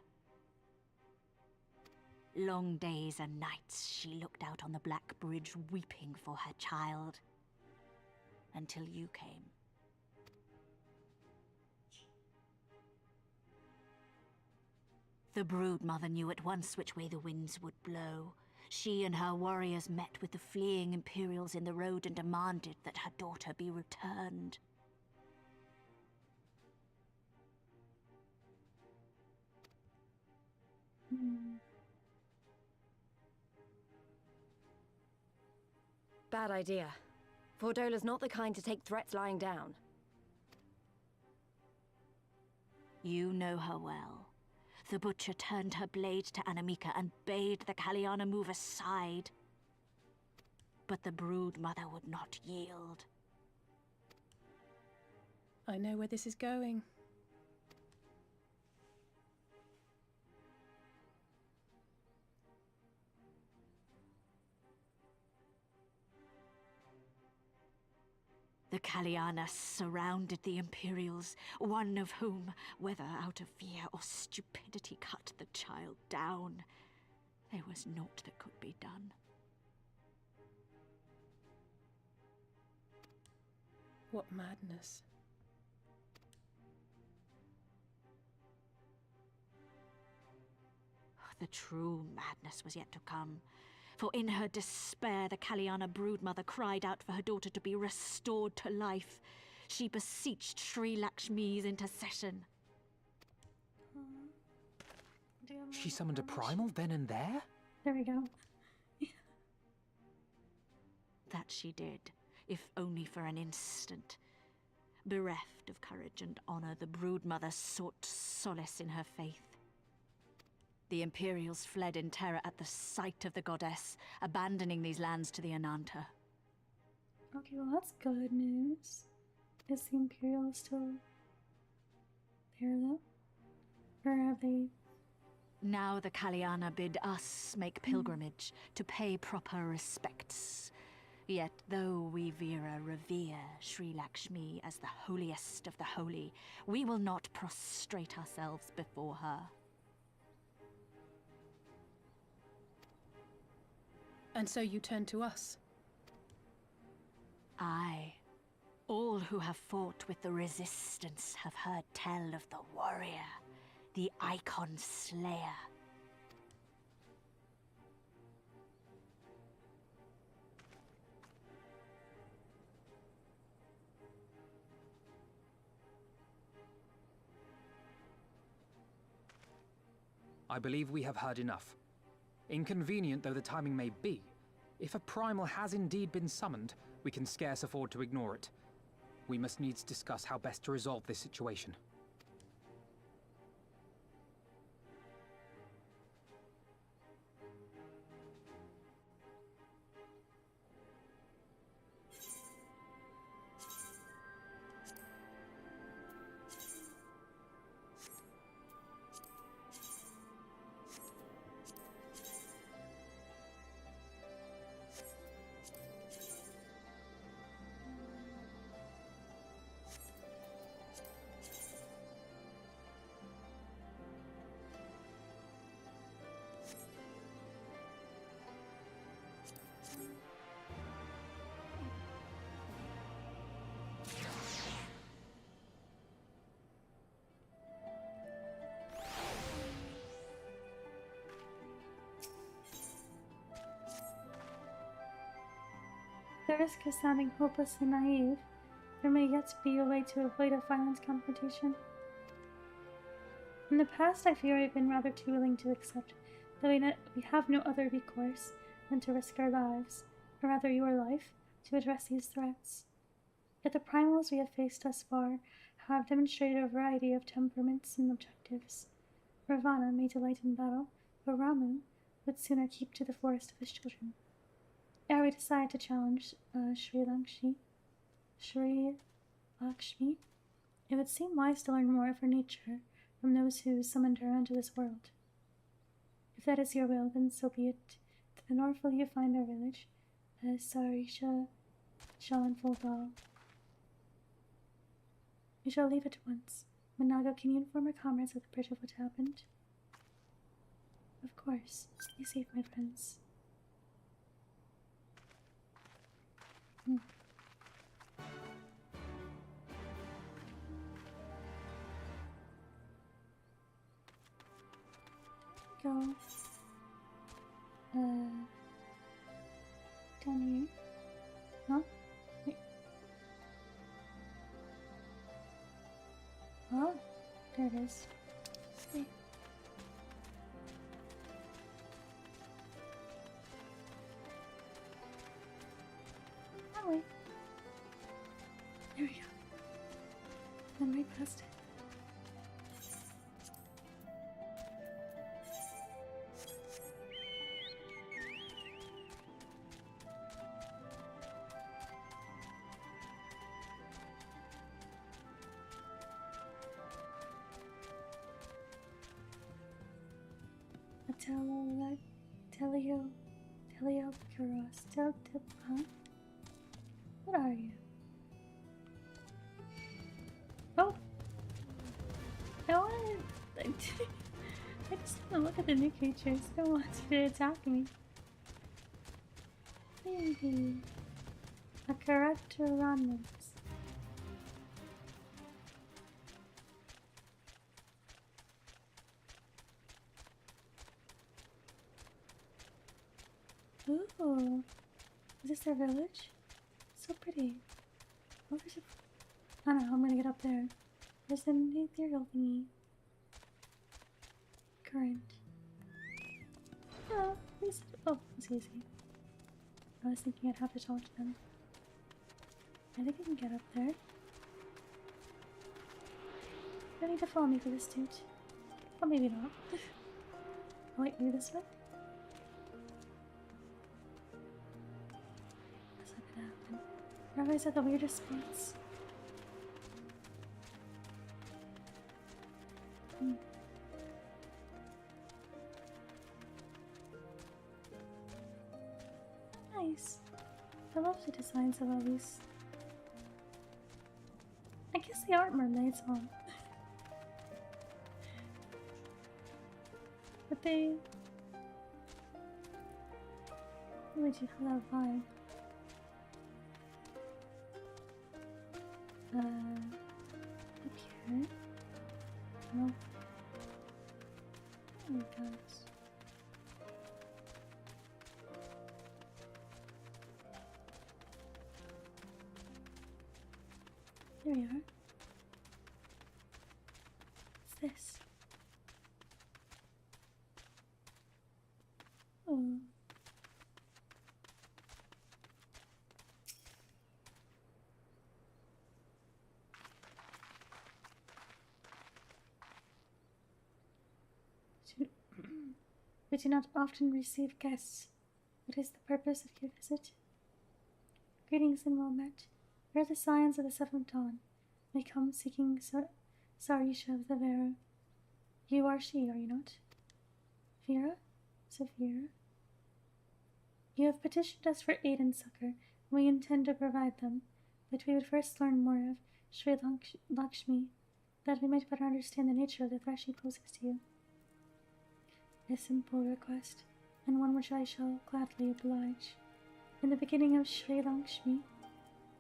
Long days and nights she looked out on the Black Bridge weeping for her child. Until you came. The broodmother knew at once which way the winds would blow. She and her warriors met with the fleeing Imperials in the road and demanded that her daughter be returned. Bad idea. Vordola's not the kind to take threats lying down. You know her well. The butcher turned her blade to Anamika and bade the Kaliana move aside. But the broodmother would not yield. I know where this is going. The Kaliana surrounded the Imperials, one of whom, whether out of fear or stupidity, cut the child down. There was naught that could be done. What madness. The true madness was yet to come. For in her despair, the Kaliana broodmother cried out for her daughter to be restored to life. She beseeched Sri Lakshmi's intercession. She summoned a primal then and there? There we go. That she did, if only for an instant. Bereft of courage and honor, the broodmother sought solace in her faith. The Imperials fled in terror at the sight of the goddess, abandoning these lands to the Ananta. Okay, well that's good news. Is the Imperial still there though? Or have they... Now the Kaliana bid us make pilgrimage to pay proper respects. Yet though we Vera revere Sri Lakshmi as the holiest of the holy, we will not prostrate ourselves before her. And so you turn to us? Aye. All who have fought with the Resistance have heard tell of the warrior, the Icon Slayer. I believe we have heard enough. Inconvenient though the timing may be, if a primal has indeed been summoned, we can scarce afford to ignore it. We must needs discuss how best to resolve this situation. The risk of sounding hopelessly naive, there may yet be a way to avoid a violent confrontation. In the past, I fear I've been rather too willing to accept that we have no other recourse than to risk our lives, or rather your life, to address these threats. Yet the primals we have faced thus far have demonstrated a variety of temperaments and objectives. Ravana may delight in battle, but Ramu would sooner keep to the forest of his children. Ere we decide to challenge Sri Lakshmi, it would seem wise to learn more of her nature from those who summoned her into this world. If that is your will, then so be it. To the north will you find our village, as Sarisha shall unfold all. We shall leave at once. Manago, can you inform our comrades at the bridge of what happened? Of course. Be safe, my friends. Go. Down here. Huh? Wait. Oh, there it is. Stay. That way. There we go. Then right past it. Huh? What are you? Oh! I just want to look at the new creatures. I don't want you to attack me. Maybe. A Caracteranus. Ooh. Is this their village? So pretty. Oh, there's a... I don't know how I'm gonna get up there. There's an ethereal thingy. Current. Oh, please. Oh, it's easy. I was thinking I'd have to talk to them. I think I can get up there. You don't need to follow me for this, dude. Or maybe not. Oh, wait, maybe this way? That's not gonna happen. We're always at the weirdest spots. Nice. I love the designs of all these. I guess they aren't mermaids, huh? But they really do have that vibe. Up here. No. Oh my gosh. There we are. What's this? Oh. We do not often receive guests. What is the purpose of your visit? Greetings and well met. We are the Scions of the Seventh Dawn. We come seeking Sarisha of the Vera. You are she, are you not? Vera? Is it Vera? You have petitioned us for aid and succor, and we intend to provide them, but we would first learn more of Sri Lakshmi, that we might better understand the nature of the threat she poses to you. A simple request, and one which I shall gladly oblige. In the beginning of Sri Lakshmi,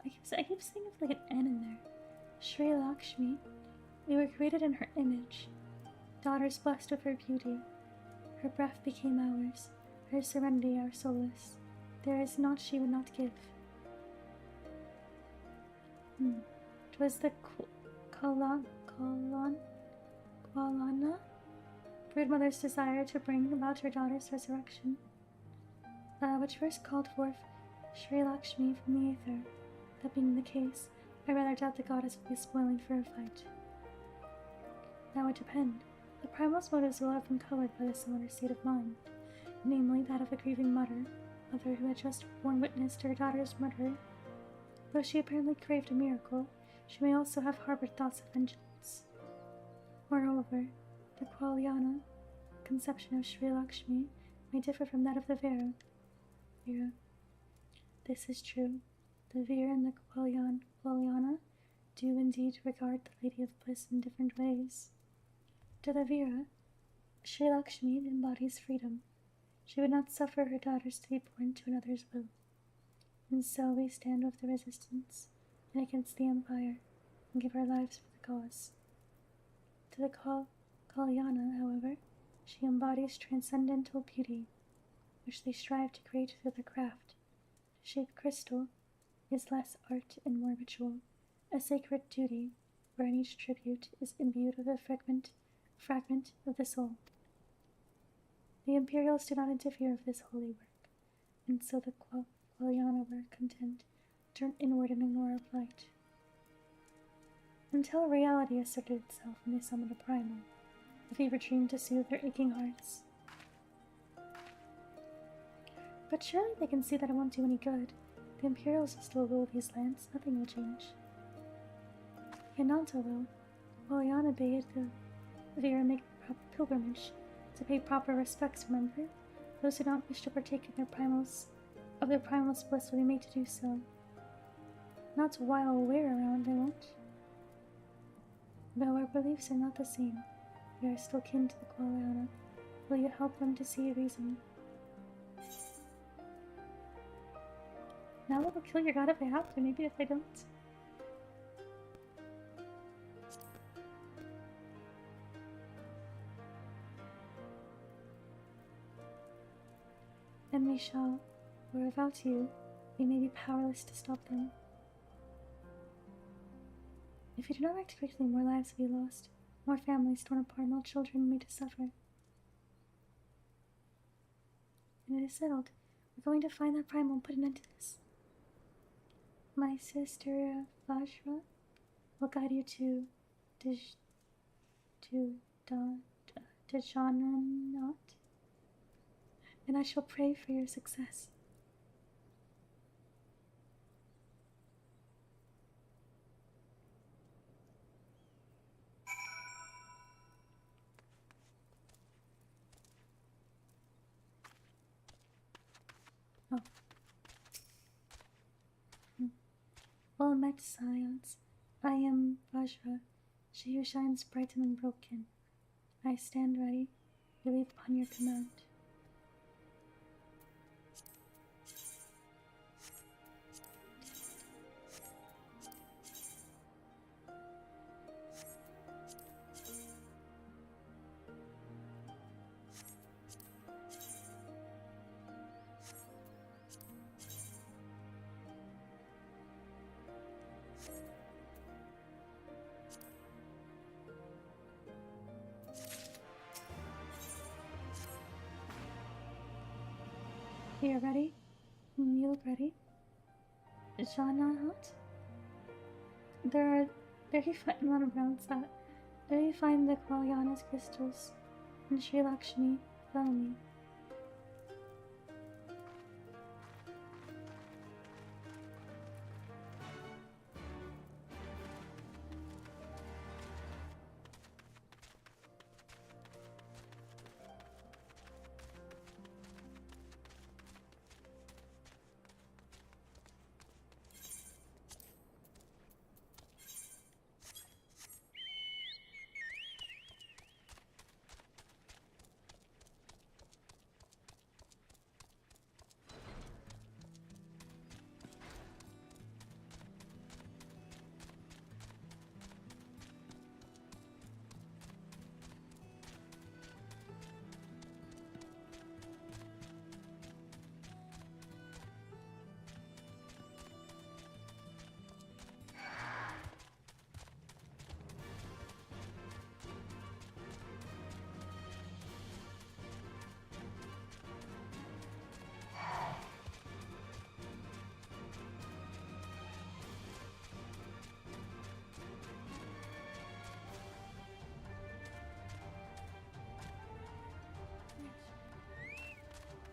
I keep saying it's like an N in there. Sri Lakshmi, we were created in her image. Daughters blessed with her beauty. Her breath became ours, her serenity our solace. There is naught she would not give. 'Twas the Kalana broodmother's desire to bring about her daughter's resurrection, which first called forth Sri Lakshmi from the aether. That being the case, I rather doubt the goddess would be spoiling for a fight. That would depend. The primal's motives will have been colored by the similar state of mind, namely that of a grieving mother who had just borne witness to her daughter's murder. Though she apparently craved a miracle, she may also have harbored thoughts of vengeance. Moreover, the Qualiana conception of Sri Lakshmi may differ from that of the Vera. This is true. The Vera and the Qualiana do indeed regard the Lady of Bliss in different ways. To the Vera, Sri Lakshmi embodies freedom. She would not suffer her daughters to be born to another's will. And so we stand with the resistance and against the Empire and give our lives for the cause. To the Kalyana, however, she embodies transcendental beauty, which they strive to create through their craft. To shape crystal is less art and more ritual, a sacred duty wherein each tribute is imbued with a fragment of the soul. The Imperials do not interfere with this holy work, and so the Qualiana were content to turn inward and ignore our plight. Until reality asserted itself and they summoned a primal, a fever dream to soothe their aching hearts. But surely they can see that it won't do any good. The Imperials will still rule these lands, nothing will change. Hinata, though, Qualiana bade the Vera make a pilgrimage to pay proper respects, remember? Those who don't wish to partake in their primal's bliss will be made to do so. Not while we're around, they won't. Though our beliefs are not the same, we are still kin to the Qualiana. Will you help them to see reason? Now I'll kill your god if I have to, maybe if I don't. And we shall, for without you, we may be powerless to stop them. If you do not act quickly, more lives will be lost, more families torn apart, more children made to suffer. And it is settled. We're going to find that primal and put an end to this. My sister Vajra will guide you to Dejananat, and I shall pray for your success. Oh. Well met, scions. I am Vajra, she who shines bright and unbroken. I stand ready, relieve upon your command. You ready? You look ready? Janahat? There you find a lot of rounds that. There you find the Qualiana's crystals, and Sri Lakshmi, follow me.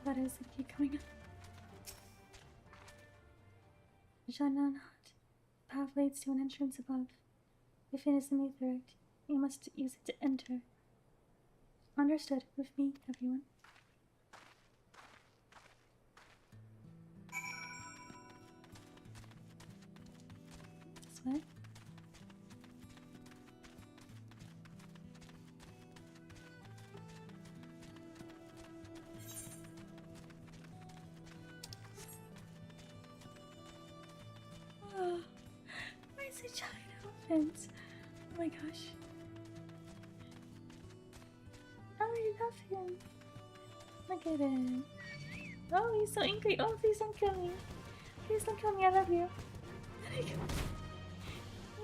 letters that keep coming up. Jananat. Path leads to an entrance above. If it is an aetherite, you must use it to enter. Understood. With me, everyone. This way. Oh, where's the giant elephant? Oh my gosh. Oh, I love him. Look at him. Oh, he's so angry. Oh, please don't kill me. Please don't kill me. I love you. I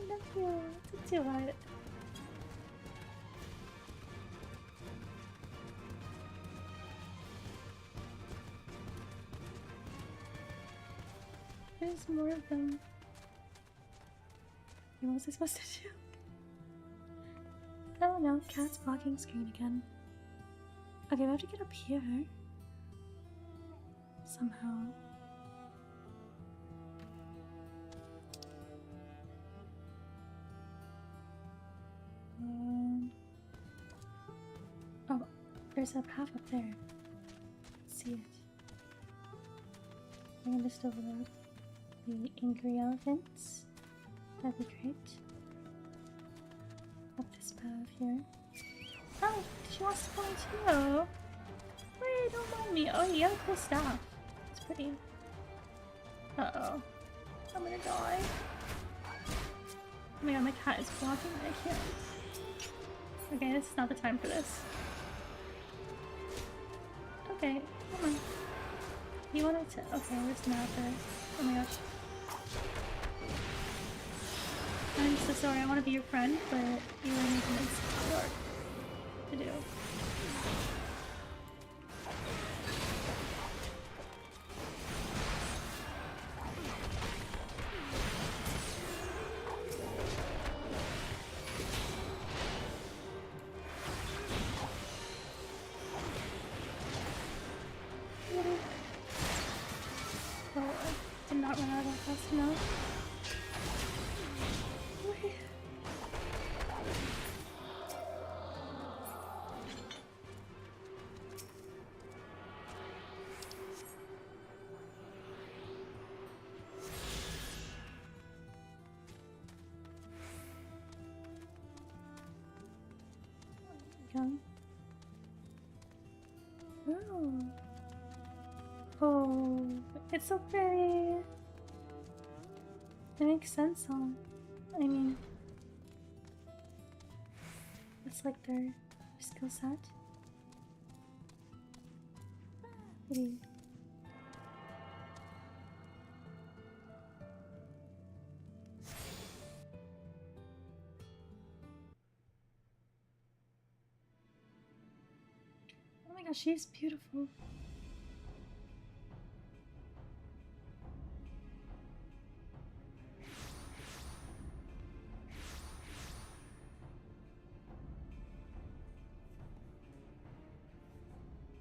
love you. Don't do it. There's more of them. What was I supposed to do? Oh no, cat's blocking screen again. Okay, we have to get up here. Somehow. Oh, there's a path up there. Let's see it. I can just overload the angry elephants. That'd be great. Up this path here. Oh, she wants to go too. Wait, don't mind me. Oh, you got cool stuff. It's pretty. Uh-oh. I'm gonna die. Oh my god, my cat is blocking me. I can't. Okay, this is not the time for this. Okay, come on. You wanted to. Okay, there's not there. Oh my gosh. I'm so sorry, I want to be your friend, but you are making this hard to do. Oh, I did not run out of that fast enough. Oh. Oh, it's so pretty. It makes sense on. I mean, it's like their skill set. Pretty. Oh my gosh, she's beautiful.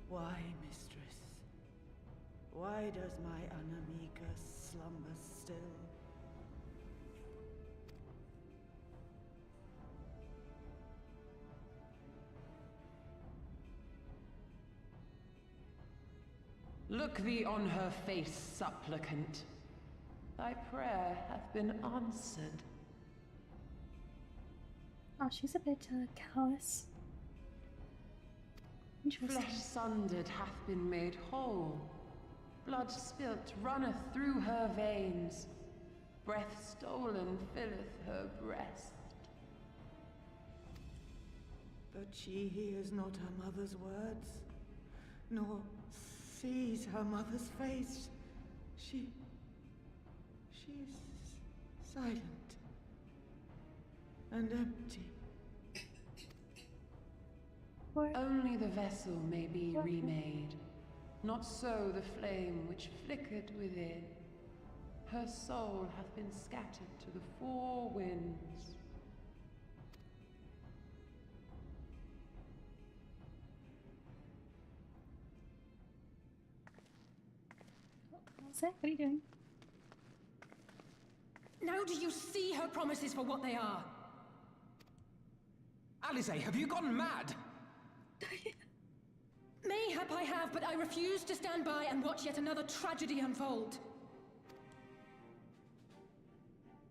Why, mistress? Why does my Anamika slumber still? Look thee on her face, supplicant. Thy prayer hath been answered. Oh, she's a bit callous. Flesh sundered hath been made whole. Blood spilt runneth through her veins. Breath stolen filleth her breast. But she hears not her mother's words, nor sees her mother's face. She is silent and empty. Only the vessel may be remade, not so the flame which flickered within. Her soul hath been scattered to the four winds. What are you doing? Now do you see her promises for what they are? Alice, have you gone mad? Mayhap I have, but I refuse to stand by and watch yet another tragedy unfold.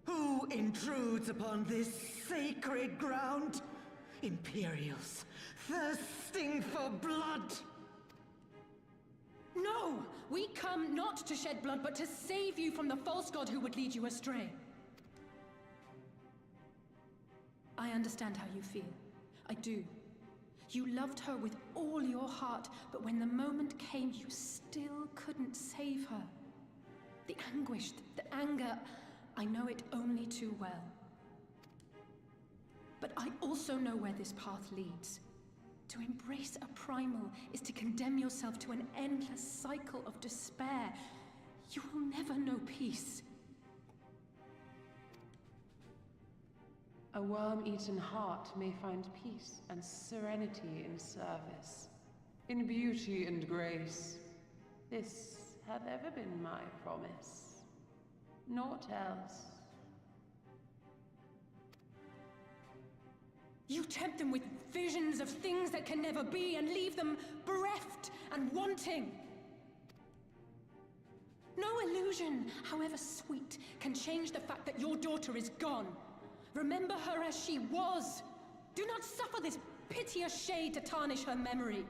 Who intrudes upon this sacred ground? Imperials, thirsting for blood! No! We come not to shed blood, but to save you from the false god who would lead you astray. I understand how you feel. I do. You loved her with all your heart, but when the moment came, you still couldn't save her. The anguish, the anger, I know it only too well. But I also know where this path leads. To embrace a primal is to condemn yourself to an endless cycle of despair. You will never know peace. A worm-eaten heart may find peace and serenity in service, in beauty and grace. This hath ever been my promise. Naught else. You tempt them with visions of things that can never be and leave them bereft and wanting. No illusion, however sweet, can change the fact that your daughter is gone. Remember her as she was. Do not suffer this piteous shade to tarnish her memory.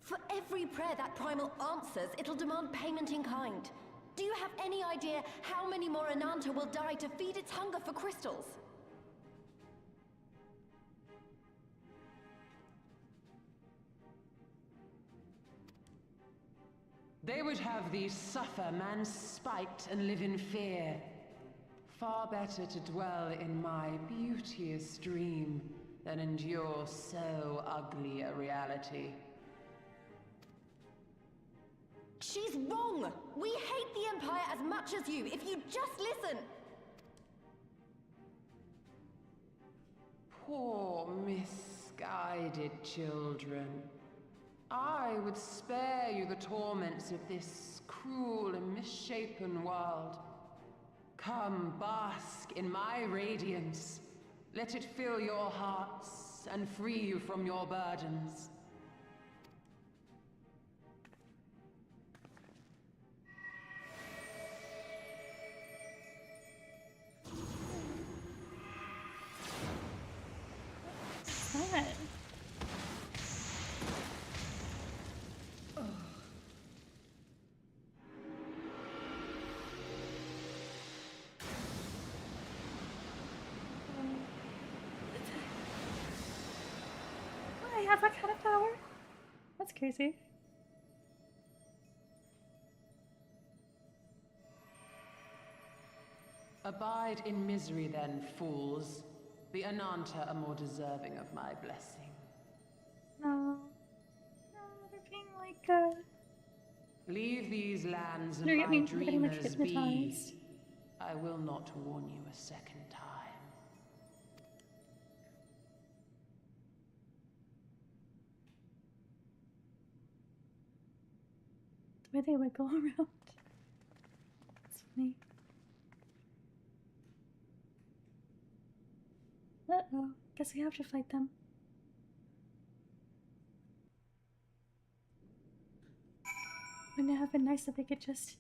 For every prayer that primal answers, it'll demand payment in kind. Do you have any idea how many more Ananta will die to feed its hunger for crystals? They would have thee suffer man's spite and live in fear. Far better to dwell in my beauteous dream than endure so ugly a reality. She's wrong! We hate the Empire as much as you, if you just listen! Poor misguided children. I would spare you the torments of this cruel and misshapen world. Come, bask in my radiance. Let it fill your hearts and free you from your burdens. What? I have that kind of power? That's crazy. Abide in misery then, fools. The Ananta are more deserving of my blessing. No. No, they're being like, Leave these lands and they're my getting like dreamers be. hypnotized. I will not warn you a second time. The way they wiggle around. It's funny. Uh-oh. Guess we have to fight them. Wouldn't it have been nice if they could just...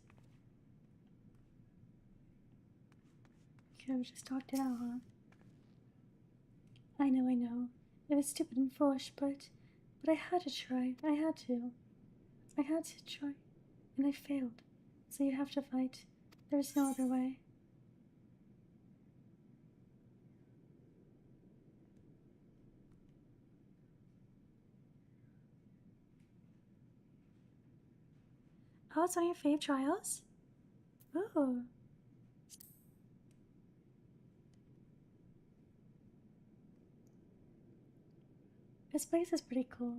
Could have just talked it out, huh? I know. It was stupid and foolish, but I had to try. I had to try. And I failed. So you have to fight. There's no other way. Oh, it's one of your fave trials? Ooh. This place is pretty cool.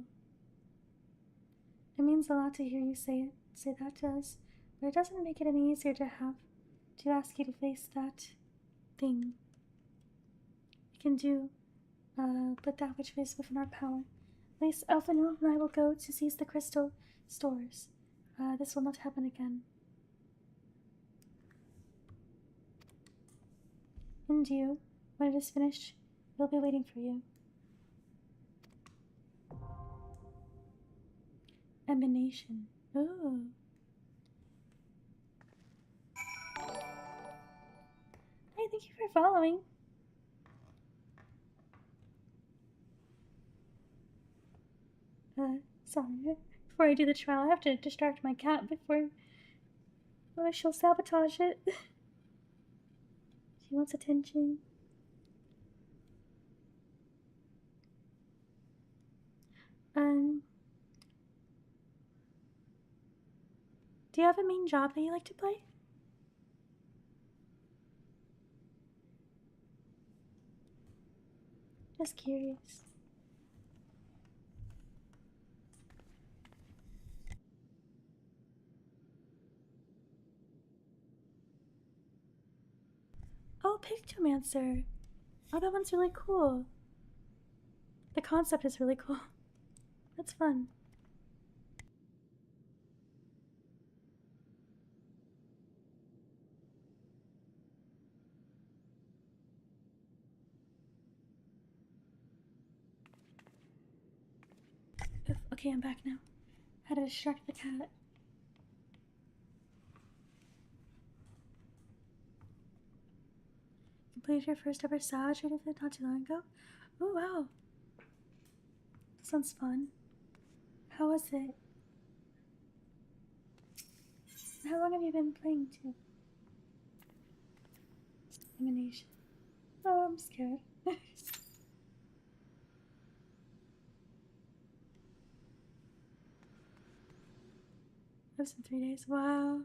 It means a lot to hear you say that to us, but it doesn't make it any easier to ask you to face that thing. You can do but that which is within our power. At least Elfinor and I will go to seize the crystal stores. This will not happen again. And you, when it is finished, we'll be waiting for you. Emanation. Ooh. Hey, thank you for following. Sorry. Before I do the trial, I have to distract my cat before she'll sabotage it. She wants attention. Do you have a main job that you like to play? Just curious. Oh, Pictomancer. Oh, that one's really cool. The concept is really cool. That's fun. Oof, okay, I'm back now. Had to distract the cat. Completed your first ever salvage raid event not too long ago? Oh wow. That sounds fun. How was it? How long have you been playing too? Elimination. Oh, I'm scared. Lives in 3 days. Wow.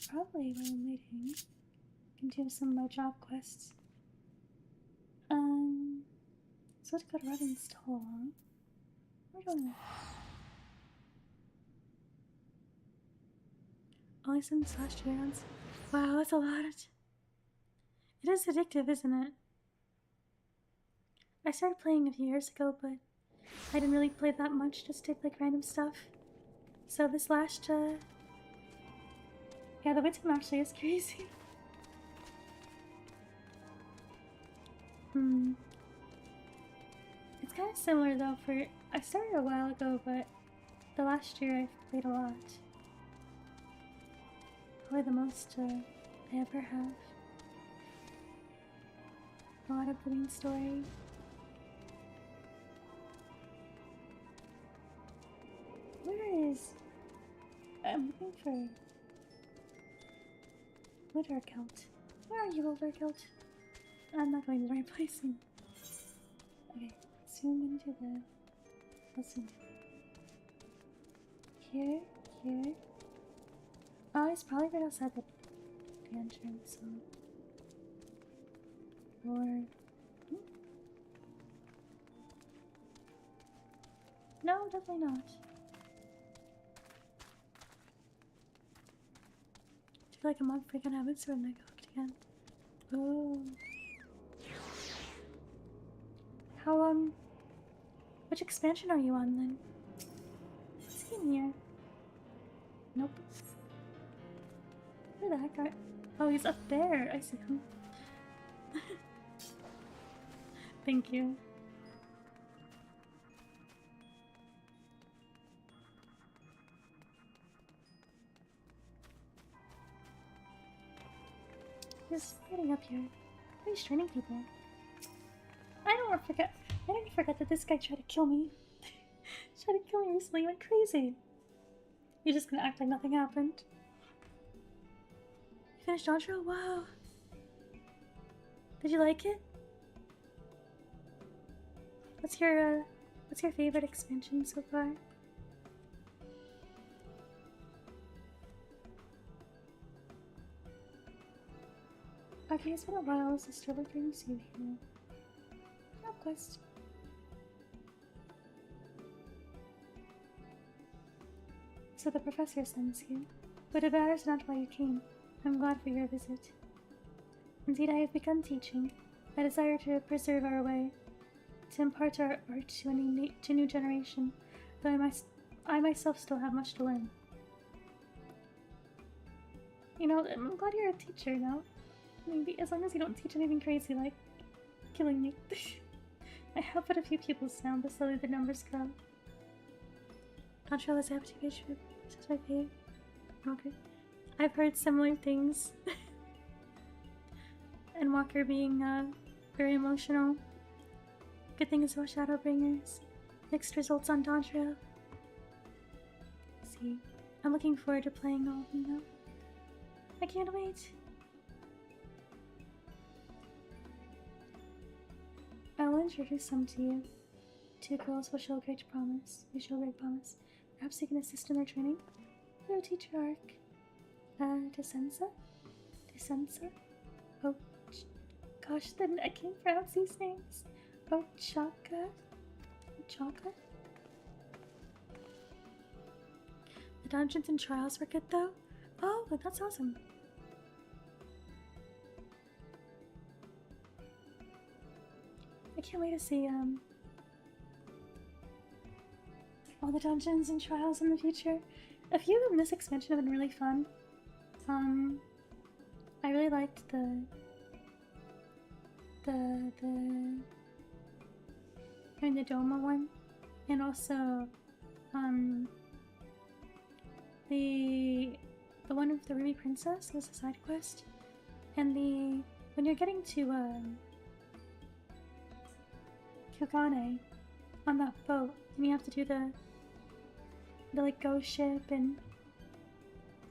Probably while I'm waiting, I can do some of my job quests. So let's go to Robin's Hall. We're going. Only since last year. Wow, that's a lot. It is addictive, isn't it? I started playing a few years ago, but I didn't really play that much, just did like random stuff. So this last, yeah, the Winsome actually is crazy. It's kind of similar though, I started a while ago, but the last year I've played a lot. Probably the most I ever have. A lot of the main story. Where is... I'm looking for... Witherkelt. Where are you, Witherkelt? I'm not going to the right place. Okay, zoom into the... Let's see. Here, here. Oh, it's probably right outside the entrance, so... Or... No, definitely not. I feel like I'm freaking having sword neck hooked again. Oh. How, which expansion are you on then? What's he in here? Nope. Where the heck are... Oh, he's up there. I see him. Thank you. Just getting up here. He's training people. I didn't forget that this guy tried to kill me. Tried to kill me recently. He went crazy. You're just gonna act like nothing happened. You finished Joshua? Wow. Did you like it? What's your favorite expansion so far? Okay, it's been a while since I started bringing you here. No quest. So the professor sends you. But it matters not why you came. I'm glad for your visit. Indeed, I have begun teaching. I desire to preserve our way, to impart our art to a new generation, though I myself still have much to learn. You know, I'm glad you're a teacher now. Maybe as long as you don't teach anything crazy like killing me. I have but a few pupils now, but slowly the numbers grow. Dontrell is activation is my fave. Okay. I've heard similar things. And Walker being very emotional. Good thing is about Shadowbringers. Mixed results on Dontrell. See, I'm looking forward to playing all of them now. I can't wait. I will introduce some to you. Two girls will show great promise. We show great promise. Perhaps you can assist in their training. Hello, Teacher Arc. Desensa? Desensa? Oh, gosh, then I can't pronounce these names. Oh, Chaka? Chaka? The dungeons and trials were good, though? Oh, that's awesome. I can't wait to see, all the dungeons and trials in the future. A few of them in this expansion have been really fun. I really liked the Doma one, and also the one with the Ruby Princess was a side quest, and when you're getting to Kugane on that boat, and you have to do the like ghost ship and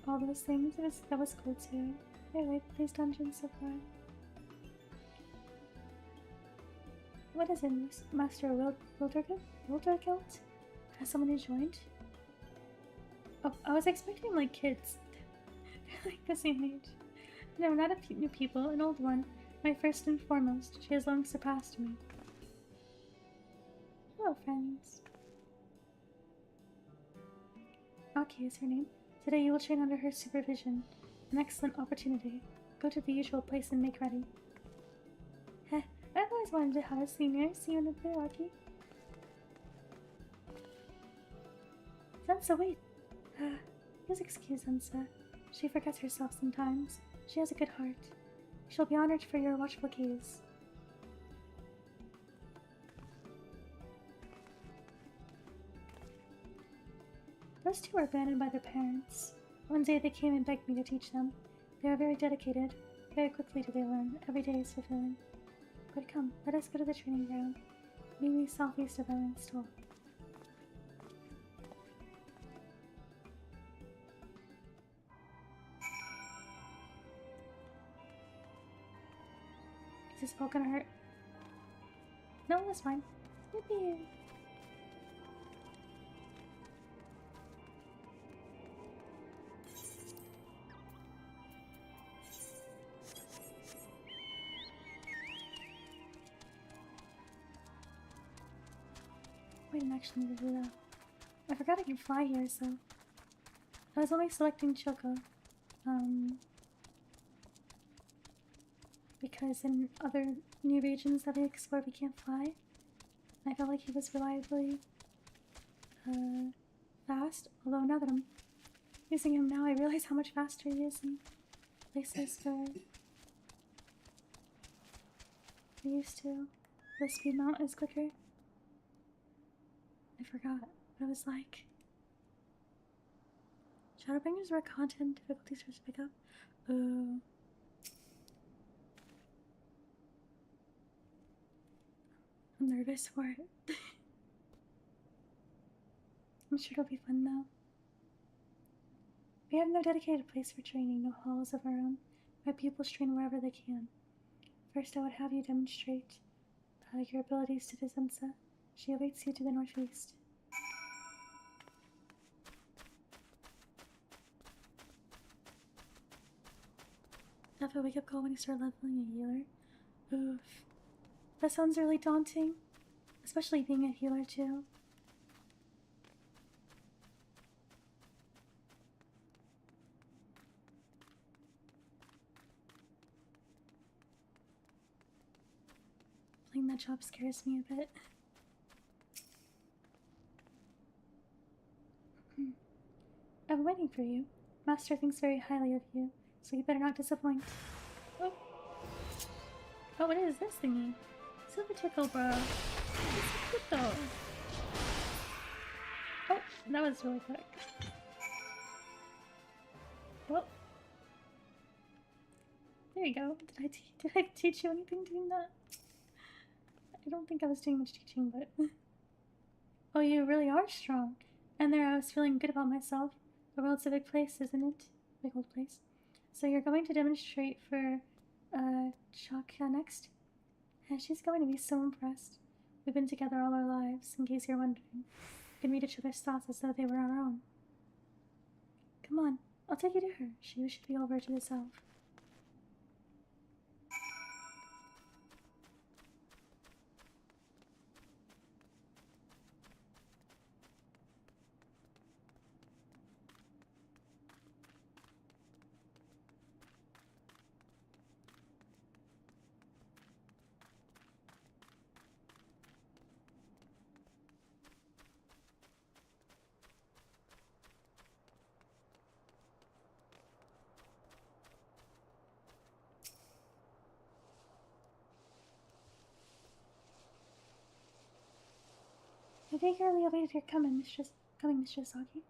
all those things. That was cool too. I like these dungeons so far. What is it? Master Wildergilt? Has someone who joined? Oh, I was expecting like kids. Like the same age. No, not a few new people, an old one. My first and foremost. She has long surpassed me. Hello, friends. Aki is her name. Today you will train under her supervision. An excellent opportunity. Go to the usual place and make ready. Heh, I've always wanted to have a senior. See you in a bit, Aki. Sansa, wait. Please excuse Sansa. She forgets herself sometimes. She has a good heart. She'll be honored for your watchful gaze. Those two were abandoned by their parents. One day they came and begged me to teach them. They are very dedicated. Very quickly do they learn. Every day is fulfilling. But come, let us go to the training ground. Meet me southeast of Island Stoll. Is this ball gonna hurt? No, that's fine. Yippee! I didn't actually need to do that. I forgot I can fly here, so I was only selecting Choco. Because in other new regions that we explore we can't fly. I felt like he was reliably fast, although now that I'm using him now I realize how much faster he is in places where I used to. The speed mount is quicker. I forgot what it was like. Shadowbringers were content difficulties for us to pick up. I'm nervous for it. I'm sure it'll be fun though. We have no dedicated place for training, no halls of our own. My pupils train wherever they can. First I would have you demonstrate your abilities to Desensa. She awaits you to the northeast. Have a wake-up call when you start leveling a healer. Oof. That sounds really daunting. Especially being a healer too. Doing that job scares me a bit. I'm waiting for you. Master thinks very highly of you, so you better not disappoint. Oh. Oh, what is this thingy? Silver tickle, bro. It's cute though. Oh, that was really quick. Well. There you go. Did I teach you anything doing that? I don't think I was doing much teaching, but... Oh, you really are strong. And there I was feeling good about myself. The world's a big place, isn't it? Big old place. So you're going to demonstrate for, Shaka next? And she's going to be so impressed. We've been together all our lives, in case you're wondering. We can read each other's thoughts as though they were our own. Come on, I'll take you to her. She should be over to the south. I've eagerly awaited your coming, Mistress Saki.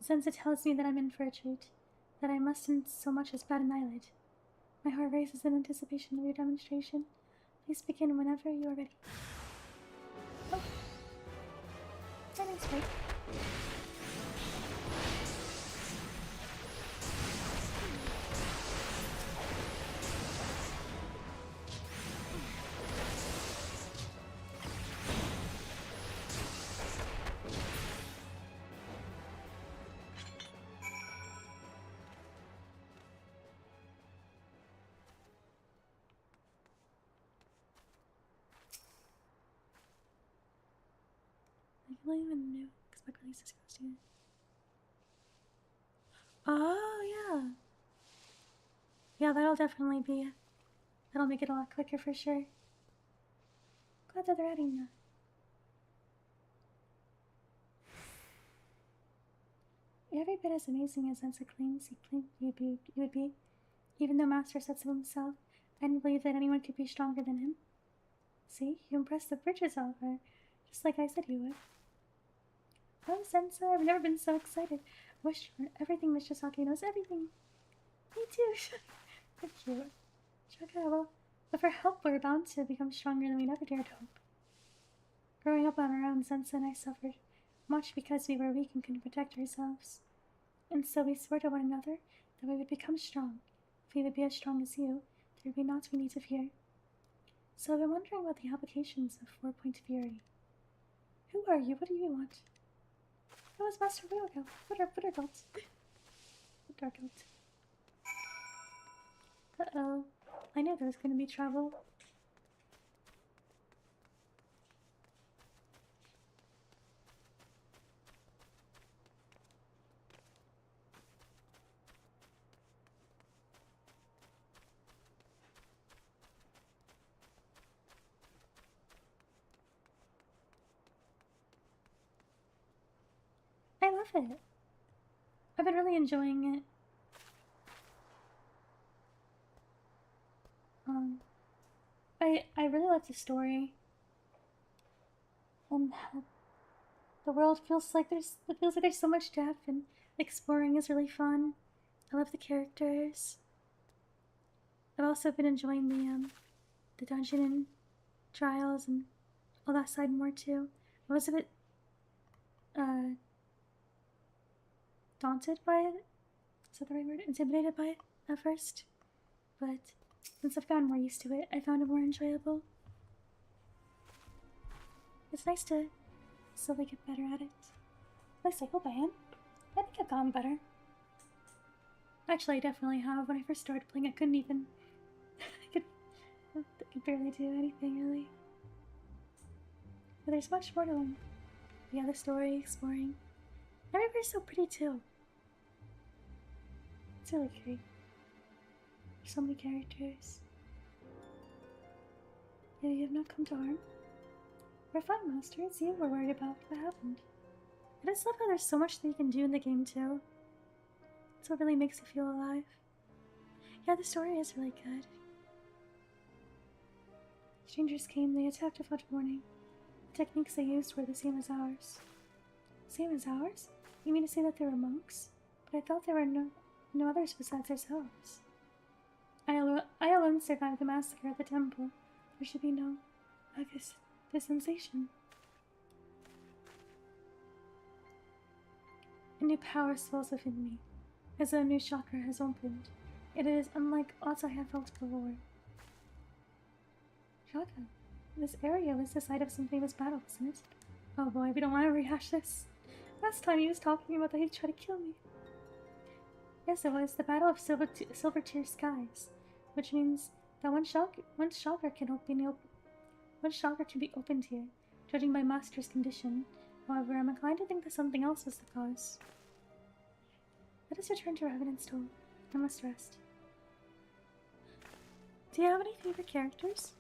Since it tells me that I'm in for a treat, that I mustn't so much as bat an eyelid. My heart races in anticipation of your demonstration. Please begin whenever you are ready. Oh. Timing's right. I don't even know expect releases goes to. Oh yeah. Yeah, that'll make it a lot quicker for sure. Glad that they're adding that. You're every bit as amazing as Ensa claims you would be. Even though Master said so himself, I didn't believe that anyone could be stronger than him. See, you impressed the bridges off her, just like I said you would. Oh, Sensa, I've never been so excited. I wish you learned everything Mr. Saki knows everything. Me too. Thank you. Shaka, well, with her help, we're bound to become stronger than we never dared hope. Growing up on our own, Sensa and I suffered, much because we were weak and couldn't protect ourselves. And so we swore to one another that we would become strong. If we would be as strong as you, there would be naught we need to fear. So I've been wondering about the applications of 4-Point Fury. Who are you? What do you want? That was Master Wilgo. Buttergold. Buttergold. Uh-oh. I knew there was going to be trouble. I love it. I've been really enjoying it. I really like the story. And the world feels like there's so much depth, and exploring is really fun. I love the characters. I've also been enjoying the dungeon and trials and all that side more too. I was a bit daunted by it. Is that the right word? Intimidated by it at first. But since I've gotten more used to it, I found it more enjoyable. It's nice to slowly get better at it. At least I hope I am. I think I've gotten better. Actually, I definitely have. When I first started playing, I couldn't even... I could barely do anything, really. But there's much more to learn. Yeah, the story, exploring. Everybody's so pretty, too. It's really great. There's so many characters. You have not come to harm? We're fine, Master. It's you we're worried about. What happened? I just love how there's so much that you can do in the game, too. That's what really makes you feel alive. Yeah, the story is really good. Strangers came, they attacked without warning. The techniques they used were the same as ours. Same as ours? You mean to say that they were monks? But I thought there were no others besides ourselves. I alone survived the massacre at the temple. There should be no... the sensation. A new power swells within me, as though a new chakra has opened. It is unlike aught I have felt before. Chakra, this area was the site of some famous battle, wasn't it? Oh boy, we don't want to rehash this. Last time he was talking about that he'd try to kill me. Yes, it was the Battle of Silver Tier Skies, which means that one chakra can be opened here, judging by Master's condition. However, I'm inclined to think that something else was the cause. Let us return to Revenant's Toll. I must rest. Do you have any favorite characters?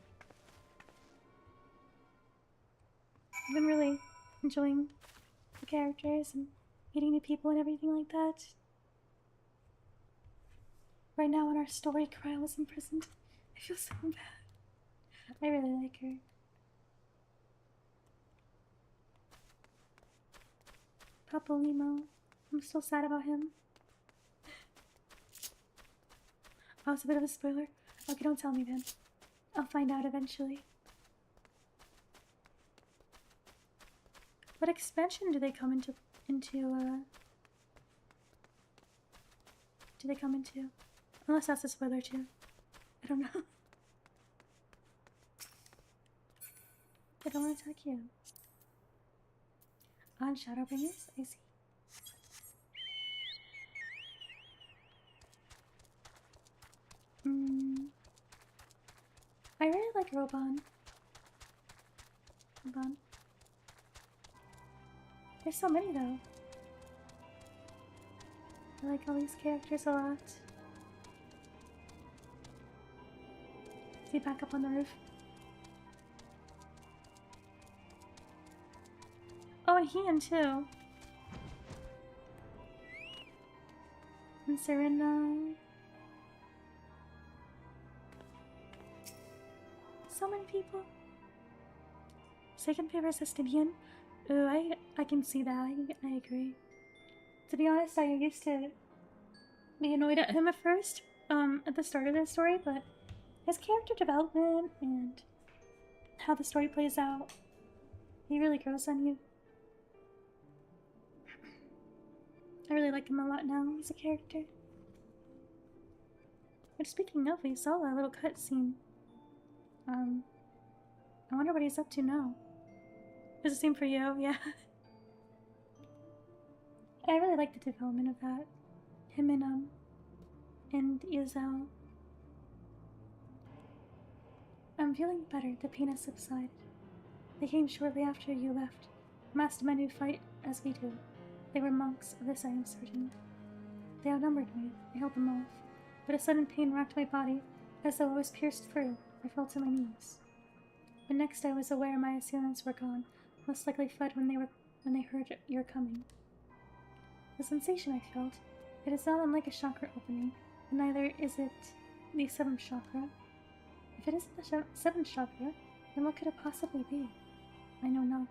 I've been really enjoying the characters and meeting new people and everything like that. Right now in our story, Kryl was imprisoned. I feel so bad. I really like her. Papa Limo. I'm still sad about him. Oh, it's a bit of a spoiler. Okay, don't tell me then. I'll find out eventually. What expansion do they come into? Do they come into? Unless that's a spoiler too. I don't know. I don't want to attack you. On Shadowbringers? I see. I really like Robon. There's so many though. I like all these characters a lot. Is he back up on the roof? Oh, and Hien too. And Serena. So many people. Second favorite is Hien. Ooh, I can see that. I agree. To be honest, I used to be annoyed at him at first, at the start of the story, but his character development and how the story plays out, he really grows on you. I really like him a lot now as a character. But speaking of, we saw a little cutscene. I wonder what he's up to now. Does it seem for you? Yeah. I really like the development of that. Him and Izel. I'm feeling better. The pain has subsided. They came shortly after you left. Masked men who fight as we do. They were monks, of this I am certain. They outnumbered me. I held them off. But a sudden pain racked my body, as though it was pierced through. I fell to my knees. But next I was aware my assailants were gone, most likely fled when they heard your coming. The sensation I felt, it is not unlike a chakra opening, and neither is it the 7th chakra. If it isn't the 7th chakra, then what could it possibly be? I know not.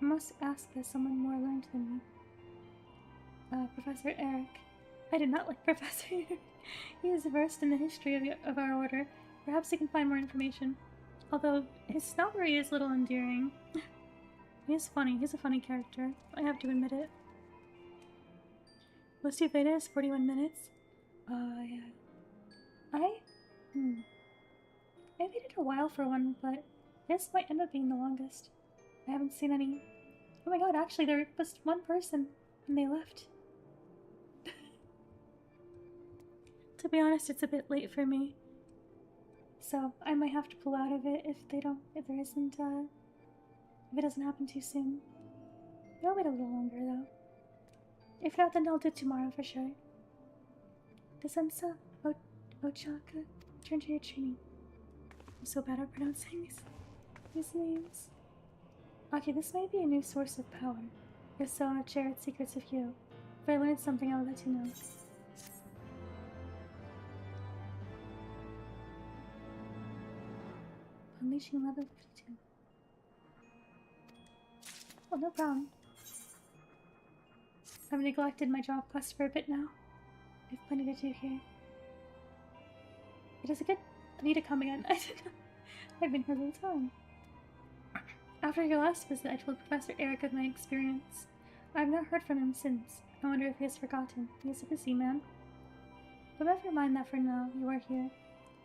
I must ask that someone more learned than me. Professor Eric. I did not like Professor Eric. He is versed in the history of our order. Perhaps he can find more information. Although, his snobbery is a little endearing. He's funny. He's a funny character. I have to admit it. Most of Veda is 41 minutes. Yeah. I waited a while for one, but this might end up being the longest. I haven't seen any... Oh my god, actually there was one person and they left. To be honest, it's a bit late for me. So I might have to pull out of it if it doesn't happen too soon. I'll wait a little longer though. If not, then I'll do tomorrow for sure. Desensa, Ochaka, turn to your training. I'm so bad at pronouncing these names. Okay, this may be a new source of power. If so, I'll share its secrets with you. If I learn something, I'll let you know. Unleashing level 52. Well, no problem. I've neglected my job quest for a bit now. I've plenty to do here. It is a good... I need to come again. I've been here the whole time. After your last visit, I told Professor Eric of my experience. I have not heard from him since. I wonder if he has forgotten. He is a busy man. But never mind that for now. You are here.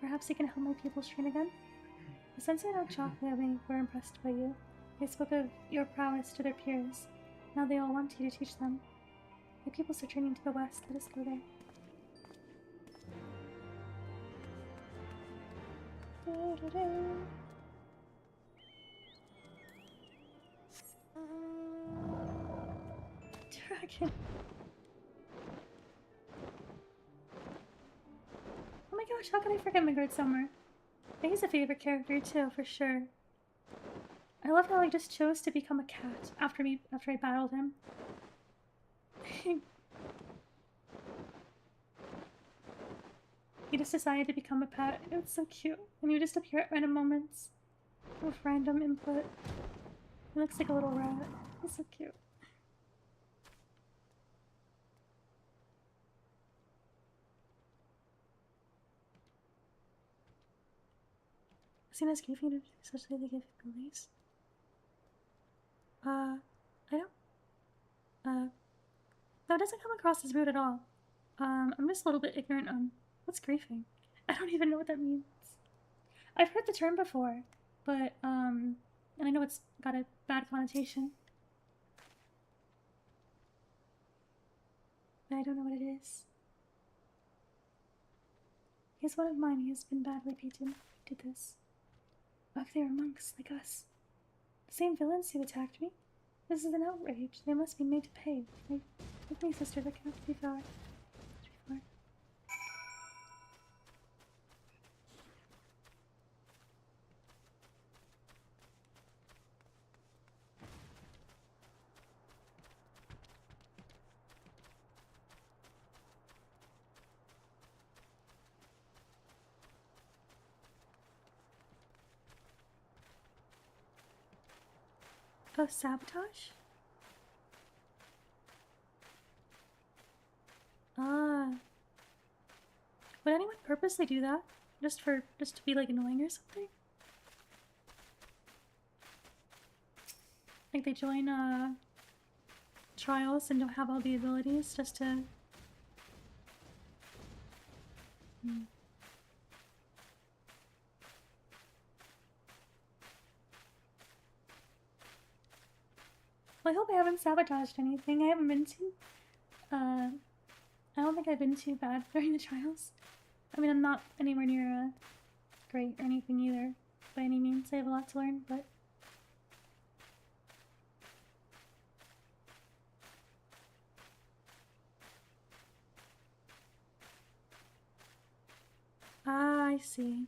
Perhaps you can help my pupils train again? The sensei and Chakwe were impressed by you. They spoke of your prowess to their peers. Now they all want you to teach them. My pupils are training to the west. Let us go there. Dragon. Oh my gosh, how can I forget Midgard Summer? He's a favorite character too, for sure. I love how he just chose to become a cat after I battled him. He just decided to become a pet. It was so cute. And he would just appear at random moments with random input. He looks like a little rat. He's so cute. Seen as giving especially they give police. I don't. No, it doesn't come across as rude at all. I'm just a little bit ignorant on what's griefing. I don't even know what that means. I've heard the term before, but, and I know it's got a bad connotation. But I don't know what it is. He's one of mine. He has been badly beaten. Who did this? Oh, they are monks like us. The same villains who attacked me? This is an outrage. They must be made to pay. Like my sister that cannot be far. Oh, sabotage? Ah. Would anyone purposely do that? Just to be like annoying or something? Like they join trials and don't have all the abilities just to Well, I hope I haven't sabotaged anything. I haven't been too, I don't think I've been too bad during the trials. I mean, I'm not anywhere near, great or anything either, by any means. I have a lot to learn, but... Ah, I see.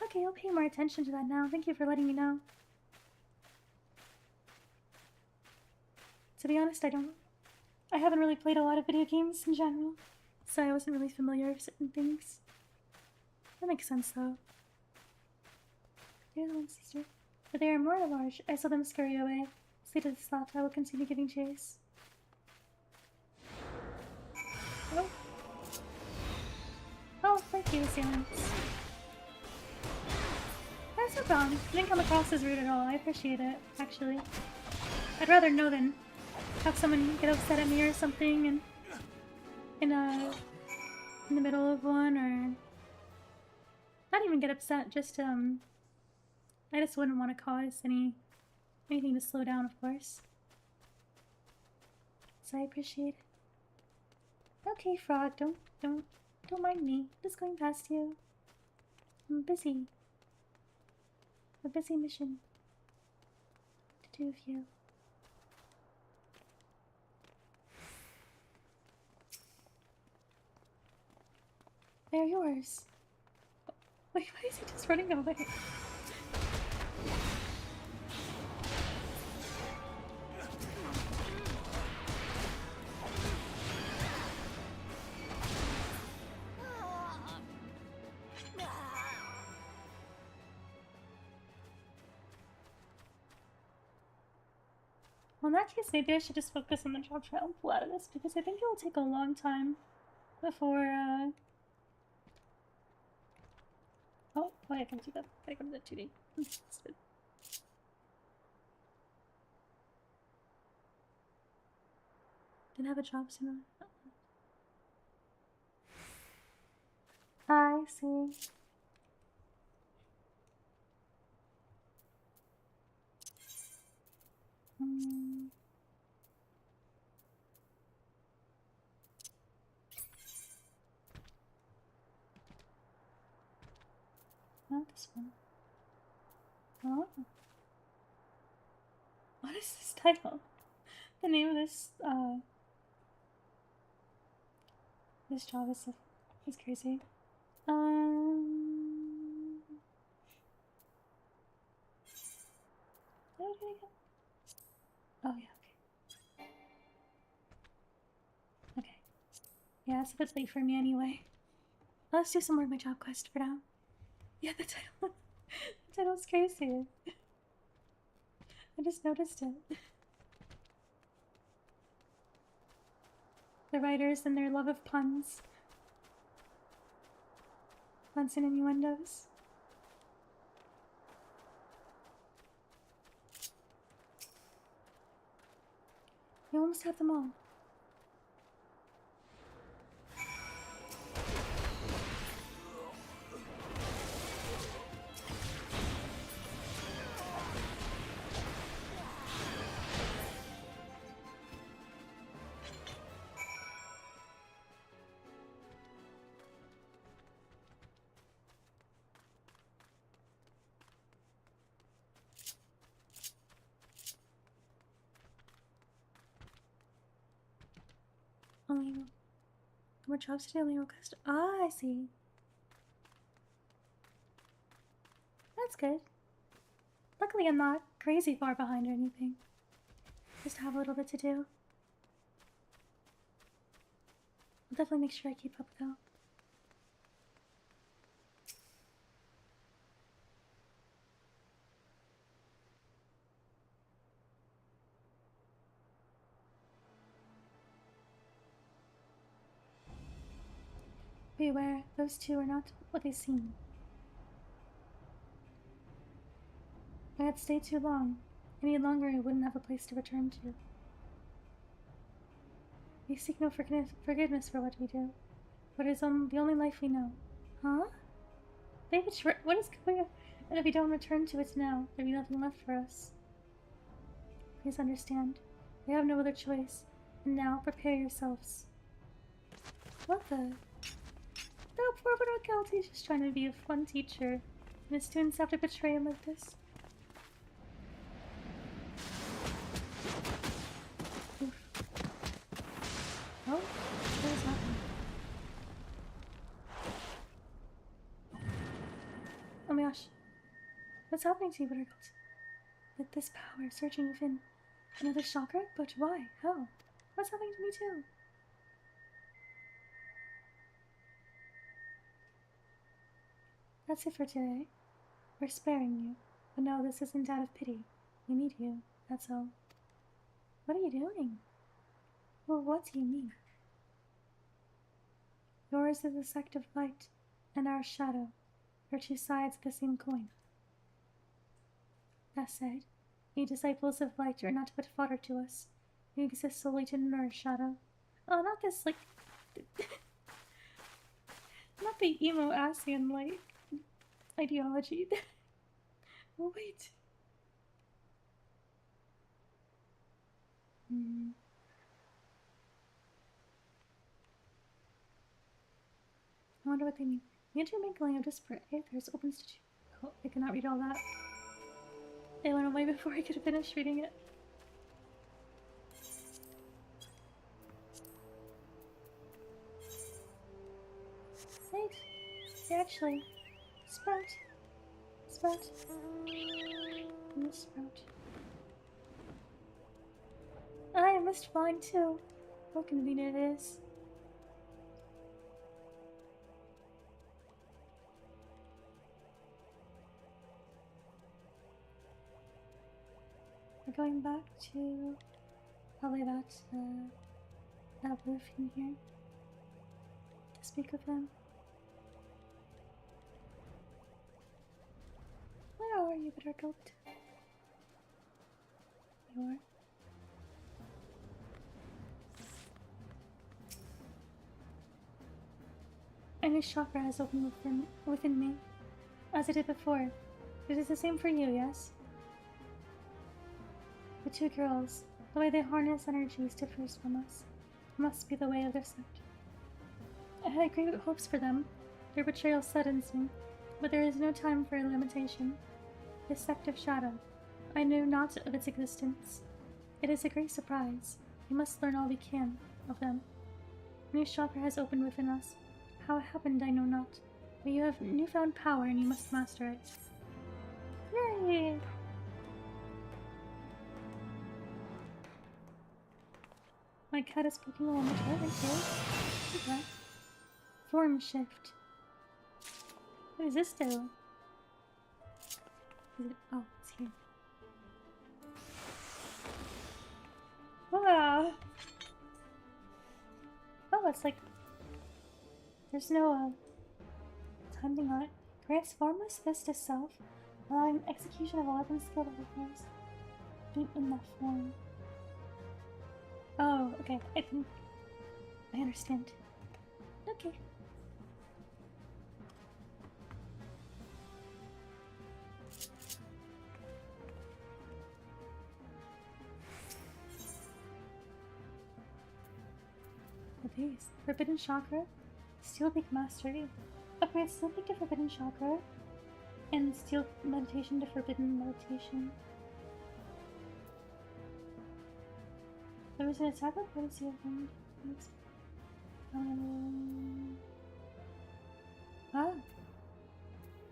Okay, I'll pay more attention to that now. Thank you for letting me know. To be honest, I haven't really played a lot of video games in general, so I wasn't really familiar with certain things. That makes sense, though. You're the one, sister. But they are more large. I saw them scurry away. Stay to the slot. I will continue giving chase. Oh. Oh, thank you, assailants. That's no problem. You didn't come across as rude at all. I appreciate it, actually. I'd rather know than have someone get upset at me or something and in the middle of one, or not even get upset, just I just wouldn't want to cause anything to slow down, of course. So I appreciate it. Okay, Frog, don't mind me. Just going past you. I'm busy. A busy mission to do with you. They're yours. Wait, why is he just running away? Well, in that case, maybe I should just focus on the job trial and pull out of this, because I think it will take a long time before, Oh, I can do that. I go to the 2D. Didn't have a job soon. I see. Not this one. Oh. What is this title? The name of this this job is crazy. What did I do again? Oh yeah, okay. Okay. Yeah, it's a bit late for me anyway. Let's do some more of my job quest for now. Yeah, the title's crazy. I just noticed it. The writers and their love of puns. Puns and innuendos. You almost have them all. Only more jobs to do, only request. Ah, I see. That's good. Luckily, I'm not crazy far behind or anything. Just have a little bit to do. I'll definitely make sure I keep up though. Beware, those two are not what they seem. If I had stayed too long, any longer I wouldn't have a place to return to. We seek no forgiveness for what we do, but it is the only life we know. Huh? David, what is going on? And if we don't return to it now, there'll be nothing left for us. Please understand, we have no other choice, and now prepare yourselves. What the? No, poor little Kelty's just trying to be a fun teacher, and his students have to betray him like this. Oof. Oh, what is happening? Oh my gosh. What's happening to you, Buttercup? With this power surging within. Another chakra? But why? How? What's happening to me too? That's it for today. We're sparing you. But no, this isn't out of pity. We need you, that's all. What are you doing? Well, what do you mean? Yours is the sect of light, and our shadow. Are two sides of the same coin. That said, you disciples of light are not but fodder to us. You exist solely to nourish shadow. Oh, not this, like... not the emo-Asian, like... ideology. Oh, wait. I wonder what they mean. The intermingling of disparate aethers opens to... Oh, I cannot read all that. They went away before I could finish reading it. Wait. They actually Sprout. Sprout. Miss Sprout. I missed flying too. How convenient it is. We're going back to probably that roof in here to speak with him. Where are you, better goat? You are. A new chakra has opened within me, as it did before. It is the same for you, yes? The two girls, the way they harness energies differs from us. It must be the way of their sect. I had great hopes for them. Their betrayal saddens me, but there is no time for lamentation. The sect of Shadow. I knew not of its existence. It is a great surprise. We must learn all we can of them. A new chakra has opened within us. How it happened, I know not. But you have newfound power and you must master it. Yay! My cat is poking along the toilet too. Okay. Form shift. What does this do? Is it? Oh, it's here. Wow! Oh, it's like there's no time thing on it. Grants formless fist to self, allowing execution of 11 skill levels in that form. Oh, okay. I think I understand. Okay. What are these? Forbidden Chakra? Steel Peak Mastery. Upgrade Steel Peak to Forbidden Chakra. And Steel Meditation to Forbidden Meditation. There was an attack with courtesy of wind.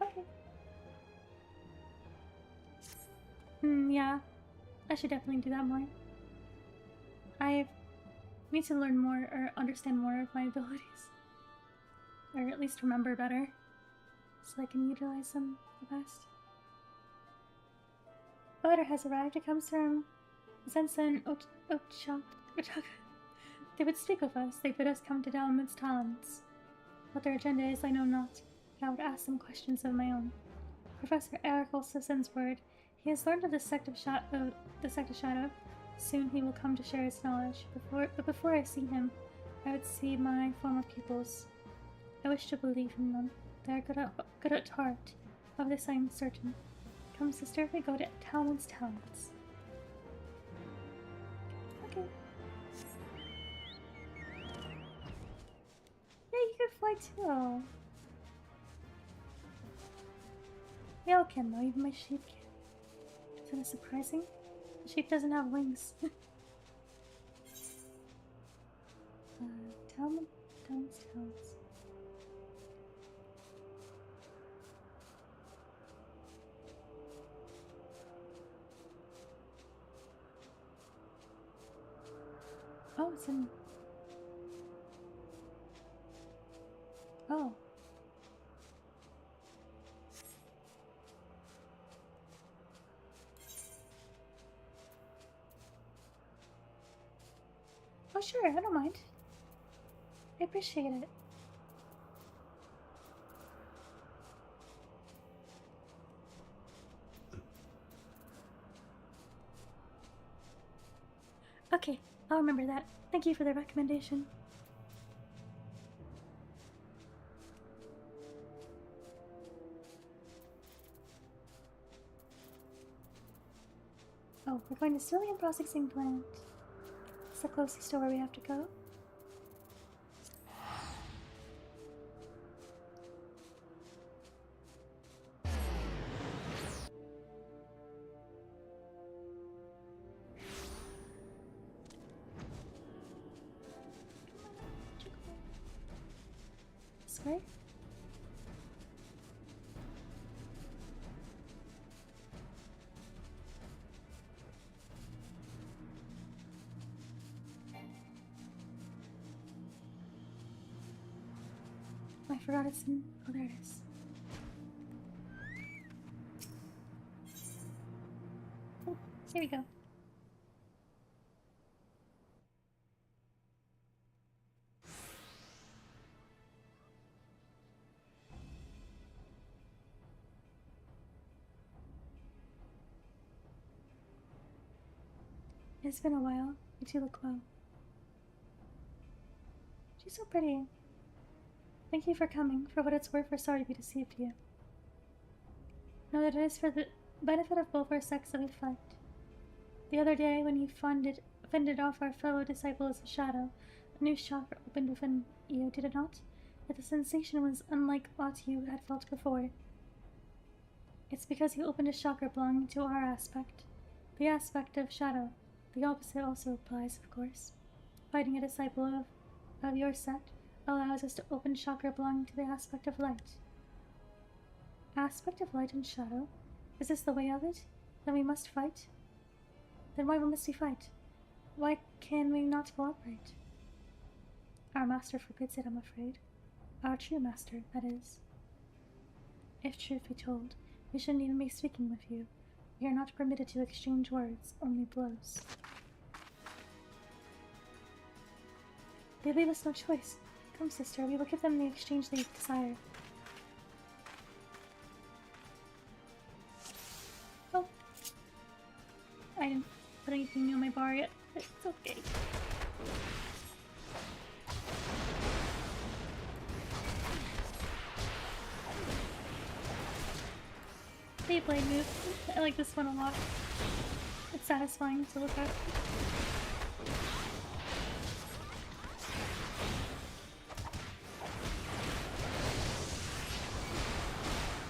Okay. Yeah. I should definitely do that more. I need to learn more or understand more of my abilities. Or at least remember better. So I can utilize them the best. Order has arrived. It comes from Zensen Ochaka. They would speak with us. They bid us come to Dalman's talents. What their agenda is, I know not, but I would ask them questions of my own. Professor Eric also sends word. He has learned of the sect of Shadow. Soon he will come to share his knowledge. But before I see him, I would see my former pupils. I wish to believe in them. They are good at heart. Of this I am certain. Come, sister, we go to Talon's talents. Okay. Yeah, you can fly too. We all can though, even my sheep can. Isn't that surprising? The sheep doesn't have wings. Talon's talents. Oh, it's in... Oh. Oh, sure, I don't mind. I appreciate it. Okay, I'll remember that. Thank you for the recommendation. Oh, we're going to Cillian Processing Plant. It's the closest to where we have to go. This way? I forgot it's in. Oh, there it is. Oh, here we go. It's been a while. You two look well. She's so pretty. Thank you for coming. For what it's worth, we're sorry we deceived you. Know that it is for the benefit of both our sects that we fight. The other day, when you fended off our fellow disciple as a shadow, a new chakra opened within you, did it not? Yet the sensation was unlike aught you had felt before. It's because you opened a chakra belonging to our aspect, the aspect of shadow. The opposite also applies, of course. Fighting a disciple of your sect allows us to open chakra belonging to the aspect of light. Aspect of light and shadow? Is this the way of it? Then we must fight? Then why must we fight? Why can we not cooperate? Our master forbids it, I'm afraid. Our true master, that is. If truth be told, we shouldn't even be speaking with you. We are not permitted to exchange words, only blows. They leave us no choice. Come, sister, we will give them the exchange they desire. Oh. I didn't put anything on my bar yet, but it's okay. Blade move. I like this one a lot. It's satisfying to look at.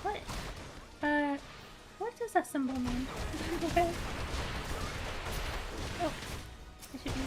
What? What does that symbol mean? Oh, I should be.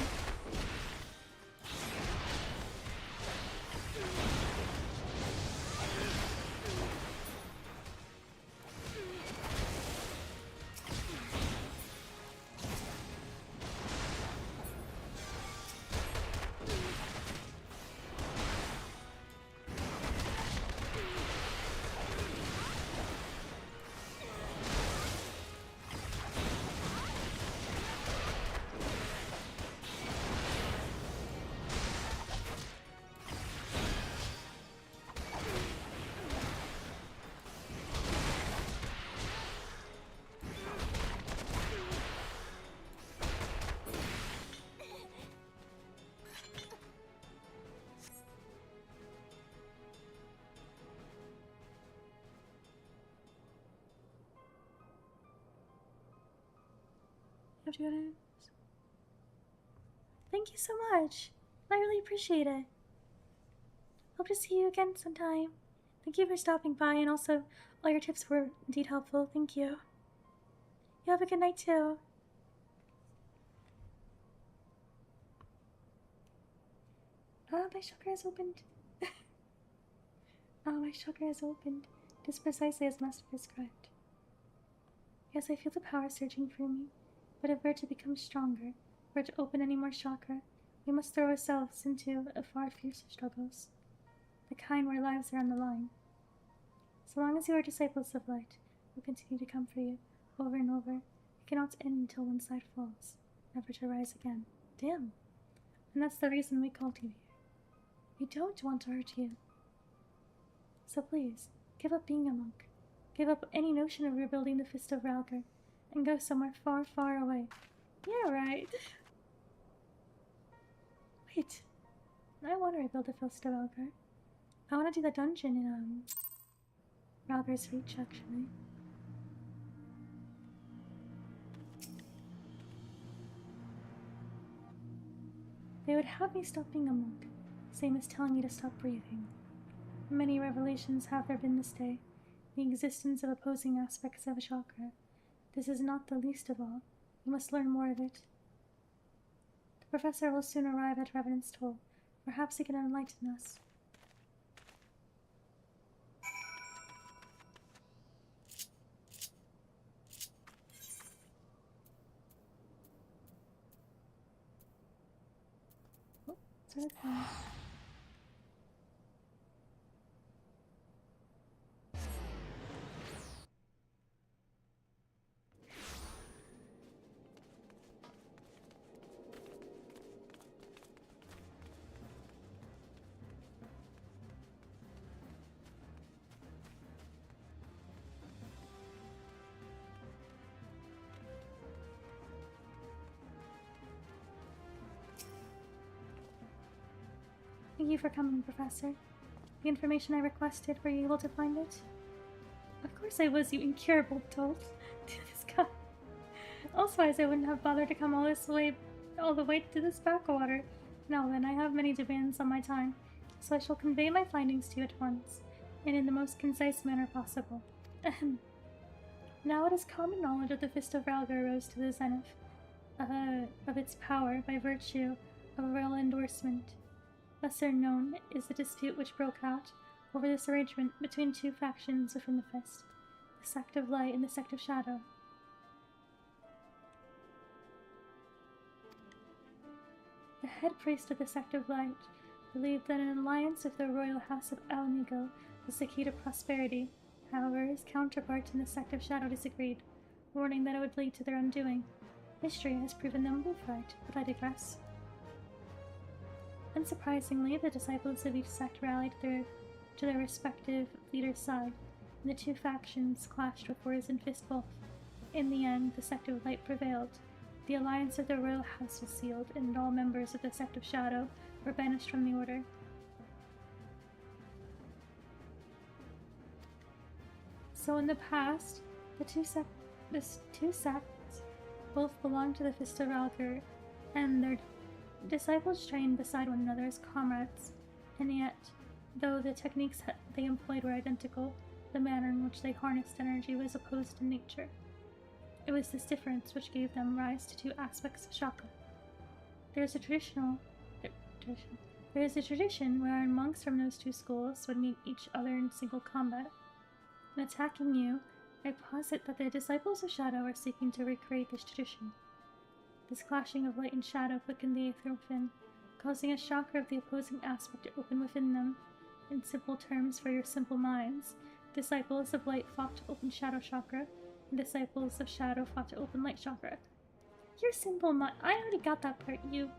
Thank you so much. I really appreciate it. Hope to see you again sometime. Thank you for stopping by, and also all your tips were indeed helpful. Thank you. You have a good night too. My chakra has opened. My chakra has opened. Just precisely as Master described. Yes, I feel the power surging through me. But if we're to become stronger, if we're to open any more chakra, we must throw ourselves into a far fiercer struggles. The kind where lives are on the line. So long as you are disciples of light, we'll continue to come for you, over and over. It cannot end until one side falls, never to rise again. Damn. And that's the reason we called you here. We don't want to hurt you. So please, give up being a monk. Give up any notion of rebuilding the Fist of Ralgar, and go somewhere far, far away. Yeah, right. Wait. I want to rebuild the Fist of Ralgar. I want to do the dungeon in, Ralgar's Reach, actually. They would have me stop being a monk, same as telling me to stop breathing. Many revelations have there been this day, the existence of opposing aspects of a chakra. This is not the least of all. We must learn more of it. The professor will soon arrive at Revenant's Toll. Perhaps he can enlighten us. Oh, it's right there. Thank you for coming, Professor. The information I requested, were you able to find it? Of course I was, you incurable dolt. This guy. Elsewise, I wouldn't have bothered to come all the way to this backwater. Now then, I have many demands on my time, so I shall convey my findings to you at once, and in the most concise manner possible. Ahem. Now it is common knowledge that the Fist of Ralgar rose to the zenith of its power by virtue of a royal endorsement. Lesser known is the dispute which broke out over this arrangement between two factions within the Fist, the Sect of Light and the Sect of Shadow. The head priest of the Sect of Light believed that an alliance with the royal house of Alnigo was the key to prosperity. However, his counterpart in the Sect of Shadow disagreed, warning that it would lead to their undoing. History has proven them both right, but I digress. Unsurprisingly, the disciples of each sect rallied to their respective leaders' side, and the two factions clashed with words and fist both. In the end, the Sect of Light prevailed. The alliance of the royal house was sealed, and all members of the Sect of Shadow were banished from the order. So in the past, the two sects both belonged to the Fist of Ralgar, and their disciples trained beside one another as comrades, and yet, though the techniques they employed were identical, the manner in which they harnessed energy was opposed in nature. It was this difference which gave them rise to two aspects of chakra. There is a tradition wherein monks from those two schools would meet each other in single combat. In attacking you, I posit that the disciples of Shadow are seeking to recreate this tradition. This clashing of light and shadow quickened the aether within, causing a chakra of the opposing aspect to open within them. In simple terms for your simple minds, disciples of light fought to open shadow chakra, and disciples of shadow fought to open light chakra. Your simple mind— I already got that part, you.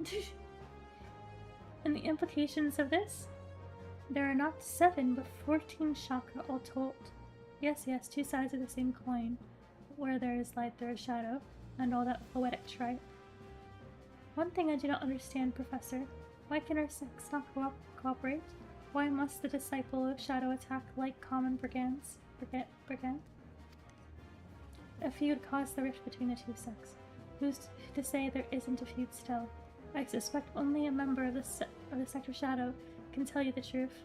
And the implications of this? There are not 7, but 14 chakra all told. Yes, two sides of the same coin. Where there is light, there is shadow, and all that poetic tripe. One thing I do not understand, Professor. Why can our sects not cooperate? Why must the disciple of Shadow attack like common brigands? A feud caused the rift between the two sects. Who's to say there isn't a feud still? I suspect only a member of the Sect of Shadow can tell you the truth.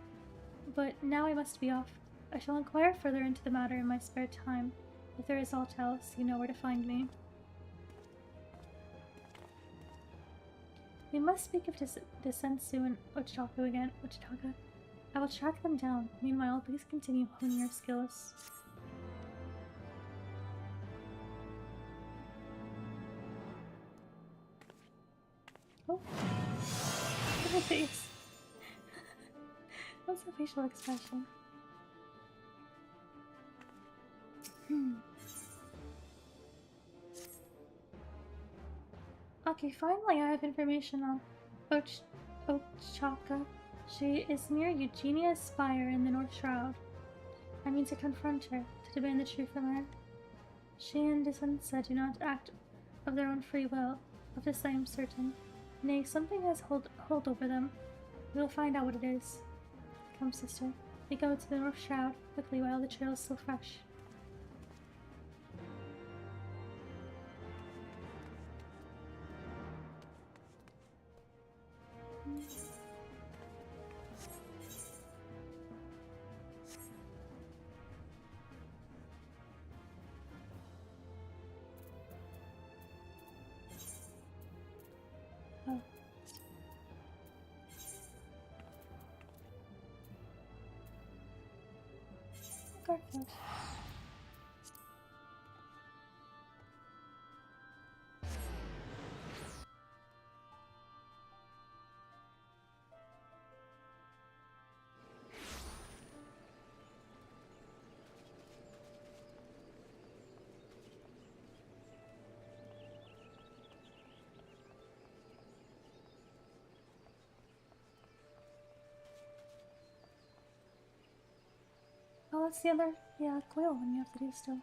But now I must be off. I shall inquire further into the matter in my spare time. If there is aught else, you know where to find me. We must speak of Desensu and Ochitaka again. Ochitaka. I will track them down. Meanwhile, please continue honing your skills. Oh. Look at my face. What's the facial expression? Okay, finally I have information on Ochaka. She is near Eugenia's Spire in the North Shroud. I mean to confront her, to demand the truth from her. She and Desensa do not act of their own free will, of this I am certain. Nay, something has hold over them. We will find out what it is. Come, sister. We go to the North Shroud, quickly while the trail is still fresh. Oh. Garfield. Oh, that's the other, coil one you have to do still.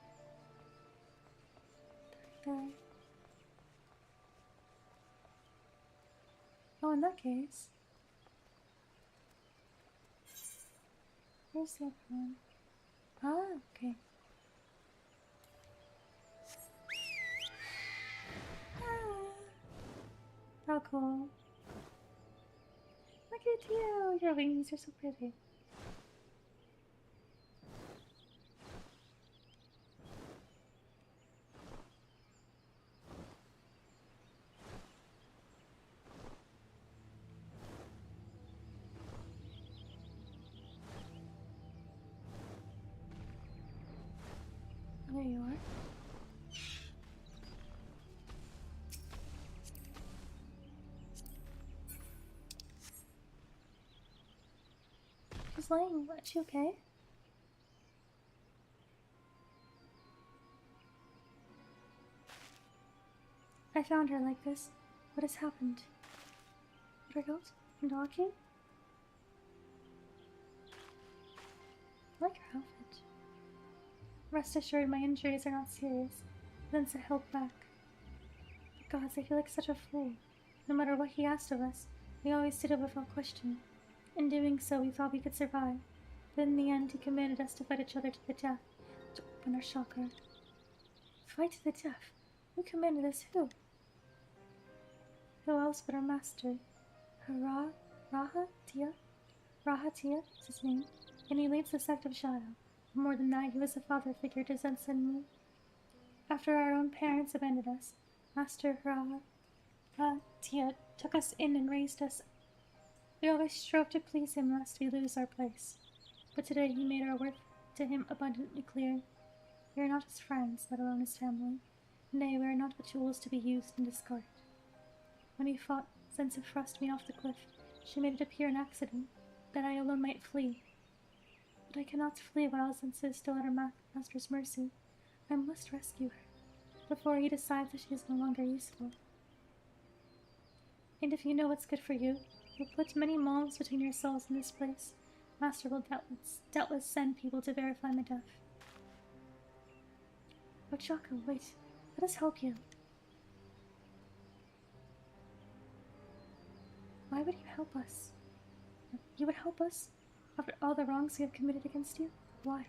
There. Oh, in that case. Where's the other one? Ah, okay. Ah. Oh, cool. Look at you! Your wings are so pretty. There you are. She's laying. Is she okay? I found her like this. What has happened? Triggered? And talking? I like her outfit. Rest assured, my injuries are not serious. Vincent held back. Gods, I feel like such a fool. No matter what he asked of us, we always did it without question. In doing so, we thought we could survive. But in the end, he commanded us to fight each other to the death, to open our chakra. Fight to the death? Who commanded us? Who? Who else but our master? Rahatia is his name, and he leads the sect of Shadow. More than that, he was a father figure to Zensa and me. After our own parents abandoned us, Master Rahatia took us in and raised us. We always strove to please him lest we lose our place. But today he made our worth to him abundantly clear. We are not his friends, let alone his family. Nay, we are not but tools to be used and discarded. When he fought, Zensa thrust me off the cliff. She made it appear an accident, that I alone might flee. But I cannot flee while Zensa is still at her master's mercy. I must rescue her, before he decides that she is no longer useful. And if you know what's good for you, you'll put many moms between your souls in this place. Master will doubtless send people to verify my death. Ochako, wait. Let us help you. Why would you help us? You would help us? After all the wrongs we have committed against you? Why?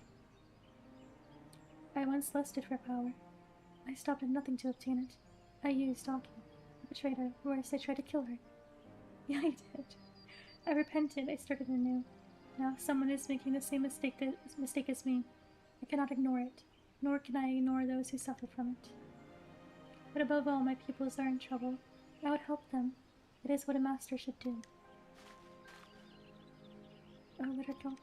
I once lusted for power. I stopped at nothing to obtain it. I used Aki. I betrayed her, worse, I tried to kill her. Yeah, I did. I repented, I started anew. Now someone is making the same mistake as me. I cannot ignore it, nor can I ignore those who suffer from it. But above all, my pupils are in trouble. I would help them. It is what a master should do. Oh, let her don't.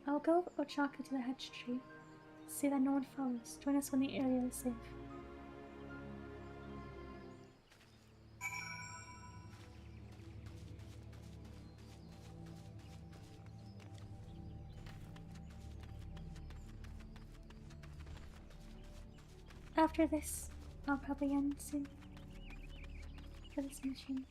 I'll go with Ochaka to the hedge tree. See that no one follows. Join us when the area is safe. After this, I'll probably end soon. For this mission.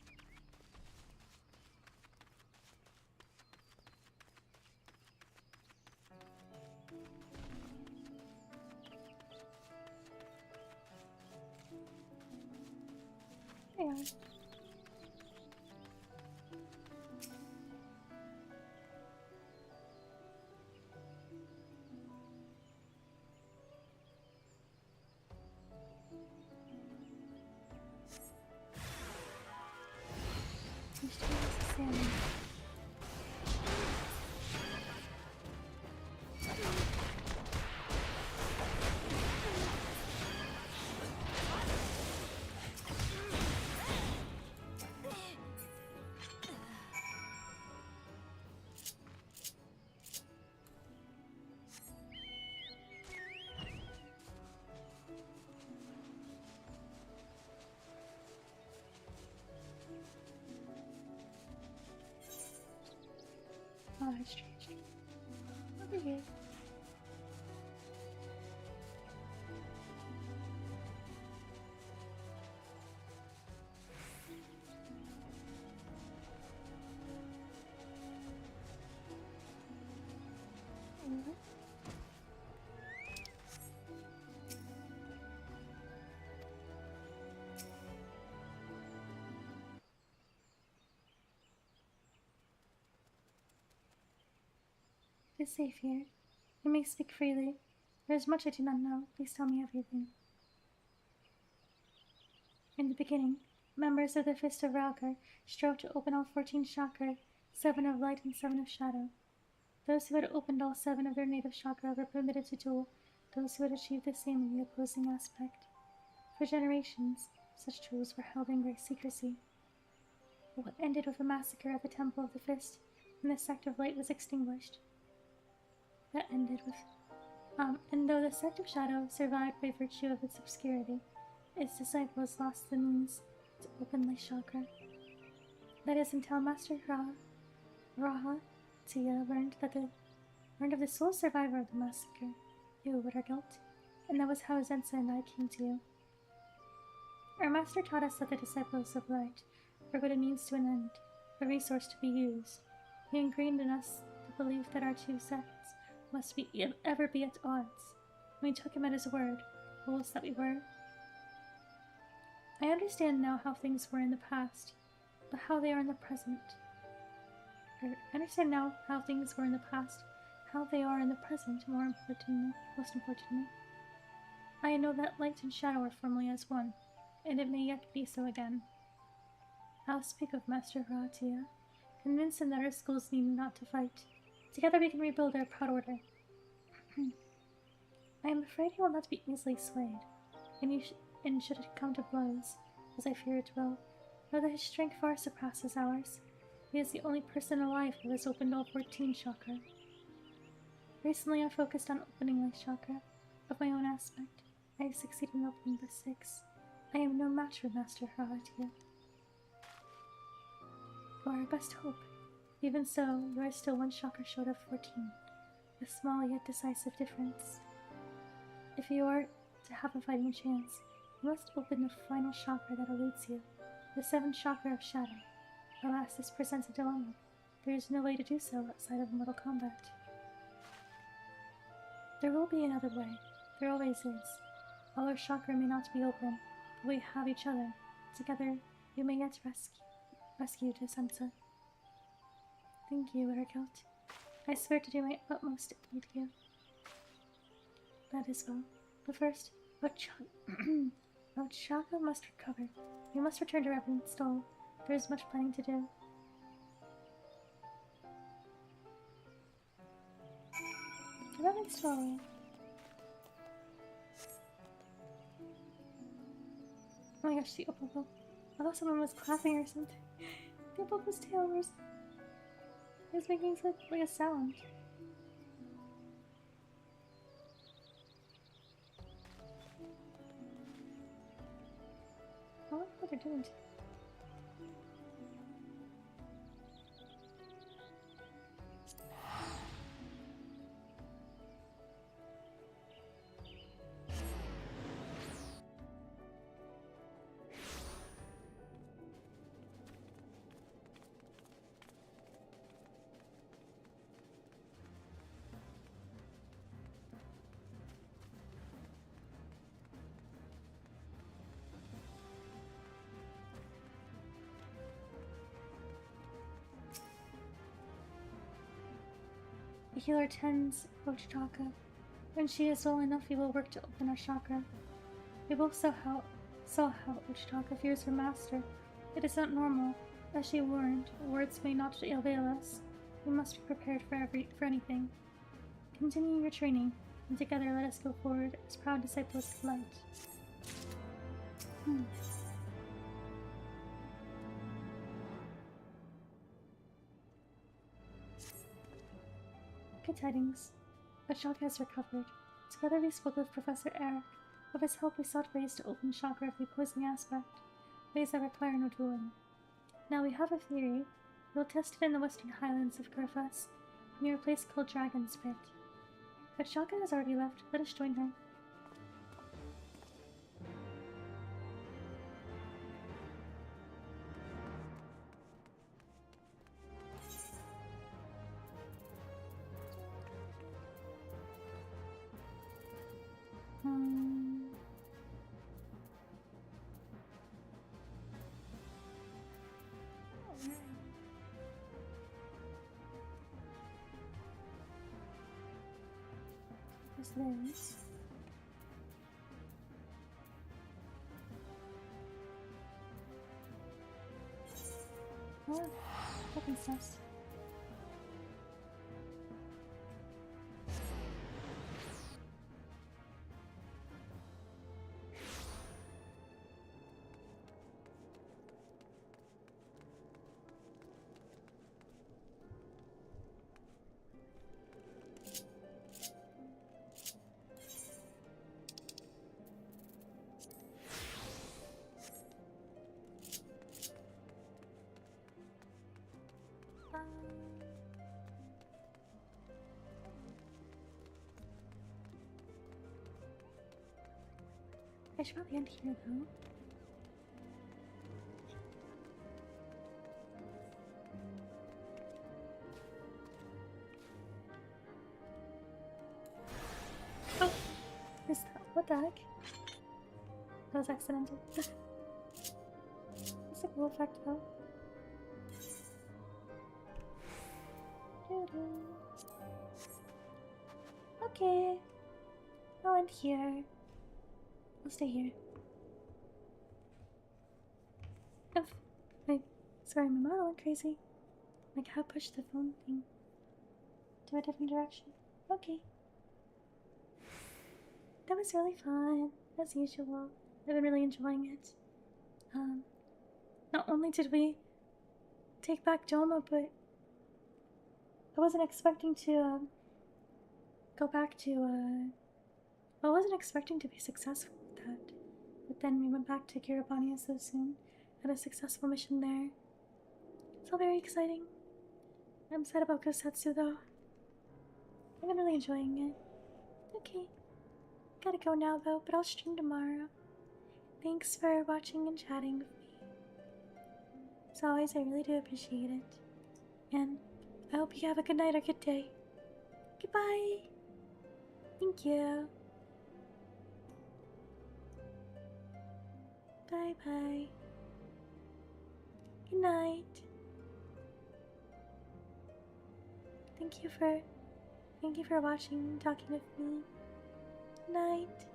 There you are. Oh, that's strange. Over here. is safe here. You may speak freely. There is much I do not know. Please tell me everything. In the beginning, members of the Fist of Ralkar strove to open all 14 chakra, 7 of light and 7 of shadow. Those who had opened all 7 of their native chakra were permitted to duel those who had achieved the same in the opposing aspect. For generations, such duels were held in great secrecy. But what ended with a massacre at the Temple of the Fist when the Sect of Light was extinguished. That ended with... and though the Sect of Shadow survived by virtue of its obscurity, its disciples lost the means to open Light Chakra. That is until Master Raha Tia learned of the sole survivor of the massacre, you, Wittergilt, and that was how Zensa and I came to you. Our master taught us that the disciples of light were but a means to an end, a resource to be used. He ingrained in us the belief that our two sects must ever be at odds. We took him at his word, fools that we were. I understand now how things were in the past, but how they are in the present. I understand now how things were in the past, how they are in the present, most importantly. I know that light and shadow are firmly as one, and it may yet be so again. I'll speak of Master Rahatia, convince him that our schools need not to fight. Together we can rebuild our proud order. I am afraid he will not be easily swayed, and should it come to blows, as I fear it will, know that his strength far surpasses ours. He is the only person alive who has opened all 14 chakra. Recently I focused on opening Light Chakra. Of my own aspect, I have succeeded in opening the 6. I am no match for Master Haratia. You are our best hope. Even so, you are still 1 chakra short of 14. A small yet decisive difference. If you are to have a fighting chance, you must open the final chakra that eludes you, the 7th chakra of Shadow. Alas, this presents a dilemma. There is no way to do so outside of Mortal Kombat. There will be another way. There always is. All our chakra may not be open, but we have each other. Together, you may yet rescue Sansa. Thank you, Wittergilt. I swear to do my utmost to aid you. That is well. But first, Chaka must recover. We must return to Reverend Stoll. There is much planning to do. Reverend Stoll. Oh my gosh, the Opopo. I thought someone was clapping or something. The Opopo's tail was making like a sound. I wonder what they're doing to. The healer tends Ochitaka. When she is well enough, we will work to open our chakra. We both saw how Ochitaka fears her master. It is not normal. As she warned, words may not avail us. We must be prepared for anything. Continue your training, and together let us go forward as proud disciples of light. Good tidings. Ochitaka has recovered. Together we spoke with Professor Eric. With his help we sought ways to open chakra of the opposing aspect, ways that require no dueling. Now we have a theory. We'll test it in the western highlands of Griffas, near a place called Dragon's Pit. Ochitaka has already left. Let us join her. this? Oh, weapons nest. I should probably end here though. Oh! Is that, what the heck? That was accidental. That's a cool effect though. Okay. I'll end here. I'll stay here. Oh, wait. Sorry, my model went crazy. Like how push the phone thing to a different direction. Okay. That was really fun, as usual. I've been really enjoying it. Not only did we take back Doma, but I wasn't expecting to go back to I wasn't expecting to be successful with that. But then we went back to Kiribati so soon. Had a successful mission there. It's all very exciting. I'm sad about Gosetsu though. I've been really enjoying it. Okay. Gotta go now though, but I'll stream tomorrow. Thanks for watching and chatting with me. As always, I really do appreciate it. And I hope you have a good night or good day. Goodbye! Thank you. Bye bye. Good night. Thank you for watching and talking with me. Good night.